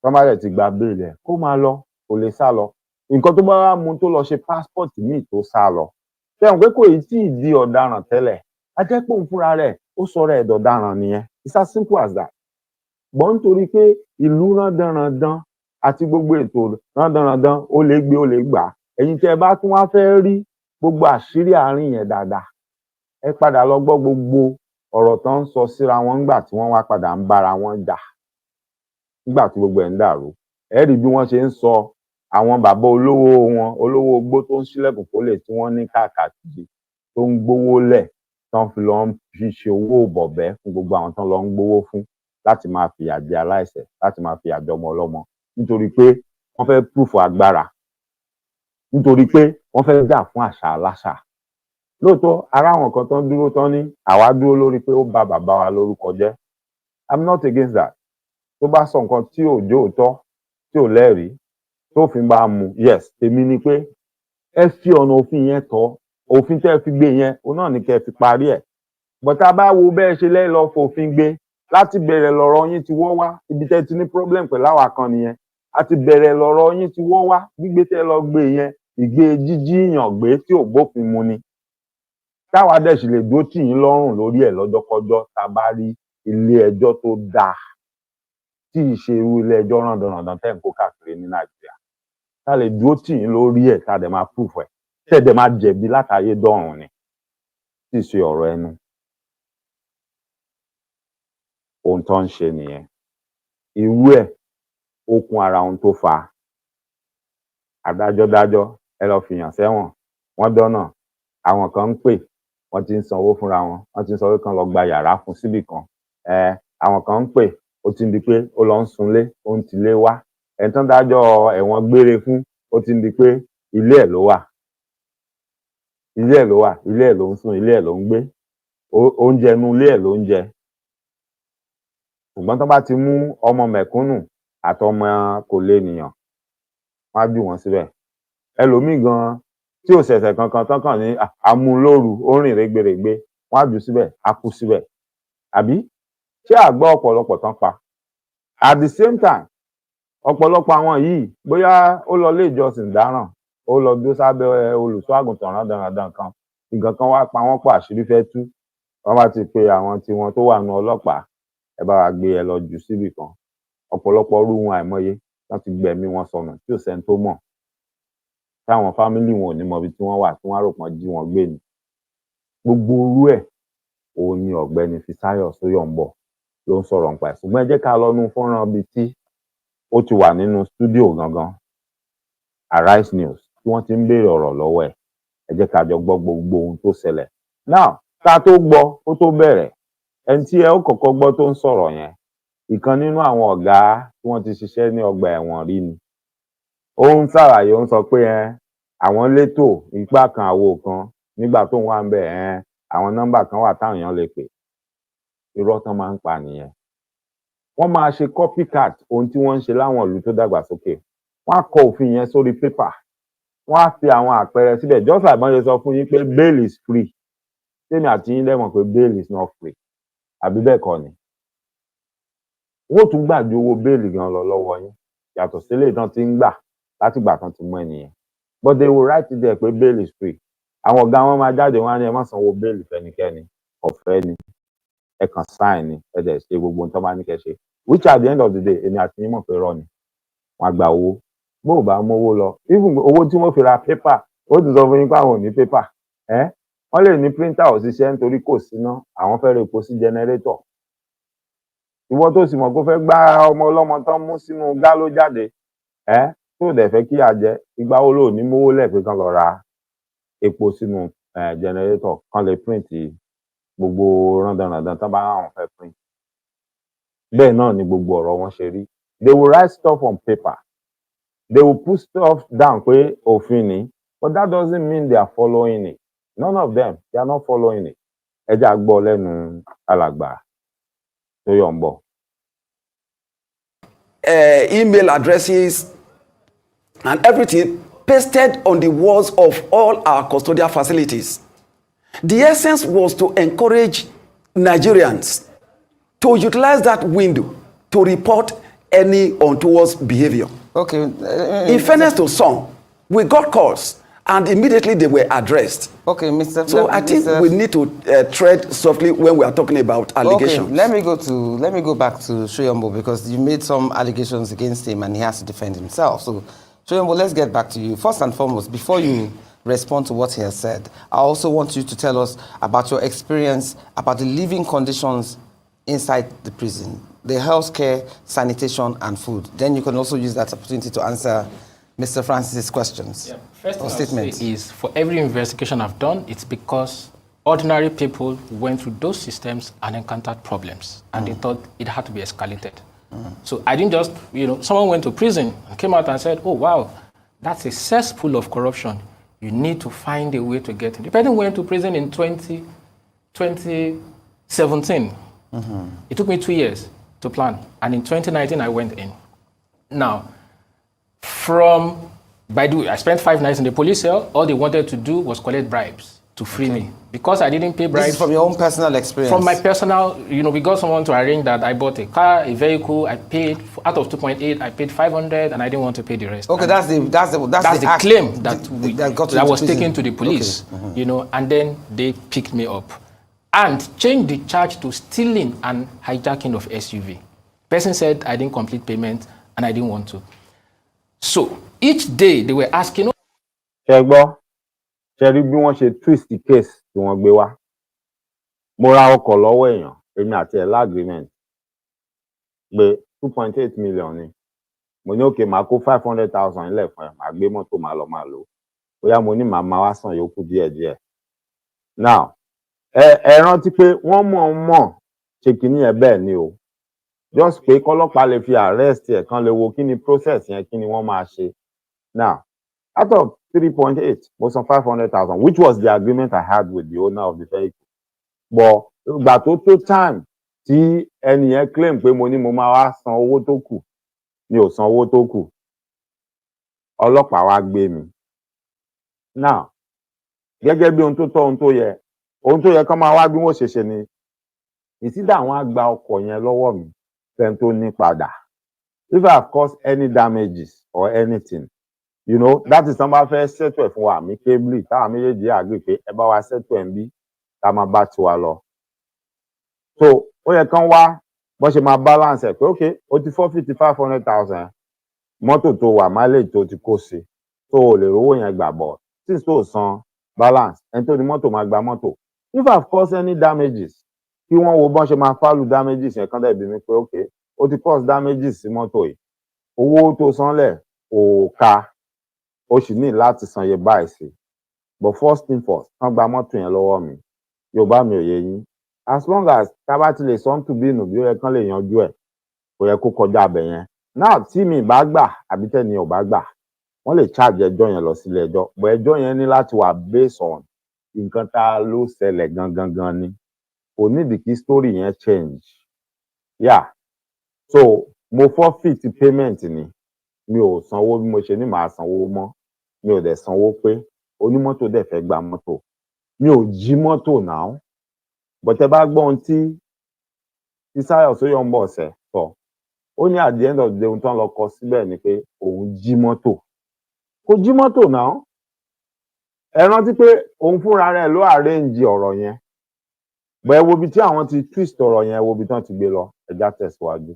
tó bá dẹ̀ ti gba béèlì kó máa lọ, kò lè sá lọ. Nǹkan tó bá wá mú tó lọ ṣe passport míì tó sá lọ, fẹ́ràn pé kò ì tí ì di ọ̀daràn tẹ́lẹ̀, a jẹ́ pé òun fúnra rẹ̀ ó sọ̀rọ̀ ẹ̀ dọ̀daràn nìyẹn. It's as simple as that. Gbọ́n nítorí pé ìlú rándanrandan àti gbogbo ètò rándanrandan ó lè gbé ó lè gbà, ẹ̀yin tẹ́ ẹ bá tún wá fẹ́ rí gbogbo àṣírí àárín yẹn dáadáa, ẹ padà lọ gbọ́ gbogbo ọ̀rọ̀ tó ń sọ síra wọn nígbà tí wọ́n wá padà ń bára wọn jà, nígbà tí gbogbo ẹ̀ ń dàrú. Ẹ rí bí wọ́n ṣe ń sọ àwọn bàbá olówó wọn, olówó ogbó tó ń ṣílẹ̀kùn fólè tí wọ́n ní káàkiri, tó ń gbówó lẹ̀, tán fi lọ ń fi ṣe owó bọ̀bẹ́ fún gbogbo àwọn tán lọ ń gbówó fún láti máa fìyà jẹ aláìṣẹ̀, láti máa fìyà jẹ ọmọ ọlọ́mọ, nítorí pé wọ́n fẹ́ púrúfù agbára, nítorí pé wọ́n fẹ́ jà fún àṣà aláṣà. Lóòótọ́ ará àwọn kan tán dúró tán ní àwa dúró lórí pé ó bà bàbá wa lórúkọ jẹ́. I'm not against that. Tó bá sọ nǹkan tí ò jóòtọ́, tí ò lẹ́rìí, tó fi bá mu, yes, èmi ni pé ẹ fi ọ̀nà òfin yẹn tọ́, òfin tẹ́ fi gbé yẹn òun náà ni kẹ́ fi parí ẹ̀. But tá a bá wo bẹ́ẹ̀ ṣe lẹ́yìn lọ fòfin gbé, láti bẹ̀rẹ̀ lọ̀rọ̀ yín ti wọ́ wá, ibi tẹ́ ti ní problem pẹ̀lú àwa kan nìyẹn. Àti bẹ̀rẹ̀ lọ̀rọ̀ yín ti wọ́ wá, gbígbé tẹ́ lọ gbé yẹn, ìgbé jíjíyàn gbé tí ò bófin mu ni. Táwa dẹ̀ sì lè dúró tì yín lọ́rùn lórí ẹ̀ lọ́jọ́kọ́jọ́ tá a bá rí ilé ẹjọ́ tó dáa, tí ì ṣe irú ilé ẹjọ́ rándanrandan tẹ́ ń kó káàkiri ní Nàìjíríà. Tá a lè dúró tì yín lórí ẹ̀ tá a dẹ̀ máa proof ẹ̀, tẹ́ dẹ̀ máa jẹ̀bi látayé dọ́run ni, tí ì ṣe ọ̀rọ̀ ẹnu. Ohun tó ń ṣe nìyẹn. Irú ẹ̀ ó kún ara ohun tó fa adájọ́ ẹ lọ fìyàn sẹ́wọ̀n, wọ́n dọ́nà, àwọn kan ń pè, wọ́n ti ń sanwó fúnra wọn, wọ́n ti ń sọ pé kán lọ gba yàrá fún síbì kan, àwọn kan ń pè, ó ti ń di pé ó lọ ń sunlé, ó ń tilé wá, ẹni tán dájọ́ ẹ̀wọ̀n gbére fún, ó ti ń di pé ilé ẹ̀ ló wà, ilé ẹ̀ ló wà, ilé ẹ̀ ló ń sùn, ilé ẹ̀ ló ń gbé, oúnjẹ inú ilé ẹ̀ ló ń jẹ. Ṣùgbọ́n tán bá ti mú ọmọ mẹ̀kúnnù àtọmọ kò lè nìyàn, wọ́n á jù wọ́n síbẹ̀. Ẹlòmíì gan tí ò ṣẹ̀ṣẹ̀ kankan tán kàn ní amúlóru, ó rìn rẹ́gbẹ̀rẹ́gbẹ́, wọ́n á jù síbẹ̀, á kú síbẹ̀. Àbí ṣé àgbọ́ ọ̀pọ̀lọpọ̀ tán pa? At the same time, ọ̀pọ̀lọpọ̀ àwọn yìí bóyá ó lọ ilé ìjọsìn dáràn, ó lọ dúró sábẹ́ olùṣọ́ àgùntàn rándanrandan kan, nǹkan kan wá pa wọ́n pọ̀, àṣírí fẹ́ tú, wọ́n bá ti pe àwọn tiwọn tó wà nínú ọlọ́pàá, ẹ bá wa gbé ẹ lọ jù síbì kan. Ọ̀pọ̀lọpọ̀ irú wọn àìmọye wọ́n ti gbẹ̀mí wọn sọnù tí ò sẹ́ni tó mọ̀, táwọn fámílì wọn ò ní mọ ibi tí wọ́n wà, tí wọ́n á rò pọ́n jí wọn gbé ni. Gbogbo irú ẹ̀ òun ni ọ̀gbẹ́ni Fisáyọ̀ Sóyọ̀mbọ̀ ló ń sọ̀rọ̀ nípa ẹ̀. Ṣùgbọ́n ẹ jẹ́ ká lọ nú fọ́nrán bíi tí ó ti wà nínú stúdíò gangan, Arise News, tí wọ́n ti ń béèrè ọ̀rọ̀ lọ́wọ́ ẹ̀. Ẹ jẹ́ ká jọ gbọ́ gbogbo ohun tó ṣẹlẹ̀. Now, ká tó gbọ́ ó tó bẹ̀rẹ̀, ẹni tí ẹ ó kọ́kọ́ gbọ́ tó ń sọ̀rọ̀ yẹn, ìkan nínú àwọn ọ̀gá tí wọ́n ti ṣiṣẹ́ ní ọgbà ẹ̀wọ̀n rí ni. Ó ń ṣàlàyé, ó ń sọ pé àwọn létò ipá kan àwo kan nígbà tó ń wà ń bẹ̀, àwọn nọ́mbà kan wà táwọn èèyàn lè pè. Irọ́ tán máa ń pa nìyẹn. Wọ́n máa ṣe copycat ohun tí wọ́n ń ṣe láwọn ìlú tó dàgbàsókè. Wọ́n á kọ òfin yẹn sórí pépà, wọ́n á fi àwọn àpẹẹrẹ síbẹ̀ just like wọ́n ṣe sọ fún yín pé bail is free tèmi àti yín lẹ́mọ̀ pé bail is not free àbí bẹ́ẹ̀ kọ́ ni wọ́n tún gbà ju owó bẹ́ẹ̀lì gan lọ lọ́wọ́ yín yàtọ̀ sílé tán ti ń gbà láti gbà tán ti mú ẹnìyẹn but they will write it there pé bail is free àwọn ọ̀gá wọn máa jáde wọn á ní ẹ má sanwó bẹ́ẹ̀lì fẹ́nikẹ́ni ọ̀fẹ́ ni ẹ kàn sign ni ẹ dẹ̀ ṣe gbogbo nǹkan bá ní kẹ́ ṣe which at the end of the day èmi àti yín mọ̀ pé rọ ni wọ́n á gba owó bó o bá mówó lọ even owó tí wọ́n fi ra pépà ó ti sọ fún yín pé àwọn ò ní pépà wọ́n lè ní printer òṣìṣẹ́ nítorí kò síná àwọn fẹ́ repo sí generator ìwọ tó sì mọ̀ kó fẹ́ gbá ọmọ ọlọ́mọ tán mú sínú gáló jáde tó dẹ̀ fẹ́ kí a jẹ ìgbà wo ló ní mówó lẹ́ẹ̀pẹ́ kan lọ ra epo sínú generator kan lè print gbogbo randanrandan tán bá àwọn fẹ́ print bẹ́ẹ̀ náà ni gbogbo ọ̀rọ̀ wọn ṣe rí they will write stuff on paper they will put stuff down pé òfin ni but that doesn't mean they are following it none of them they are not following it ẹ jẹ́ àgbọ̀ lẹ́nu alàgbà Soyombo. Email addresses and everything pasted on the walls of all our custodial facilities. The essence was to encourage Nigerians to utilize that window to report any untoward behavior. Okay. In fairness to some, we got calls and immediately they were addressed. Okay, Mr. So I think we need to tread softly when we are talking about allegations. Okay, let me go back to Soyombo because you made some allegations against him and he has to defend himself. So Soyombo, let's get back to you. First and foremost, before you respond to what he has said, I also want you to tell us about your experience about the living conditions inside the prison, the healthcare, sanitation, and food. Then you can also use that opportunity to answer Mr. Francis's questions. Yeah. First thing statements is for every investigation I've done, it's because ordinary people went through those systems and encountered problems, and they thought it had to be escalated. So I didn't just, someone went to prison and came out and said, oh, wow, that's a cesspool of corruption. You need to find a way to get in. The person went to prison in 2017. It took me 2 years to plan, and in 2019, I went in. Now, by the way, I spent 5 nights in the police cell. All they wanted to do was collect bribes to free me. Because I didn't pay bribes. This is from your own personal experience? From my personal, we got someone to arrange that. I bought a car, a vehicle, I paid, out of 2.8, I paid 500, and I didn't want to pay the rest. Okay, that's the claim that was taken to the police, okay. And then they picked me up and changed the charge to stealing and hijacking of SUV. Person said I didn't complete payment, and I didn't want to. So each day they were asking. Ṣé gbọ́, ṣé rí bí wọ́n ṣe twist the case tí wọ́n gbé wá. Mo ra ọkọ̀ lọ́wọ́ èèyàn, èmi àti ẹ̀ lágrímẹ̀ntì pé 2.8 million ni. Mo ní òkè máa kó 500,000 ilẹ̀ fún ẹ, máa gbé mọ́tò máa lọ. Bóyá mo ní màá máa wá san yòókù díẹ̀díẹ̀. Now, ẹ rántí pé wọ́n mọ̀ ṣe kìíní ẹ bẹ́ẹ̀ ni o. Just pé kọ́lọ́pàá lè fi arrest ẹ̀ kan lè wo kí ni process yẹn kí ni wọ́n máa ṣe. Now, out of 3.8, mo san 500,000, which was the agreement I had with the owner of the vehicle. But ìgbà tó time tí ẹni yẹn claim pé mo ní mo máa wá san owó tó kù, mi ò san owó tó kù. Ọlọ́pàá wá gbé mi. Now, gẹ́gẹ́ bí ohun tó yẹ kán máa wá bí wọ́n ṣe ni ìsídà àwọn á gba ọkọ̀ yẹn lọ́wọ́ mi fẹ́ni tó ní padà. If I have caused any damages or anything, that is somebody fẹ́ settle ẹ̀ fún wa amicably táwọn méjèèjì agree pé ẹ bá wa settle ẹ̀ ń bí ká máa bá tiwa lọ. So ó yẹ kán wá bó ṣe máa balance ẹ̀ pé okay o ti forfeit 500,000 mọ́tò tó wà mileage tó ti kó sí tó o lè rówó yẹn gbà bọ̀ since tó san balance ẹni tó ní mọ́tò máa gba mọ́tò. If I have caused any damages, kí wọ́n wo bọ́n ṣe máa fálù damages yẹn kán dẹ̀ bí mi pé okay ó ti cause damages sí mọ́tò yìí owó tó sanlẹ̀ kò ká ó sì ní láti san iye báyìí sí but first thing first kán gba mọ́tò yẹn lọ́wọ́ mi Yorùbá mi ò yé yín as long as tábà ti lè sọ́n tù bí inú bí ó yẹ kán lè yanjú ẹ̀ kò yẹ kó kọjá abẹ yẹn náà tí mi bá gbà àbí tẹ́ni ò bá gbà wọ́n lè charge ẹjọ́ yẹn lọ sílé ẹjọ́ but ẹjọ́ yẹn ní láti wà based on nǹkan tá ló ṣẹlẹ̀ gangan ni kò nídìí kí story yẹn change so mo forfeit payment ni mi ò sanwó bí mo ṣe ní màá sanwó mọ́ mi ò dẹ̀ sanwó pé onímọ́tò dẹ̀ fẹ́ gba mọ́tò mi ò jí mọ́tò náà bọ̀tẹ́ bá gbọ́ ohun tí Sáyọ̀ Sóyombo ọ̀sẹ̀ sọ ó ní at the end of the day ohun tó ń lọ kọ síbẹ̀ ni pé òun jí mọ́tò kò jí mọ́tò náà ẹ rántí pé òun fúnra rẹ̀ ló arrange ọ̀rọ̀ yẹn bọ̀ ẹ wo ibi tí àwọn ti twist ọ̀rọ̀ yẹn ẹ wo ibi tí wọ́n ti gbé lọ ẹja tẹ̀síwájú.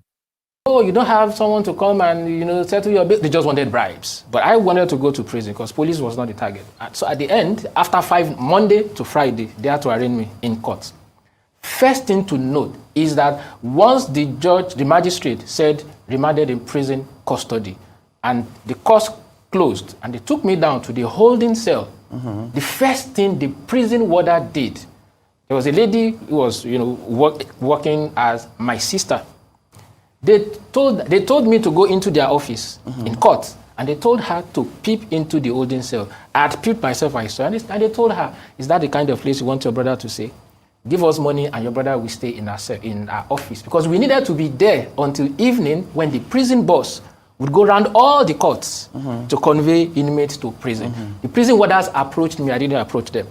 Oh, you don't have someone to come and, settle your bill. They just wanted bribes. But I wanted to go to prison because police was not the target. So at the end, after Monday to Friday, they had to arraign me in court. First thing to note is that once the magistrate said remanded in prison custody, and the court closed, and they took me down to the holding cell, the first thing the prison warder did, there was a lady who was, working as my sister. They told me to go into their office in court, and they told her to peep into the holding cell. I had peeped myself, I saw, and they told her, "Is that the kind of place you want your brother to stay? Give us money, and your brother will stay in our office." Because we needed to be there until evening when the prison boss would go around all the courts to convey inmates to prison. The prison warders approached me, I didn't approach them.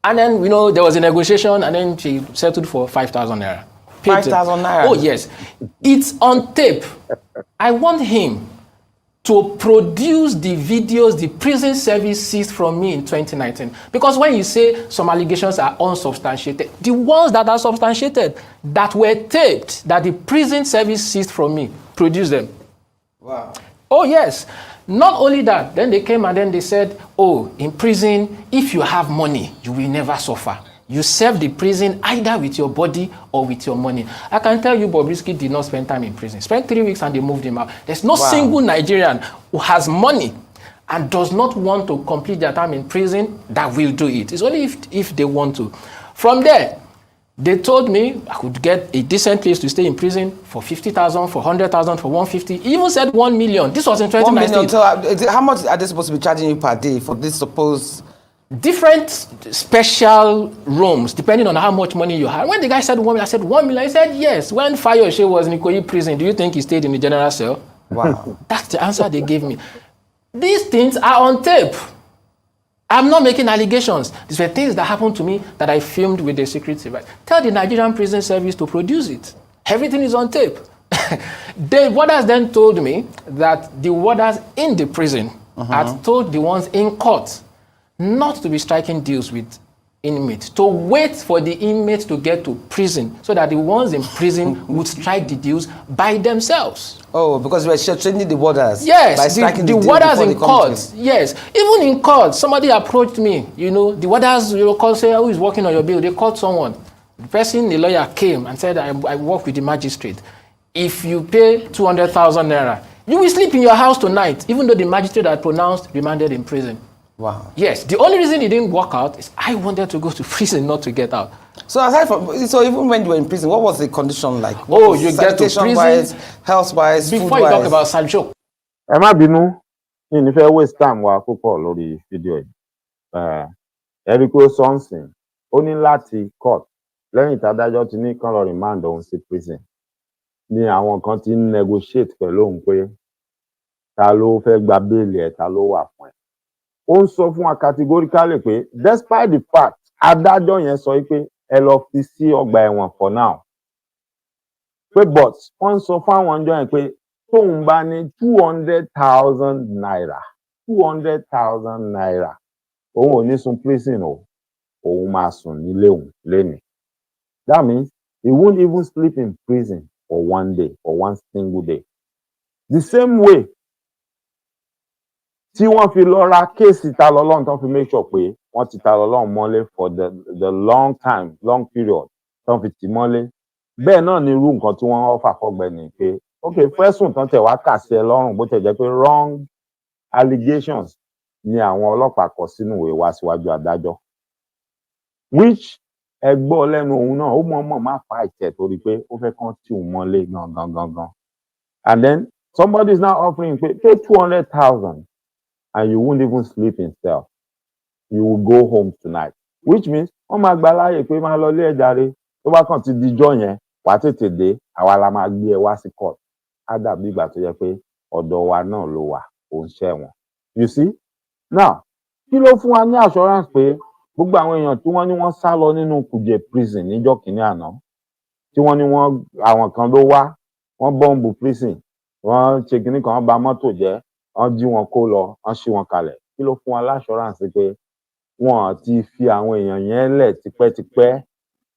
And then, there was a negotiation, and then she settled for 5,000 naira. 5,000 naira? Oh, yes. It's on tape. I want him to produce the videos the prison service seized from me in 2019. Because when you say some allegations are unsubstantiated, the ones that are substantiated, that were taped, that the prison service seized from me, produce them. Wow. Oh, yes. Not only that, then they came and then they said, "Oh, in prison, if you have money, you will never suffer. You serve the prison either with your body or with your money." I can tell you Bobrisky did not spend time in prison. Spent 3 weeks and they moved him out. There's no single Nigerian who has money and does not want to complete their time in prison that will do it. It's only if they want to. From there, they told me I could get a decent place to stay in prison for 50,000, for 100,000, for 150. He even said 1 million. This was in 2019. 1 million. So how much are they supposed to be charging you per day for this supposed... Different special rooms, depending on how much money you have. When the guy said 1 million, I said 1 million. He said yes. When Fayose was in Ikoyi prison, do you think he stayed in the general cell? Wow. That's the answer they gave me. These things are on tape. I'm not making allegations. These were things that happened to me that I filmed with the secret service. Tell the Nigerian Prison Service to produce it. Everything is on tape. The warders then told me that the warders in the prison had told the ones in court not to be striking deals with inmates, to wait for the inmates to get to prison so that the ones in prison would strike the deals by themselves. Oh, because we were training the warders. Yes, by striking the deal warders before in they come court. to him. Yes, even in court, somebody approached me. The warders, call, say, "Who is working on your bill?" They called someone. The person, the lawyer, came and said, I work with the magistrate. If you pay 200,000 naira, you will sleep in your house tonight, even though the magistrate had pronounced remanded in prison. Wow. Yes, the only reason it didn't work out is I wanted to go to prison, not to get out. So even when you were in prison, what was the condition like? You get to prison, health-wise, before food-wise? you talk about Sancho. ẹ má bínú ní ìnífẹ́ waste time wa púpọ̀ lórí fídíò yìí ẹ rí i pé ó sọ́nsìn ó ní láti court lẹ́yìn tádájọ́ ti ní kán lọ remand òun sí prison ni àwọn kan ti ń negotiate pẹ̀lú òun pé ta ló fẹ́ gba béèlì ẹ̀ ta ló wà fún ẹ̀. Ó ń sọ fún wa categorically pé despite the fact adájọ́ yẹn sọ pé ẹ lọ fi sí ọgbà ẹ̀wọ̀n for now pé but wọ́n ń sọ fún àwọn ọjọ́ yẹn pé tóun bá ní 200,000 naira 200,000 naira òun ò ní sun prison o òun máa sùn nílé òun lénìí. That means he won't even sleep in prison for 1 day, for 1 single day. The same way tí wọ́n fi lọ ra kéèsì ta lọ́lọ́run tán fi make sure pé wọ́n ti ta lọ́lọ́run mọ́lé for the long time, long period tán fi tì mọ́lé. Bẹ́ẹ̀ náà ni irú nǹkan tí wọ́n offer fọ́gbẹ́ni pé okay fẹ́sùn tán tẹ̀ wá kà sí ẹ lọ́rùn bó tẹ̀ jẹ́ pé wrong allegations ni àwọn ọlọ́pàá kọ sínú ìwé wá síwájú adájọ́. Which ẹ gbọ́ lẹ́nu òun náà ó mọ̀ọ́mọ̀ má fa ìtẹ̀ torí pé ó fẹ́ kán tì òun mọ́lé gangan. And then somebody is now offering pay 200,000 and you won't even sleep in cell. You will go home tonight. Which means wọ́n máa gba láàyè pé máa lọ ilé ẹja rẹ̀ tó bá kàn ti dijọ́ yẹn wàá tètè dé àwa la máa gbé ẹ wá sí court. Á dàbí ìgbà tó yẹ pé ọ̀dọ̀ wa náà ló wà ó ń ṣẹ̀wọ̀n. You see, now kí ló fún wa ní assurance pé gbogbo àwọn èèyàn tí wọ́n ní wọ́n sá lọ nínú Kùjẹ prison níjọ́ kìíní àná tí wọ́n ní àwọn kan ló wá wọ́n bọ́ǹbù prison wọ́n ṣe kìíní kan wọ́n bà mọ́tò jẹ́ wọ́n jí wọn kó lọ wọ́n ṣí wọn kalẹ̀ kí ló fún wa láṣọránsì pé wọ́n ti fi àwọn èèyàn yẹn lẹ̀ tipẹ́tipẹ́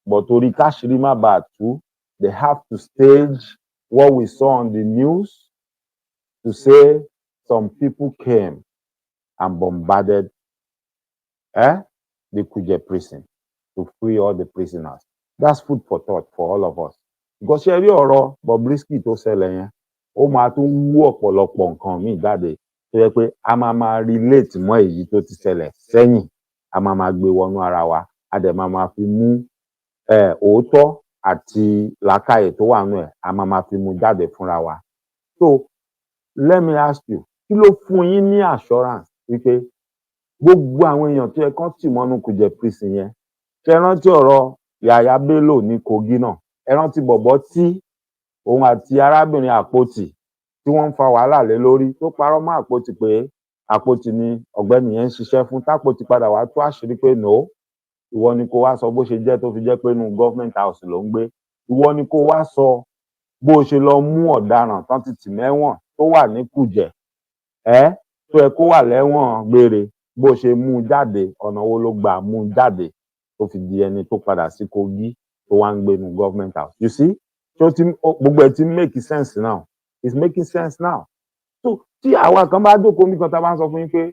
but torí káṣírí má bàa tú they have to stage what we saw on the news to say some people came and bombarded the Kuje prison to free all the prisoners. That's food for thought for all of us. Because ṣe rí ọ̀rọ̀ Bobrisky tó ṣẹlẹ̀ yẹn, ó máa tún wú ọ̀pọ̀lọpọ̀ nǹkan míì jáde tó yẹ pé a máa relate mọ́ èyí tó ti ṣẹlẹ̀ sẹ́yìn, a máa gbé wọnú ara wa, a dẹ̀ máa fi mú òótọ́ àti làákàyè tó wà nù ẹ̀, a máa fi mú jáde fúnra wa. So let me ask you, kí ló fún yín ní assurance wípé gbogbo àwọn èèyàn tó yẹ kán tì mọ́nú Kùjẹ prison yẹn, ṣe rántí ọ̀rọ̀ Yàyà Bello ní Kogi náà, ẹ rántí bọ̀bọ́ tí òun àti arábìnrin Àpótì tí wọ́n ń fa wàhálà lé lórí tó parọ́ mọ́ Àpótì pé Àpótì ni ọ̀gbẹ́ni yẹn ń ṣiṣẹ́ fún, t'Àpótì padà wá tú àṣírí pé no, ìwọ ni kó wá sọ bó ṣe jẹ́ tó fi jẹ́ pé inú government house ló ń gbé, ìwọ ni kó wá sọ bó ṣe lọ mú ọ̀daràn tán ti tì mẹ́wọ̀n tó wà ní Kùjẹ tó yẹ kó wà lẹ́wọ̀n gbére, bó ṣe mú jáde, ọ̀nà wo ló gbà mú jáde tó fi di ẹni tó padà sí Kogi tó wá ń gbé inú government house. You see, so gbogbo ẹ ti make sense now, it's making sense now. So tí àwa kan bá jókòó mi kan tá a bá ń sọ fún yín pé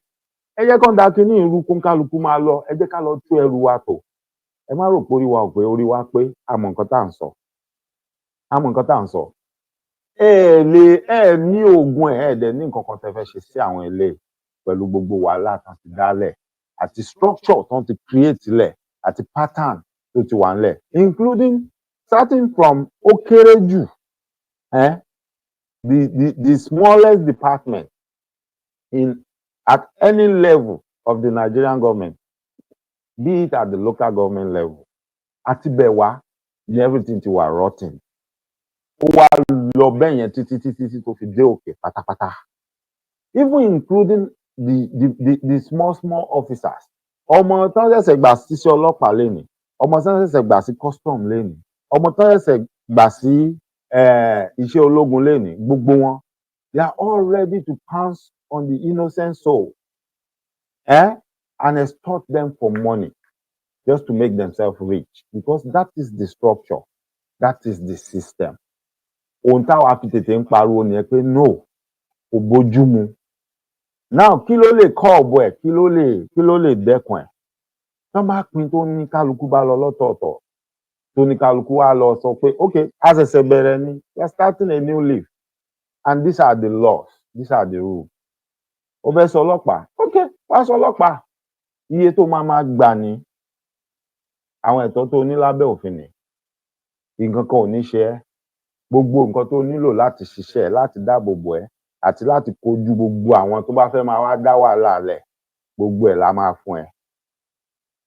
ẹ jẹ́ kán da kínní ìrú kó kálukú máa lọ, ẹ jẹ́ ká lọ tú ẹrù wa tò, ẹ má rò pé orí wa ò pé orí wa pé àmọ́ nǹkan tá à ń sọ, àmọ́ nǹkan tá à ń sọ. Ẹ ní oògùn ẹ̀ dẹ̀ ní nǹkan kan tẹ́ fẹ́ ṣe sí àwọn eléyìí pẹ̀lú gbogbo wàhálà tán ti dálẹ̀ àti structure tán ti create lẹ̀ àti pattern tó ti wà ńlẹ̀, including starting from ó kéré jù the smallest department at any level of the Nigerian government, be it at the local government level, àti bẹ̀ wá ni everything ti wà rotten. Ó wá lọ bẹ́ẹ̀ yẹn títí tó fi dé òkè pátápátá, even including the small officers. Ọmọ tán ṣẹ̀ṣẹ̀ gbà síṣẹ́ ọlọ́pàá lénìí, ọmọ tán ṣẹ̀ṣẹ̀ gbà sí custom lénìí, ọmọ tán ṣẹ̀ṣẹ̀ gbà sí iṣẹ́ ológun lénìí, gbogbo wọn, they are all ready to pounce on the innocent soul and extort them for money just to make themselves rich, because that is the structure, that is the system. Ohun táwa fi tètè ń pariwo nìyẹn pé no, kò bójú mu. Now kí ló lè kọ́ ọ̀bọ ẹ̀, kí ló lè dẹ́kun ẹ̀? Tán bá pín tó ní kálukú bá lọ lọ́tọ̀ọ̀tọ̀, tó ní kálukú wá lọ sọ pé okay, a ṣẹ̀ṣẹ̀ bẹ̀rẹ̀ ni, we are starting a new leaf and these are the laws, these are the rules. Ó fẹ́ sọ ọlọ́pàá, okay, wá sọ ọlọ́pàá, iye tó máa gbà ní àwọn ẹ̀tọ́ tó ní lábẹ́ òfin ni, nǹkan kan ò ní ṣe ẹ́, gbogbo nǹkan tó nílò láti ṣiṣẹ́ láti dáàbò bò ẹ́ àti láti kojú gbogbo àwọn tó bá fẹ́ máa wá dá wàhálà lẹ̀, gbogbo ẹ̀ la máa fún ẹ.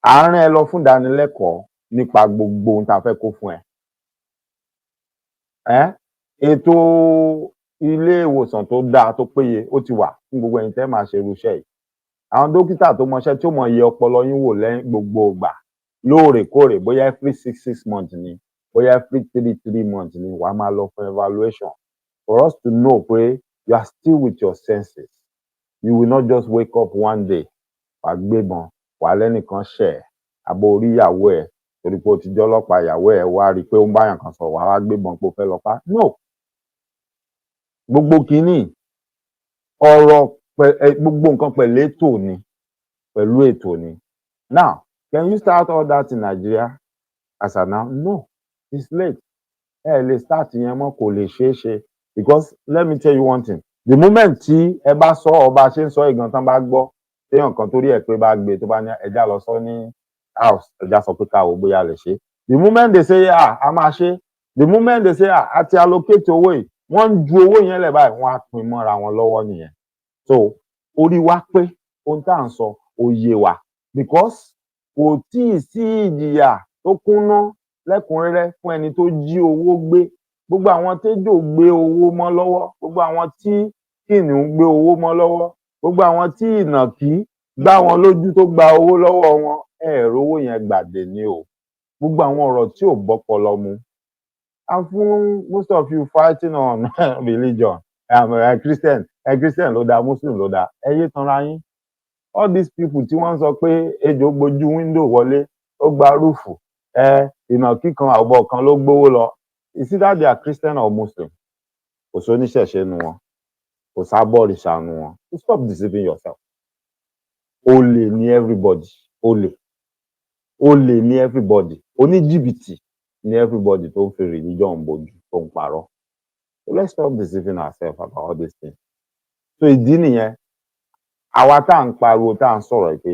Àárín ẹ lọ fún ìdánilẹ́kọ̀ọ́ nípa gbogbo ohun tá a fẹ́ kó fún ẹ. Ètò ilé ìwòsàn tó dáa tó péye ó ti wà fún gbogbo ẹ̀yin tẹ́ máa ṣe irúṣẹ́ yìí. Àwọn dókítà tó mọṣẹ́ tí ó mọ iye ọpọlọ yín wò lẹ́yìn gbogbo ìgbà lóòrèkóòrè, bóyá every 6 months ni, bóyá every 3 months ni, wàá máa lọ fún evaluation for us to know pé you are still with your senses. You will not just wake up one day, wàá gbébọn, wàá lẹ́nìkan ṣẹ̀ àbò orí ìyàwó ẹ̀ torí pé ó ti jọ́ ọlọ́pàá, ìyàwó ẹ̀ wá rí i pé ó ń báyàn kan sọ̀rọ̀, wàá wá gbébọn pé ó fẹ́ lọ pa. No, gbogbo kínní ọ̀rọ̀ gbogbo nǹkan pẹ̀lú ètò ni. Now, can you start all that in Nigeria as of now? No, it's late. Ẹ lè start yẹn mọ́, kò lè ṣeé ṣe, because let me tell you one thing, the moment tí ẹ bá sọ ọba ṣe ń sọ ìgàn tán bá gbọ́, téèyàn kan torí ẹ̀ pé bá gbé tó bá ní ẹja lọ sọ ní house, ẹja sọ pé káwọ bóyá lè ṣe. The moment they say a máa ṣe, the moment they say a ti allocate owó yìí, wọ́n ń ju owó yẹn lẹ̀ báyìí, wọ́n á pín mọ́ra wọn lọ́wọ́ nìyẹn. So orí wa pé ohun tá à ń sọ ó yé wa, because kò tíì sí ìjìyà tó kúnná lẹ́kùnrẹ́rẹ́ fún ẹni tó jí owó gbé. Gbogbo àwọn téjò gbé owó mọ́ lọ́wọ́, gbogbo àwọn tí kìnìún gbé owó mọ́ lọ́wọ́, gbogbo àwọn tí ìnàkí gbá wọn lójú tó gba owó lọ́wọ́ wọn ẹ̀rọ owó yẹn gbàdé ni o gbogbo àwọn ọ̀rọ̀ tí ò bọ́pọlọ mu and fún most of you fighting on religion Christian ló dáa Muslim ló dáa ẹ yé tanra yín all these people tí wọ́n sọ pé ejò gbójú window wọlé ó gba rúùfù ìnàkí kan àbọ̀ kan ló gbówó lọ is either they are Christian or Muslim kò sóníṣẹ̀ṣe nu wọn kò sábọ̀rìṣà nu wọn so stop deceiving yourself olè ní everybody olè ní everybody oníjìbìtì ní everybody tó ń fi religion bojú tó ń parọ́ so let's stop deceiving ourselves about all these things so ìdí nìyẹn àwa tá à ń pariwo tá à ń sọ̀rọ̀ pé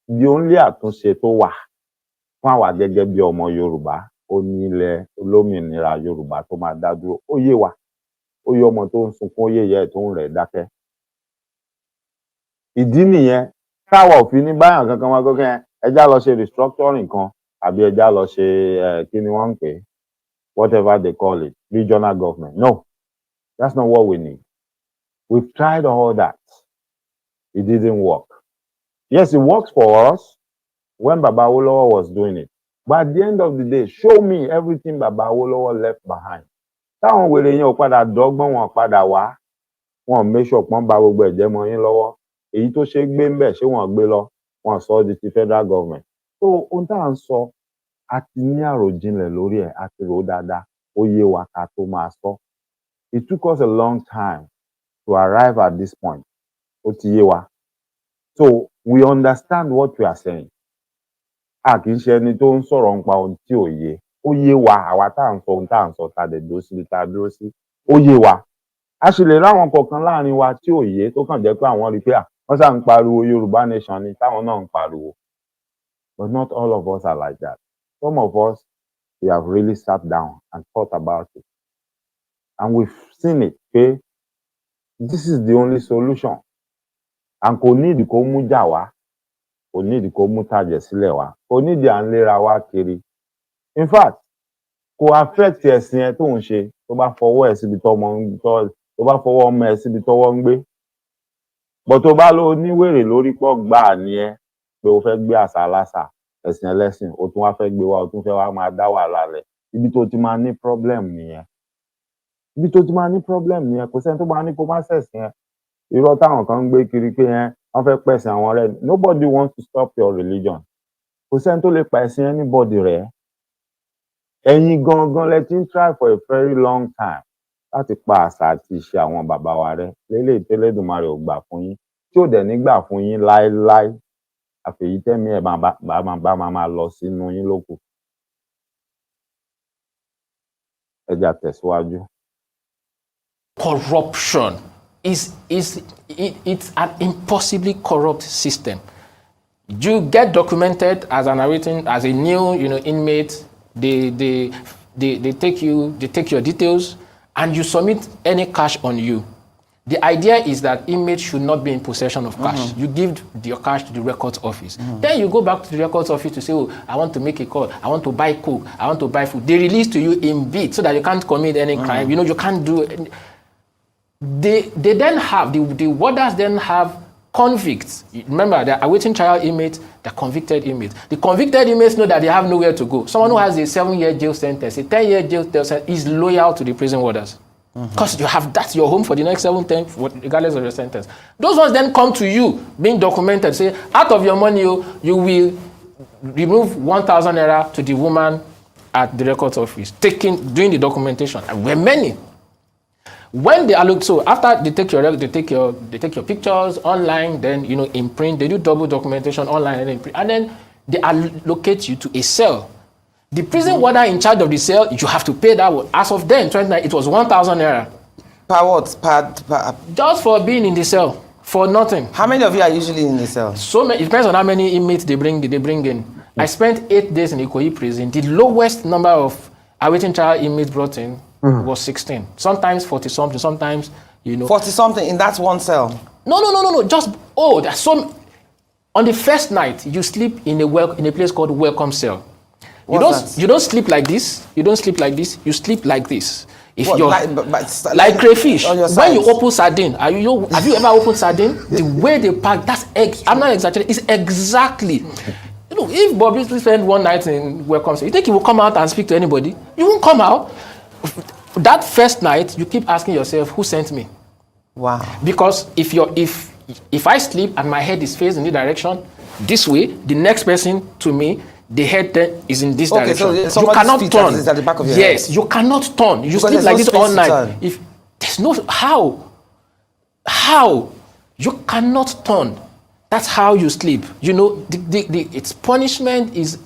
the only àtúnṣe tó wà fún àwa gẹ́gẹ́ bí ọmọ Yorùbá ó ní ilẹ̀ olómìnira Yorùbá tó máa dá dúró ó yé wa ó yé ọmọ tó ń sunkún ó yé ìyá ẹ̀ tó ń rẹ̀ dákẹ́ ìdí nìyẹn táwa ò fi ní báyàn kankan wá gọ́gẹ́ ẹjá lọ ṣe restructuring kan àbí ẹjá lọ ṣe kí ni wọ́n ń pè é whatever they call it regional government no that's not what we need we've tried all that it didn't work yes it works for us when Baba Awolowo was doing it but at the end of the day show me everything Baba Awolowo left behind táwọn wèrè yẹn ò padà dọ́gbọ́n wọn padà wá wọn make sure pọ́n ba gbogbo ẹ̀jẹ̀ mọ́ yín lọ́wọ́ èyí tó ṣe gbé ń bẹ̀ ṣé wọ́n gbé lọ wọ́n sọ di ti federal government so ohun tá à ń sọ a ti ní àròjinlẹ̀ lórí ẹ̀ a ti rò ó dáadáa ó yé wa ká tó máa sọ it took us a long time to arrive at this point ó ti yé wa so we understand what we are saying a kì í ṣe ẹni tó ń sọ̀rọ̀ nípa ohun tí ò yé ó yé wa àwa tá à ń sọ ohun tá à ń sọ tá a dẹ̀ dúró síbi tá a dúró sí ó yé wa a sì lè ráwọn kọ̀ọ̀kan láàrin wa tí ò yé tó kàn jẹ́ pé àwọn rí pé wọ́n ṣáà ń pariwo Yorùbá nation ni táwọn náà ń pariwo but not all of us are like that some of us we have really sat down and thought about it and we've seen it pé this is the only solution and kò ní ìdí kó mú jà wá kò ní ìdí kó mú tàjẹ̀ sílẹ̀ wá kò ní ìdí à ń léra wá kiri in fact kò affect ẹ̀sìn ẹ tó ń ṣe tó bá fọwọ́ ẹ̀ síbi tó bá fọwọ́ ọmọ ẹ̀ síbi tọ́wọ́ ń gbé bọ̀ tó bá lọ níwèrè lórí pọ̀ gbà ní ẹ pé o fẹ́ gbé àṣà aláṣà ẹ̀sìn ẹlẹ́sìn o tún wá fẹ́ gbé wa o tún fẹ́ wá máa dá wàhálà rẹ̀ ibi tó ti máa ní problem nìyẹn kò sẹ́ni tó bá ní kó má ṣẹ̀sìn ẹ irọ́ táwọn kan ń gbé kiri pé wọ́n fẹ́ pẹ̀sìn àwọn rẹ̀ nobody wants to stop your religion kò sẹ́ni tó lè pa ẹ̀sìn anybody rẹ̀ ẹ̀yin gangan lẹ ti ń try for a very long time láti pa àṣà àti ìṣe àwọn bàbá wa rẹ́ lélẹ́yìí tẹ́lẹ̀dùmarè ò gbà fún yín tí ò dẹ̀ ní gbà fún yín láéláé àfẹ̀yí tẹ́mi ẹ̀ máa lọ sínú yín lókù ẹja tẹ̀síwájú. Corruption it's an impossibly corrupt system. You get documented as a new inmate. They take your details and you submit any cash on you. The idea is that inmates should not be in possession of cash. You give your cash to the records office. Then you go back to the records office to say, I want to make a call, I want to buy coke, I want to buy food. They release to you in bits so that you can't commit any crime. You can't do it. They then have, the warders then have convicts. Remember, they're awaiting trial inmates, they're convicted inmates. The convicted inmates know that they have nowhere to go. Someone who has a 7-year jail sentence, a 10-year jail sentence is loyal to the prison warders. Because you have that's your home for the next 7, 10, regardless of your sentence. Those ones then come to you, being documented, say, out of your money, you will remove 1,000 naira to the woman at the records office, doing the documentation. And we're many. When they allocate, so after they take your pictures online, then in print, they do double documentation online and in print, and then they allocate you to a cell. The prison warden in charge of the cell, you have to pay that one. As of then, 29, it was 1,000 naira. Per what? Just for being in the cell, for nothing. How many of you are usually in the cell? So many, it depends on how many inmates they bring in. I spent 8 days in Ikoyi prison. The lowest number of awaiting trial inmates brought in was 16. Sometimes 40-something, sometimes, 40-something in that one cell? No. Just, there's some. On the first night, you sleep in a place called welcome cell. You don't sleep like this. You don't sleep like this. You sleep like this. If What, you're like crayfish, on your when you sides? open sardine, have you ever opened sardine? The way they pack, I'm not exaggerating, it's exactly. You know, if Bobby spend one night in welcome, you think he will come out and speak to anybody? You won't come out. That first night, you keep asking yourself, who sent me? Wow. Because if I sleep and my head is facing the direction this way, the next person to me, the head then is in this direction. So you cannot turn. Is at the back of your yes, head. you cannot turn. You Because sleep there's like no this space all to night. turn. If there's no how you cannot turn. That's how you sleep. You know, its punishment is,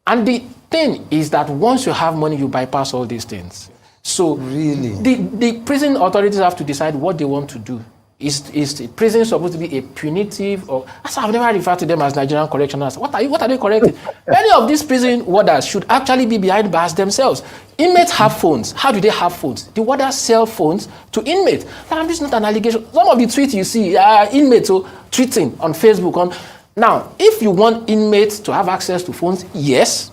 and the thing is that once you have money, you bypass all these things. So really, the prison authorities have to decide what they want to do. Is the prison supposed to be a punitive, or I've never referred to them as Nigerian correctionals. What are they correcting? Many of these prison warders should actually be behind bars themselves. Inmates have phones. How do they have phones? The warders sell phones to inmates. Now, this is not an allegation. Some of the tweets you see are inmates tweeting on Facebook. Now, if you want inmates to have access to phones, yes,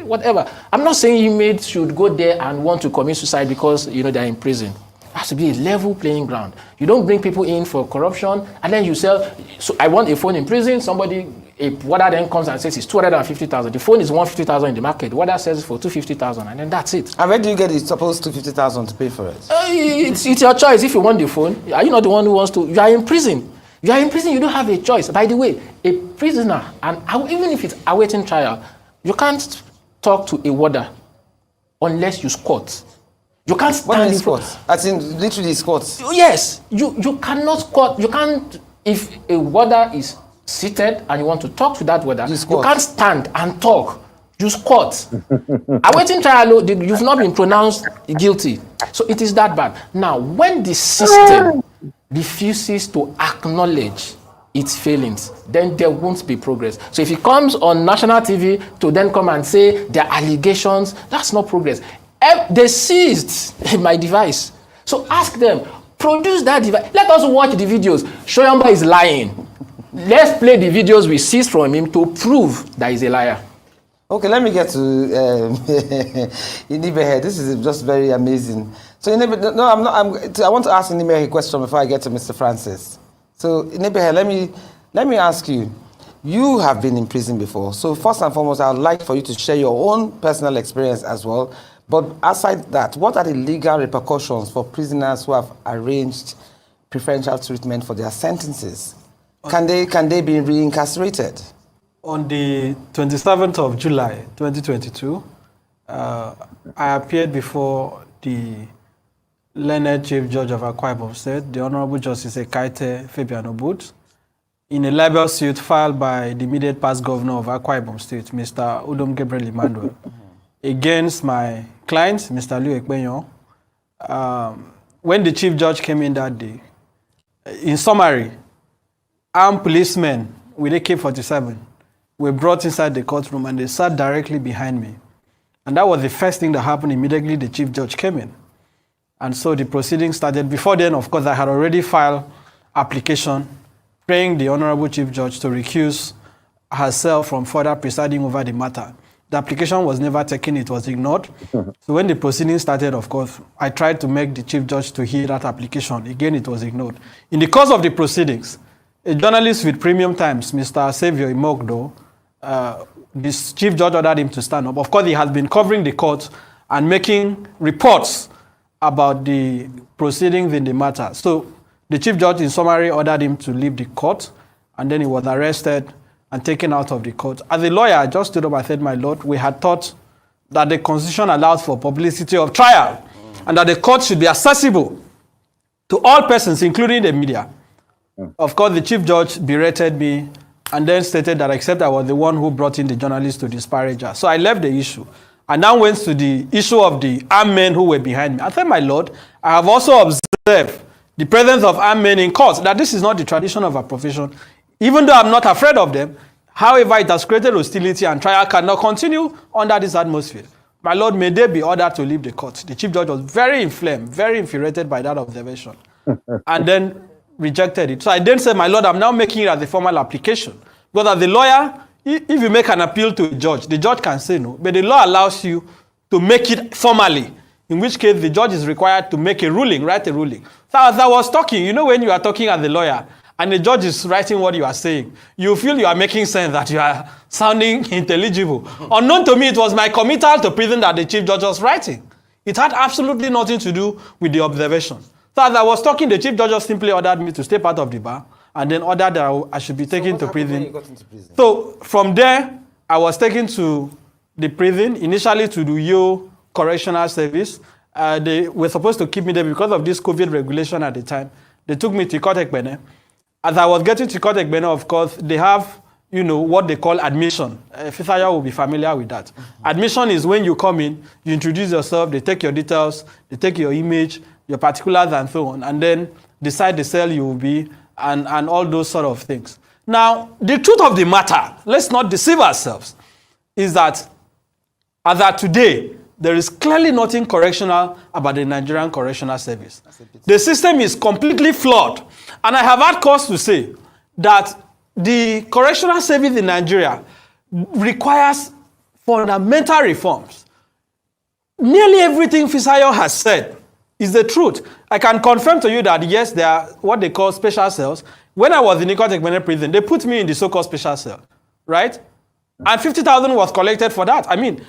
whatever. I'm not saying inmates should go there and want to commit suicide because they're in prison. It has to be a level playing ground. You don't bring people in for corruption and then you sell. So I want a phone in prison. A warder then comes and says it's 250,000. The phone is 150,000 in the market. The warder sells it for 250,000, and then that's it. And where do you get it? Supposed 250,000 to pay for it? It's your choice. If you want the phone, are you not the one who wants to? You are in prison. You are in prison. You don't have a choice. By the way, a prisoner, and even if it's awaiting trial, you can't talk to a warder unless you squat. You can't stand. What is squat? As in literally squat? Yes. You cannot squat. You can't. If a warder is seated and you want to talk to that warder, you can't stand and talk. You squat. Awaiting trial, you've not been pronounced guilty. So it is that bad. Now, when the system refuses to acknowledge its failings, then there won't be progress. So if it comes on national TV to then come and say there are allegations, that's not progress. They seized my device. So ask them, produce that device. Let us watch the videos. Soyombo is lying. Let's play the videos we seized from him to prove that he's a liar. Okay, let me get to Inibehe. This is just very amazing. So Inibehe, no, I'm not. I want to ask Inibehe a question before I get to Mr. Francis. So Inibehe, let me ask you. You have been in prison before. So first and foremost, I would like for you to share your own personal experience as well. But aside that, what are the legal repercussions for prisoners who have arranged preferential treatment for their sentences? Can they be reincarcerated? On the 27th of July, 2022, I appeared before the learned Chief Judge of Akwa Ibom State, the Honorable Justice Ekaite Fabian Obut, in a libel suit filed by the immediate past governor of Akwa Ibom State, Mr. Udom Gabriel Emmanuel, against my client, Mr. Liu Ekpenyo. When the Chief Judge came in that day, in summary, armed policemen with AK-47 were brought inside the courtroom and they sat directly behind me. And that was the first thing that happened immediately the Chief Judge came in. And so the proceedings started. Before then, of course, I had already filed application praying the Honorable Chief Judge to recuse herself from further presiding over the matter. The application was never taken, it was ignored. So when the proceedings started, of course, I tried to make the Chief Judge to hear that application. Again, it was ignored. In the course of the proceedings, a journalist with Premium Times, Mr. Xavier Imogdo, this Chief Judge ordered him to stand up. Of course, he has been covering the court and making reports about the proceedings in the matter. So the Chief Judge, in summary, ordered him to leave the court, and then he was arrested and taken out of the court. As a lawyer, I just stood up and said, my lord, we had thought that the Constitution allows for publicity of trial and that the court should be accessible to all persons, including the media. Of course, the Chief Judge berated me and then stated that except I was the one who brought in the journalists to disparage her. So I left the issue. I now went to the issue of the armed men who were behind me. I said, my lord, I have also observed the presence of armed men in court, that this is not the tradition of our profession. Even though I'm not afraid of them, however, it has created hostility and trial cannot continue under this atmosphere. My lord, may they be ordered to leave the court. The Chief Judge was very inflamed, very infuriated by that observation, and then rejected it. So I then said, my lord, I'm now making it as a formal application. Because as a lawyer, if you make an appeal to a judge, the judge can say no, but the law allows you to make it formally in which case the judge is required to make a ruling, write a ruling. So as I was talking, you know when you are talking as the lawyer and the judge is writing what you are saying, you feel you are making sense, that you are sounding intelligible. Unknown to me, it was my committal to prison that the chief judge was writing. It had absolutely nothing to do with the observation. So as I was talking, the chief judge just simply ordered me to step out of the bar and then ordered that I should be taken to prison. When you got into prison? So from there, I was taken to the prison, initially to the Yo Correctional Service. They were supposed to keep me there because of this COVID regulation at the time. They took me to Ikotekbene. As I was getting to Ikotekbene, of course, they have, you know, what they call admission. Fisaya will be familiar with that. Mm-hmm. Admission is when you come in, you introduce yourself, they take your details, they take your image, your particulars, and so on, and then decide the cell you will be, and all those sort of things. Now, the truth of the matter, let's not deceive ourselves, is that as of today, there is clearly nothing correctional about the Nigerian Correctional Service. The system is completely flawed. And I have had cause to say that the correctional service in Nigeria requires fundamental reforms. Nearly everything Fisayo has said is the truth. I can confirm to you that, yes, there are what they call special cells. When I was in Ikotekbene prison, they put me in the so-called special cell, right? And 50,000 was collected for that. I mean,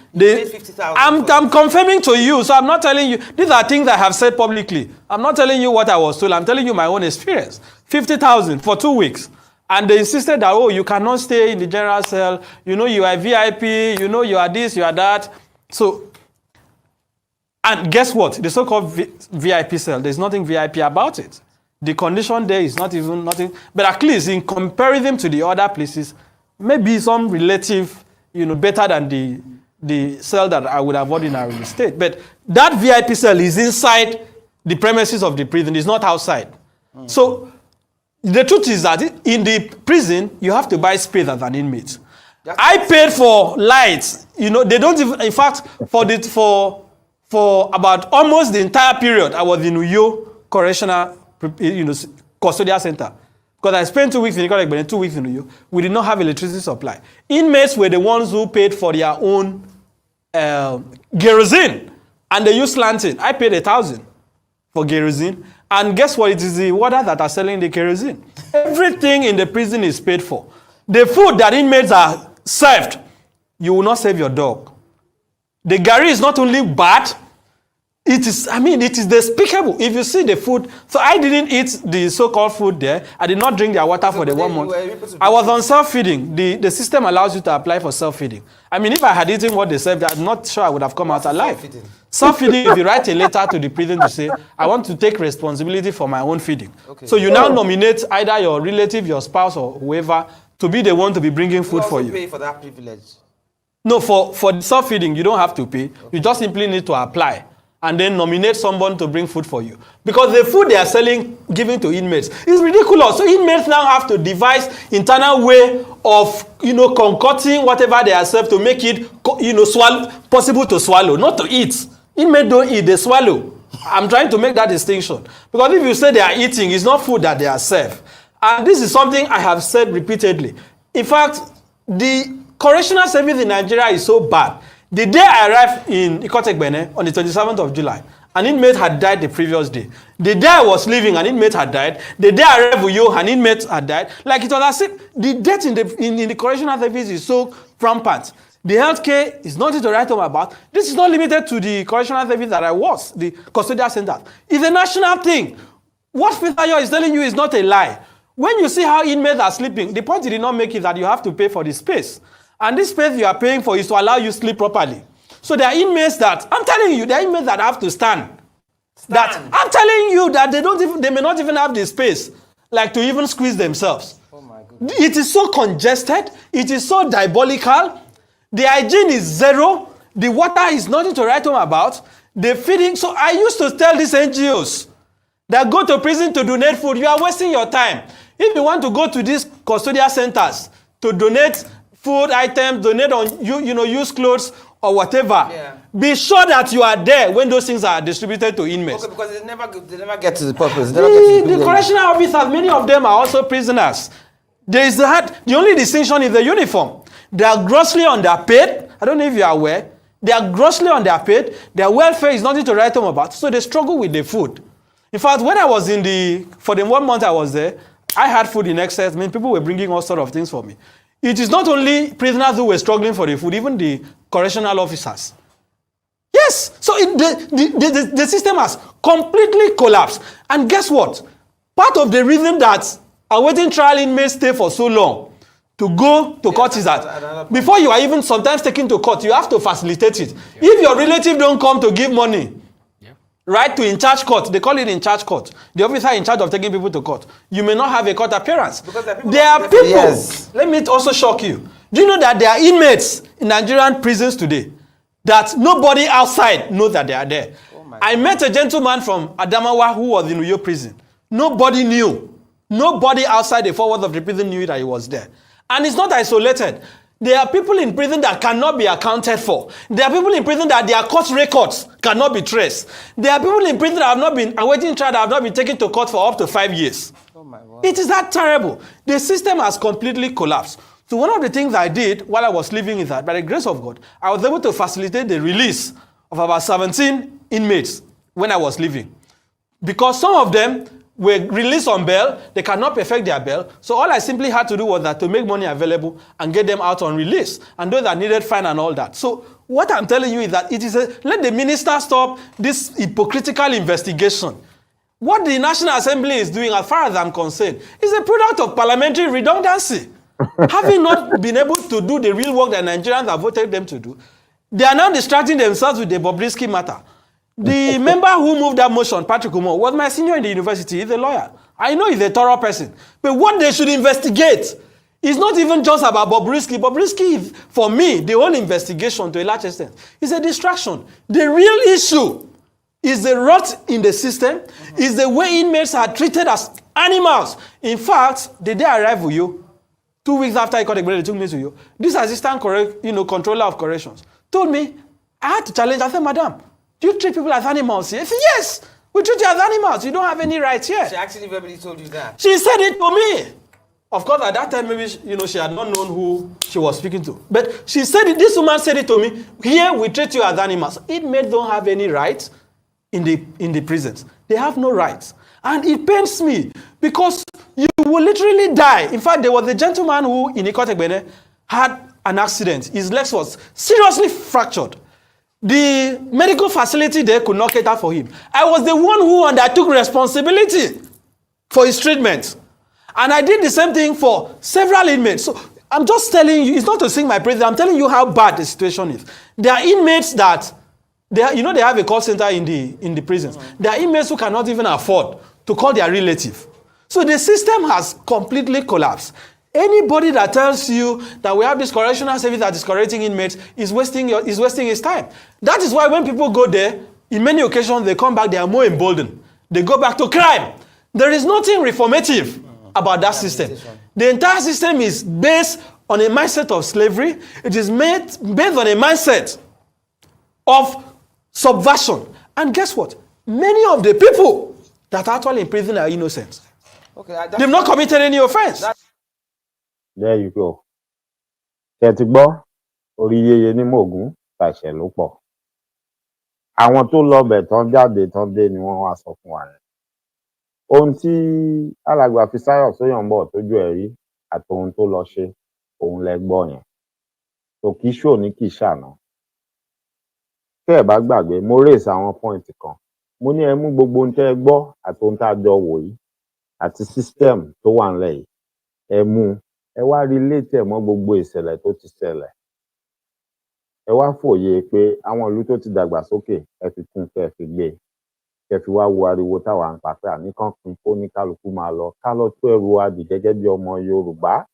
I'm confirming to you, so I'm not telling you. These are things I have said publicly. I'm not telling you what I was told. I'm telling you my own experience. 50,000 for 2 weeks. And they insisted that, oh, you cannot stay in the general cell. You know, you are VIP. You know, you are this, you are that. So, and guess what? The so-called VIP cell, there's nothing VIP about it. The condition there is not even nothing. But at least in comparison to the other places, maybe some relative, you know, better than the cell that I would have ordinarily stayed. But that VIP cell is inside the premises of the prison. It's not outside. So the truth is that in the prison, you have to buy space as an inmate. I paid for lights. You know, they don't even, in fact, for about almost the entire period, I was in Uyo Correctional, you know, Custodial Center. Because I spent 2 weeks in Ikotekbene, 2 weeks in Uyo. We did not have electricity supply. Inmates were the ones who paid for their own kerosene. And they used lantern. I paid 1,000 for kerosene. And guess what? It is the warders that are selling the kerosene. Everything in the prison is paid for. The food that inmates are served, you will not serve your dog. The gari is not only bad, it is, I mean, it is despicable. If you see the food, so I didn't eat the so-called food there. I did not drink their water for the 1 month. I was on self-feeding. The system allows you to apply for self-feeding. I mean, if I had eaten what they served, I'm not sure I would have come out alive. Self-feeding, if you write a letter to the prison to say, I want to take responsibility for my own feeding. Okay. So you now nominate either your relative, your spouse, or whoever to be the one to be bringing food for you. You pay for that privilege? No, for the self-feeding, you don't have to pay. Okay. You just simply need to apply and then nominate someone to bring food for you. Because the food they are selling, giving to inmates, is ridiculous. So inmates now have to devise internal way of, you know, concocting whatever they are served to make it, you know, possible to swallow, not to eat. Inmates don't eat, they swallow. I'm trying to make that distinction. Because if you say they are eating, it's not food that they are served. And this is something I have said repeatedly. In fact, the correctional service in Nigeria is so bad. The day I arrived in Ikotekbene on the 27th of July, an inmate had died the previous day. The day I was leaving, an inmate had died. The day I arrived with you, an inmate had died. Like it was as if the death in the correctional service is so rampant. The healthcare is nothing to write home about. This is not limited to the correctional service that I was, the custodial center. It's a national thing. What Fisayo is telling you is not a lie. When you see how inmates are sleeping, the point he did not make is that you have to pay for the space. And this space you are paying for is to allow you to sleep properly. So there are inmates that, I'm telling you, there are inmates that have to stand. That I'm telling you that they may not even have the space, like to even squeeze themselves. Oh my goodness. It is so congested. It is so diabolical. The hygiene is zero. The water is nothing to write home about. The feeding. So I used to tell these NGOs that go to prison to donate food, you are wasting your time. If you want to go to these custodial centers to donate food items, donate on used clothes or whatever, be sure that you are there when those things are distributed to inmates. Okay, because they never get to the purpose. The correctional officers, many of them are also prisoners. The only distinction is the uniform. They are grossly underpaid. I don't know if you are aware. They are grossly underpaid. Their welfare is nothing to write home about. So they struggle with the food. In fact, when I was for the 1 month I was there, I had food in excess. I mean, people were bringing all sorts of things for me. It is not only prisoners who were struggling for the food, even the correctional officers. Yes, so the system has completely collapsed. And guess what? Part of the reason that awaiting trial inmates stay for so long to go to court is that before you are even sometimes taken to court, you have to facilitate it. If your relative don't come to give money, right, to in-charge court, they call it in-charge court, the officer in charge of taking people to court, you may not have a court appearance. There are people, yes. Let me also shock you. Do you know that there are inmates in Nigerian prisons today that nobody outside knows that they are there? I met a gentleman from Adamawa who was in Uyo prison. Nobody knew. Nobody outside the 4 walls of the prison knew that he was there. And it's not isolated. There are people in prison that cannot be accounted for. There are people in prison that their court records cannot be traced. There are people in prison that have not been awaiting trial, that have not been taken to court for up to 5 years. Oh my God. It is that terrible. The system has completely collapsed. So one of the things I did while I was living is that, by the grace of God, I was able to facilitate the release of about 17 inmates when I was living. Because some of them were released on bail, they cannot perfect their bail. So all I simply had to do was that to make money available and get them out on release. And those that needed fine and all that. So what I'm telling you is that let the minister stop this hypocritical investigation. What the National Assembly is doing, as far as I'm concerned, is a product of parliamentary redundancy. Having not been able to do the real work that Nigerians have voted them to do, they are now distracting themselves with the Bobrisky matter. The member who moved that motion, Patrick Umo, was my senior in the university. He's a lawyer. I know he's a thorough person. But what they should investigate is not even just about Bobrisky. Bobrisky is, for me, the whole investigation to a large extent is a distraction. The real issue is the rot in the system, is the way inmates are treated as animals. In fact, the day I arrived with you, 2 weeks after I got a they took me to you, this assistant controller of corrections told me, I had to challenge. I said, Madam, do you treat people as animals here? I said, yes, we treat you as animals. You don't have any rights here. She actually verbally told you that? She said it to me. Of course, at that time, maybe she had not known who she was speaking to. But she said it, this woman said it to me, here we treat you as animals. Inmates don't have any rights in the prisons. They have no rights. And it pains me because you will literally die. In fact, there was a gentleman who, in Ikotegbene, had an accident. His legs was seriously fractured. The medical facility there could not cater for him. I was the one who undertook responsibility for his treatment. And I did the same thing for several inmates. So I'm just telling you, it's not to sing my praise, I'm telling you how bad the situation is. There are inmates that, they have a call center in the prisons. There are inmates who cannot even afford to call their relative. So the system has completely collapsed. Anybody that tells you that we have this correctional service that is correcting inmates is wasting his time. That is why when people go there, in many occasions they come back, they are more emboldened. They go back to crime. There is nothing reformative about that system. The entire system is based on a mindset of slavery. It is based on a mindset of subversion. And guess what? Many of the people that are actually in prison are innocent. Okay, they've not committed any offense. There you go. Tẹ́tí gbọ́, orí yeye ní mògún, tàṣẹ ló pọ̀. Àwọn tó lọ bẹ̀ tán jáde tán dé ni wọ́n wá sọ fún wa yẹn. Ohun tí alàgbà Fisáyọ̀ Sóyọ̀mbọ̀ tójú ẹ̀ rí àti ohun tó lọ ṣe, òun lẹ gbọ́ yẹn. Tò kí ṣò ní kì í ṣàná. Tẹ́ ẹ̀ bá gbàgbé, mo raise àwọn point kan. Mo ní ẹ mú gbogbo ohun tẹ́ ẹ gbọ́ àti ohun tá a jọ wò yìí àti system tó wà ńlẹ̀ yìí. Ẹ mú ẹ wá relate ẹ̀ mọ́ gbogbo ìṣẹ̀lẹ̀ tó ti ṣẹlẹ̀. Ẹ wá fòye pé àwọn ìlú tó ti dàgbà sókè ẹ fi kún kẹ́ ẹ fi gbé. Kẹ́ fi wá wo ariwo táwa ń pa pé àníkàn pin kó ní kálukú máa lọ. Ká lọ tó ẹrù wa dì gẹ́gẹ́ bí ọmọ Yorùbá.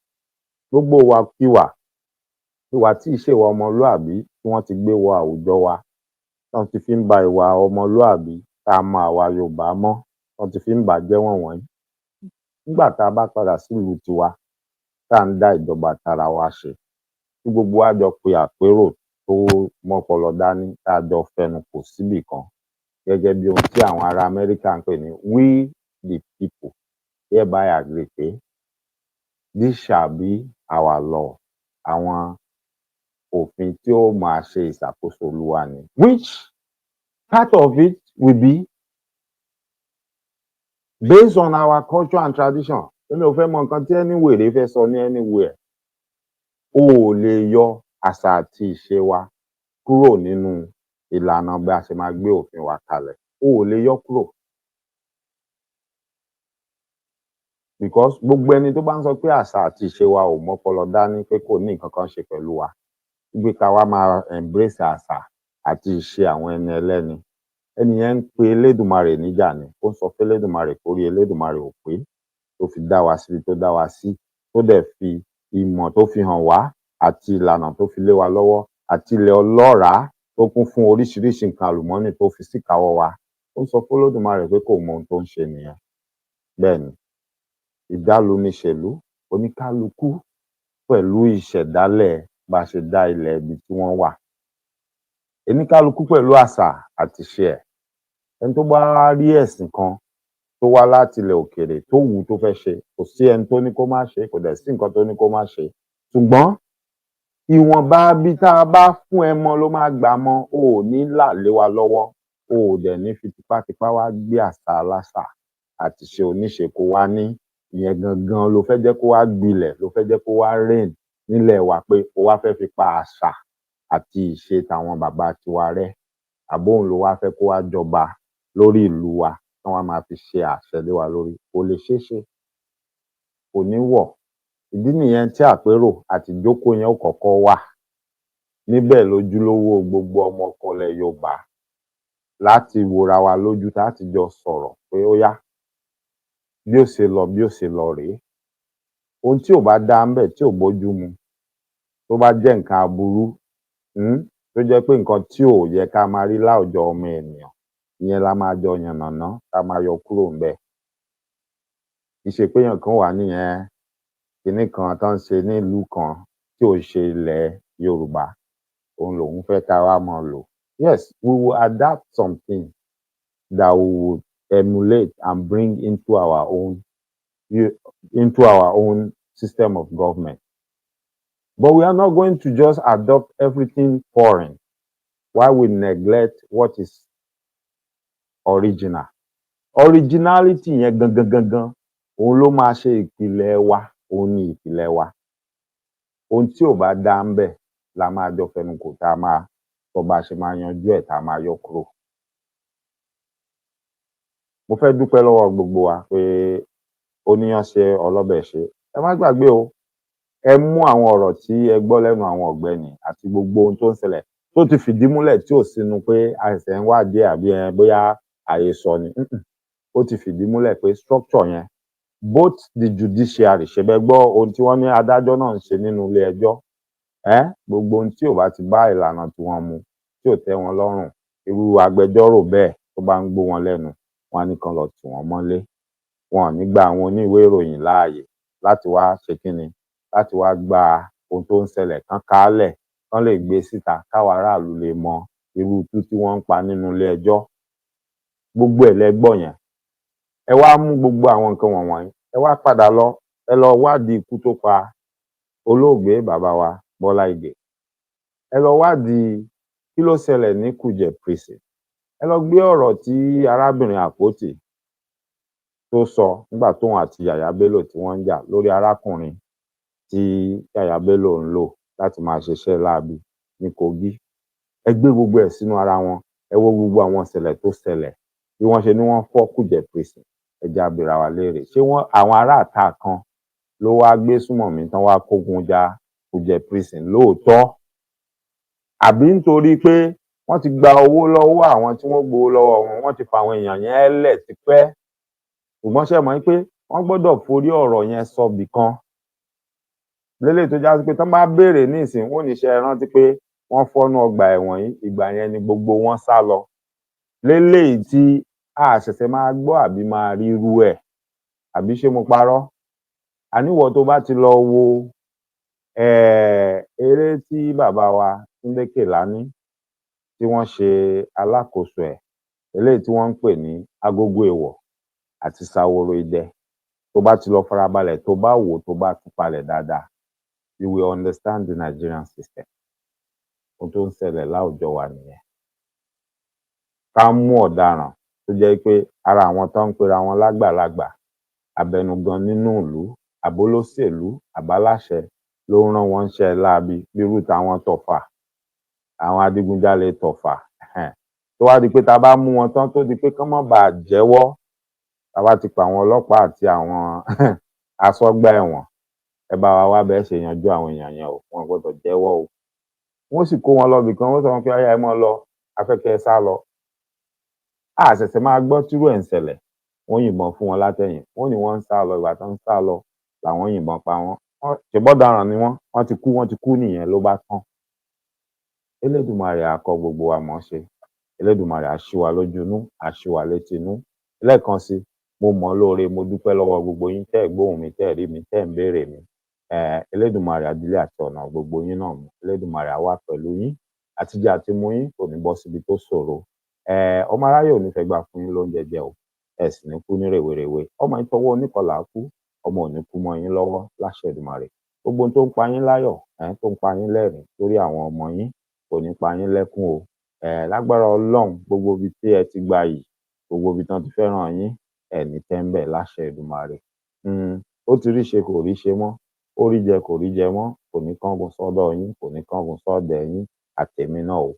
Gbogbo wa kíwà. Ìwà tí ìṣe ìwà ọmọlúàbí tí wọ́n ti gbé wọ àwùjọ wa. Tọ́n ti fi ń ba ìwà ọmọlúàbí tá a mọ àwa Yorùbá mọ́. Tọ́n ti fi ń bàjẹ́ wọ̀nyí. Nígbà tá a bá padà sílùú tiwa, tá à ń dá ìjọba tara wa ṣe. Tí gbogbo wa jọ pe àpérò tó mọ́pọlọ dání tá a jọ fẹnu kò síbì kan. Gẹ́gẹ́ bí ohun tí àwọn ará Amẹ́ríkà ń pè ní we the people hereby agree pé this shall be our law. Àwọn òfin tí ó máa ṣe ìṣàkóso olúwa ni, which part of it will be based on our culture and tradition. Èmi ò fẹ́ mọ nǹkan tí ẹni wèrè fẹ́ sọ ní anywhere. O ò lè yọ àṣà àti ìṣe wa kúrò nínú ìlànà bí a ṣe máa gbé òfin wa kalẹ̀. O ò lè yọ kúrò. Because gbogbo ẹni tó bá ń sọ pé àṣà àti ìṣe wa ò mọ́pọlọ dání pé kò ní nǹkan kan ṣe pẹ̀lú wa, gbé ká wá máa embrace àṣà àti ìṣe àwọn ẹni ẹlẹ́ni. Ẹni yẹn ń pe Elédùmarè níjà ni, ó ń sọ fún Elédùmarè kó rí Elédùmarè ò pé, tó fi dá wa síbi tó dá wa sí, tó dẹ̀ fi ìmọ̀ tó fi hàn wá àti ìlànà tó fi lé wa lọ́wọ́ àti ilẹ̀ ọlọ́ràá tó kún fún oríṣiríṣi nǹkan àlùmọ́nì tó fi síkàáwọ́ wa. Ó ń sọ fún Olódùmarè pé kò mọ ohun tó ń ṣe nìyẹn. Bẹ́ẹ̀ ni, ìdálù níṣèlú, oníkálukú pẹ̀lú ìṣẹ̀dálẹ̀ bá ṣe dá ilẹ̀ ibi tí wọ́n wà. Oníkálukú pẹ̀lú àṣà àti ìṣe ẹ̀. Ẹni tó bá rí ẹ̀sìn kan tó wá láti ilẹ̀ òkèèrè tó wù ú tó fẹ́ ṣe, kò sí ẹni tó ní kó má ṣe, kò dẹ̀ sí nǹkan tó ní kó má ṣe. Ṣùgbọ́n ìwọ̀nba bí tá a bá fún ẹ mọ ló máa gbà mọ́, o ò ní là lé wa lọ́wọ́, o ò dẹ̀ ní fi tipátipá wá gbé àṣà aláṣà àti ìṣe oníṣe kó wá ní ìyẹn gangan ló fẹ́ jẹ́ kó wá gbilẹ̀, ló fẹ́ jẹ́ kó wá reign nílẹ̀ wa, pé o wá fẹ́ fi pa àṣà àti ìṣe tàwọn bàbá tiwa rẹ́. Àbóhùn ló wá fẹ́ kó wá jọba lórí ìlú wa, kí wọ́n máa fi ṣe àṣẹ lé wa lórí. Kò lè ṣeé ṣe, kò ní wọ̀. Ìdí nìyẹn tí àpérò àti ìjókòó yẹn ó kọ́kọ́ wà. Níbẹ̀ lójúlówó gbogbo ọmọkùnrin Yorùbá láti wòra wa lójú, láti jọ sọ̀rọ̀ pé ó yá, bí ó ṣe lọ rèé. Ohun tí ò bá dá ń bẹ̀, tí ò bójú mu, tó bá jẹ́ nǹkan aburú, tó jẹ́ pé nǹkan tí ò yẹ ká máa rí láwùjọ ọmọ ènìyàn, ìyẹn la máa jọ yànnàná, ká máa yọ kúrò ńbẹ̀. Kì í ṣe pé èèyàn kan wà nìyẹn kinní kan tó ń ṣe nílùú kan tí ò ṣe ilẹ̀ Yorùbá, òun lòun fẹ́ ká wá máa lò. Yes, we will adapt something that we will emulate and bring into our own system of government. But we are not going to just adopt everything foreign while we neglect what is original. Originality yẹn gangan òun ló máa ṣe ìpìlẹ̀ wa, òun ni ìpìlẹ̀ wa. Ohun tí ò bá dá ń bẹ̀ la máa jọ fẹnukò tá a máa sọ bá ṣe máa yanjú ẹ̀ tá a máa yọ kúrò. Mo fẹ́ dúpẹ́ lọ́wọ́ gbogbo wa pé oníyàn ṣe ọlọ́bẹ̀ ṣe. Ẹ má gbàgbé o, ẹ mú àwọn ọ̀rọ̀ tí ẹ gbọ́ lẹ́nu àwọn ọ̀gbẹ́ni àti gbogbo ohun tó ń ṣẹlẹ̀ tó ti fìdí múlẹ̀ tí ò sínú pé àìsàn ń wádìí àbí bóyá àhesọ ni. Ó ti fìdí múlẹ̀ pé structure yẹn, both the judiciary, ṣe bẹ́ gbọ́ ohun tí wọ́n ní adájọ́ náà ń ṣe nínú ilé ẹjọ́. Gbogbo ohun tí ò bá ti bá ìlànà tí wọ́n mu, tí ò tẹ́ wọn lọ́rùn, irú agbẹjọ́rò bẹ́ẹ̀ tó bá ń gbó wọn lẹ́nu, wọn á ní kán lọ tì wọ́n mọ́lé. Wọn ò ní gba àwọn oníwèé ìròyìn láàyè láti wá ṣe kíni, láti wá gba ohun tó ń ṣẹlẹ̀ kán kálẹ̀, kán lè gbé síta káwa aráàlú lè mọ irú itú tí wọ́n ń pa nínú ilé ẹjọ́. Gbogbo ẹ̀ lẹ gbọ́ yẹn. Ẹ wá mú gbogbo àwọn nǹkan wọ̀nyí, ẹ wá padà lọ, ẹ lọ wádìí ikú tó pa olóògbé bàbá wa Bọ́lá Ìgè. Ẹ lọ wádìí kí ló ṣẹlẹ̀ ní Kùjẹ́ prison. Ẹ lọ gbé ọ̀rọ̀ tí arábìnrin Àpótí tó sọ nígbà tóun àti Yàyà Bello tí wọ́n ń jà lórí arákùnrin tí Yàyà Bello ń lò láti máa ṣiṣẹ́ láabi ní Kogi. Ẹ gbé gbogbo ẹ̀ sínú ara wọn, ẹ wo gbogbo àwọn ìṣẹ̀lẹ̀ tó ṣẹlẹ̀, bí wọ́n ṣe ní wọ́n fọ́ Kùjẹ́ prison. Ẹ jẹ́ á bira wa léèrè, ṣé àwọn aráàta kan ló wá gbé súnmọ̀mí tán wá kógun ja Kùjẹ́ prison lóòótọ́? Àbí nítorí pé wọ́n ti gba owó lọ́wọ́ àwọn tí wọ́n gbowó lọ́wọ́ wọn, wọ́n ti fa àwọn èèyàn yẹn lẹ̀ tipẹ́? Ṣùgbọ́n ṣé mọ̀ pé wọ́n gbọ́dọ̀ forí ọ̀rọ̀ yẹn sọbì kan. Lélẹ́yìí tó já sí pé tán bá béèrè ní ìsìn, wọ́n ní ṣé ẹ rántí pé wọ́n fọ́nú ọgbà ẹ̀wọ̀n yìí, ìgbà yẹn ni gbogbo wọn sá lọ. Lélẹ́yìí tí a ṣẹ̀ṣẹ̀ máa gbọ́ àbí máa rí irú ẹ̀, àbí ṣé mo parọ́? Àníwọ̀ tó bá ti lọ wo eré tí bàbá wa Túndé Kèlání tí wọ́n ṣe alákòóso ẹ̀, eléyìí tí wọ́n ń pè ní Agogo Èèwọ̀ àti Saworo Idẹ, tó bá ti lọ farabalẹ̀, tó bá wò, tó bá tú palẹ̀ dáadáa, you will understand the Nigerian system. ohun tó ń ṣẹlẹ̀ láwùjọ wa nìyẹn. Ká mú ọ̀daràn tó jẹ́ pé ara àwọn tó ń pera wọn lágbàlagbà, abẹnugan nínú ìlú, àbólóṣèlú, àbáláṣẹ ló ń rán wọn níṣẹ́ láabi bírú táwọn tọ̀fà, àwọn adigunjalè tọ̀fà. Tó wá di pé tá a bá mú wọn tán tó di pé kán má bàa jẹ́wọ́, tá a bá ti pa àwọn ọlọ́pàá àti àwọn aṣọ́gbà ẹ̀wọ̀n, ẹ bá wa wá bẹ́ẹ̀ ṣe yanjú àwọn èèyàn yẹn o, wọn gbọ́dọ̀ jẹ́wọ́ o. Wọ́n sì kó wọn lọ ibìkan, wọ́n sọ wọn pé ọ̀yá ẹ mọ́ lọ, a fẹ́ kẹ́ ẹ sá lọ. A ṣẹ̀ṣẹ̀ máa gbọ́ tírú ẹ̀ ń ṣẹlẹ̀, wọ́n yìnbọn fún wọn látẹ̀yìn, wọ́n ní wọ́n ń sá lọ, ìgbà tó ń sá lọ làwọn yìnbọn pa wọ́n. Ṣèbọ́daràn ni wọ́n ti kú nìyẹn, ló bá tán. Elédùmarè á kọ́ gbogbo wa mọ̀ ṣe, Elédùmarè á ṣí wa lójú inú, á ṣí wa létí inú. Lẹ́ẹ̀kan sí, mo mọ̀ lóore, mo dúpẹ́ lọ́wọ́ gbogbo yín tẹ́ ẹ̀ gbóhùn mi, tẹ́ ẹ̀ rí mi, tẹ́ ẹ̀ ń béèrè mi. Elédùmarè adílé àti ọ̀nà gbogbo yín náà mú, Elédùmarè á wà pẹ̀lú yín, àtijẹ àti mu yín kò ní bọ́ síbi tó ṣòro. Ọmọ aráyé ò ní fẹ́ gbà fún yín lóúnjẹ jẹ o, ẹ sì ní kú ní rèwerèwe. Ọmọ yín tọwọ́ oníkọlà kú, ọmọ ò ní kú mọ́ yín lọ́wọ́ láṣẹ Èdùmàrè. Gbogbo ohun tó ń pa yín láyọ̀, tó ń pa yín lẹ́rìn lórí àwọn ọmọ yín kò ní pa yín lẹ́kún o. Lágbára Ọlọ́run, gbogbo ibi tí ẹ ti gbà yìí, gbogbo ibi tán ti fẹ́ràn yín, ẹ ní tẹ́ńbẹ̀ láṣẹ Èdùmàrè. Ó ti rí ṣe kò rí ṣe mọ́, ó rí jẹ kò rí jẹ mọ́, kò ní kángun sọ́dọ̀ yín, kò ní kángun sọ́dẹ̀ yín, àtèmi náà o.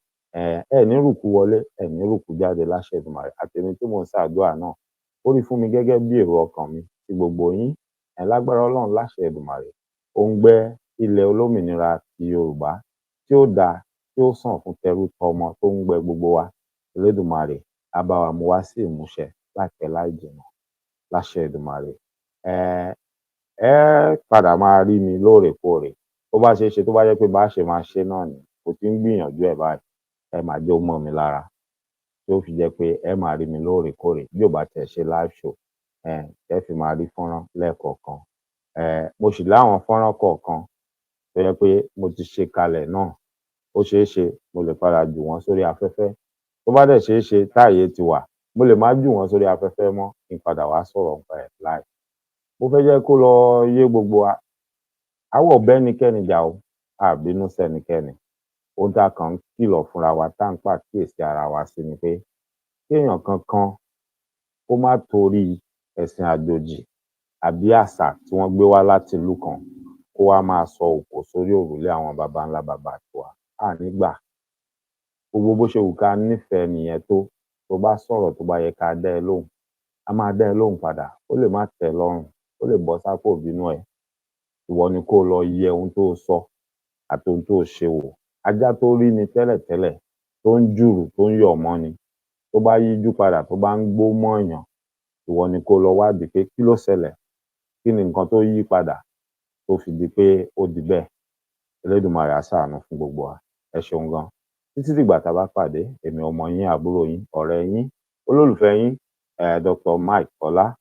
Ẹ ní rùkú wọlé, ẹ ní rùkú jáde láṣẹ Èdùmàrè. Àtèmi tí mò ń ṣàdúrà náà, ó rí fún mi gẹ́gẹ́ bí èrò ọkàn mi ti gbogbo yín. Lágbára Ọlọ́run láṣẹ Èdùmàrè, ó ń gbẹ́ ilẹ̀ olómìnira ti Yorùbá tí ó dáa, tí ó sàn fún tẹrú tọmọ tó ń gbẹ gbogbo wa. Elédùmarè á bá wa mú wá sí ìmúṣẹ láìpẹ́ láì jìnnà láṣẹ Èdùmàrè. Ẹ padà máa rí mi lóòrèkóòrè. Tó bá ṣeé ṣe, tó bá jẹ́ pé bá ṣe máa ṣe náà ni, mo ti ń gbìyànjú ẹ̀ báyìí. Ẹ máa jẹ́ ó mọ́ mi lára, tí ó fi jẹ́ pé ẹ máa rí mi lóòrèkóòrè bí ò bá tẹ̀ ṣe live show. Ẹ fi máa rí fọ́nrán lẹ́ẹ̀kọ̀ọ̀kan. Mo sì láwọn fọ́nrán kọ̀ọ̀kan tó jẹ́ pé mo ti ṣe kalẹ̀ náà. Ó ṣeé ṣe mo lè padà jù wọ́n sórí afẹ́fẹ́. Tó bá dẹ̀ ṣeé ṣe táàyè ti wà, mo lè má jù wọ́n sórí afẹ́fẹ́ mọ́ kí n padà wá sọ̀rọ̀ nípa ẹ̀ live. Mo fẹ́ jẹ́ kó lọ yé gbogbo wa. Àwa ò bẹ́nikẹ́ni jà o, a bínú sẹ́nikẹ́ni. Ohun tá a kàn ń kìlọ̀ fúnra wa, tá à ń pàkíyèsí ara wa sí ni pé kéèyàn kankan kó má torí ẹ̀sìn àjòjì àbí àṣà tí wọ́n gbé wá láti ìlú kan kó wá máa sọ òkò sórí òrùlé àwọn baba ńlá baba tiwa. A ní gbà. Gbogbo bó ṣe wù ká nífẹ̀ẹ́ nìyẹn tó bá sọ̀rọ̀ tó bá yẹ ká dá ẹ lóhùn, a máa dá ẹ lóhùn padà. Ó lè má tẹ́ ẹ lọ́rùn, ó lè bọ́ sápò ìbínú ẹ. Ìwọ ni kó lọ yẹ ohun tó sọ àti ohun tó ṣe wò. Ajá tó rí ni tẹ́lẹ̀tẹ́lẹ̀ tó ń jùrù tó ń yọ̀ mọ́ ni, tó bá yíjú padà tó bá ń gbó mọ́ èèyàn, ìwọ ni kó lọ wádìí pé kí ló ṣẹlẹ̀, kí ni nǹkan tó yí padà tó fi di pé ó di bẹ́ẹ̀. Elédùmarè á ṣàánú fún gbogbo wa. Ẹ ṣeun gan. Títí dìgbà tá a bá pàdé, èmi ọmọ yín, àbúrò yín, ọ̀rẹ́ yín, olólùfẹ́ yín, Dr. Mike Ọlá.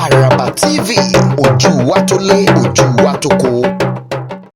Àràbà TV, ojú wa tó lé, ojú wa tó kó.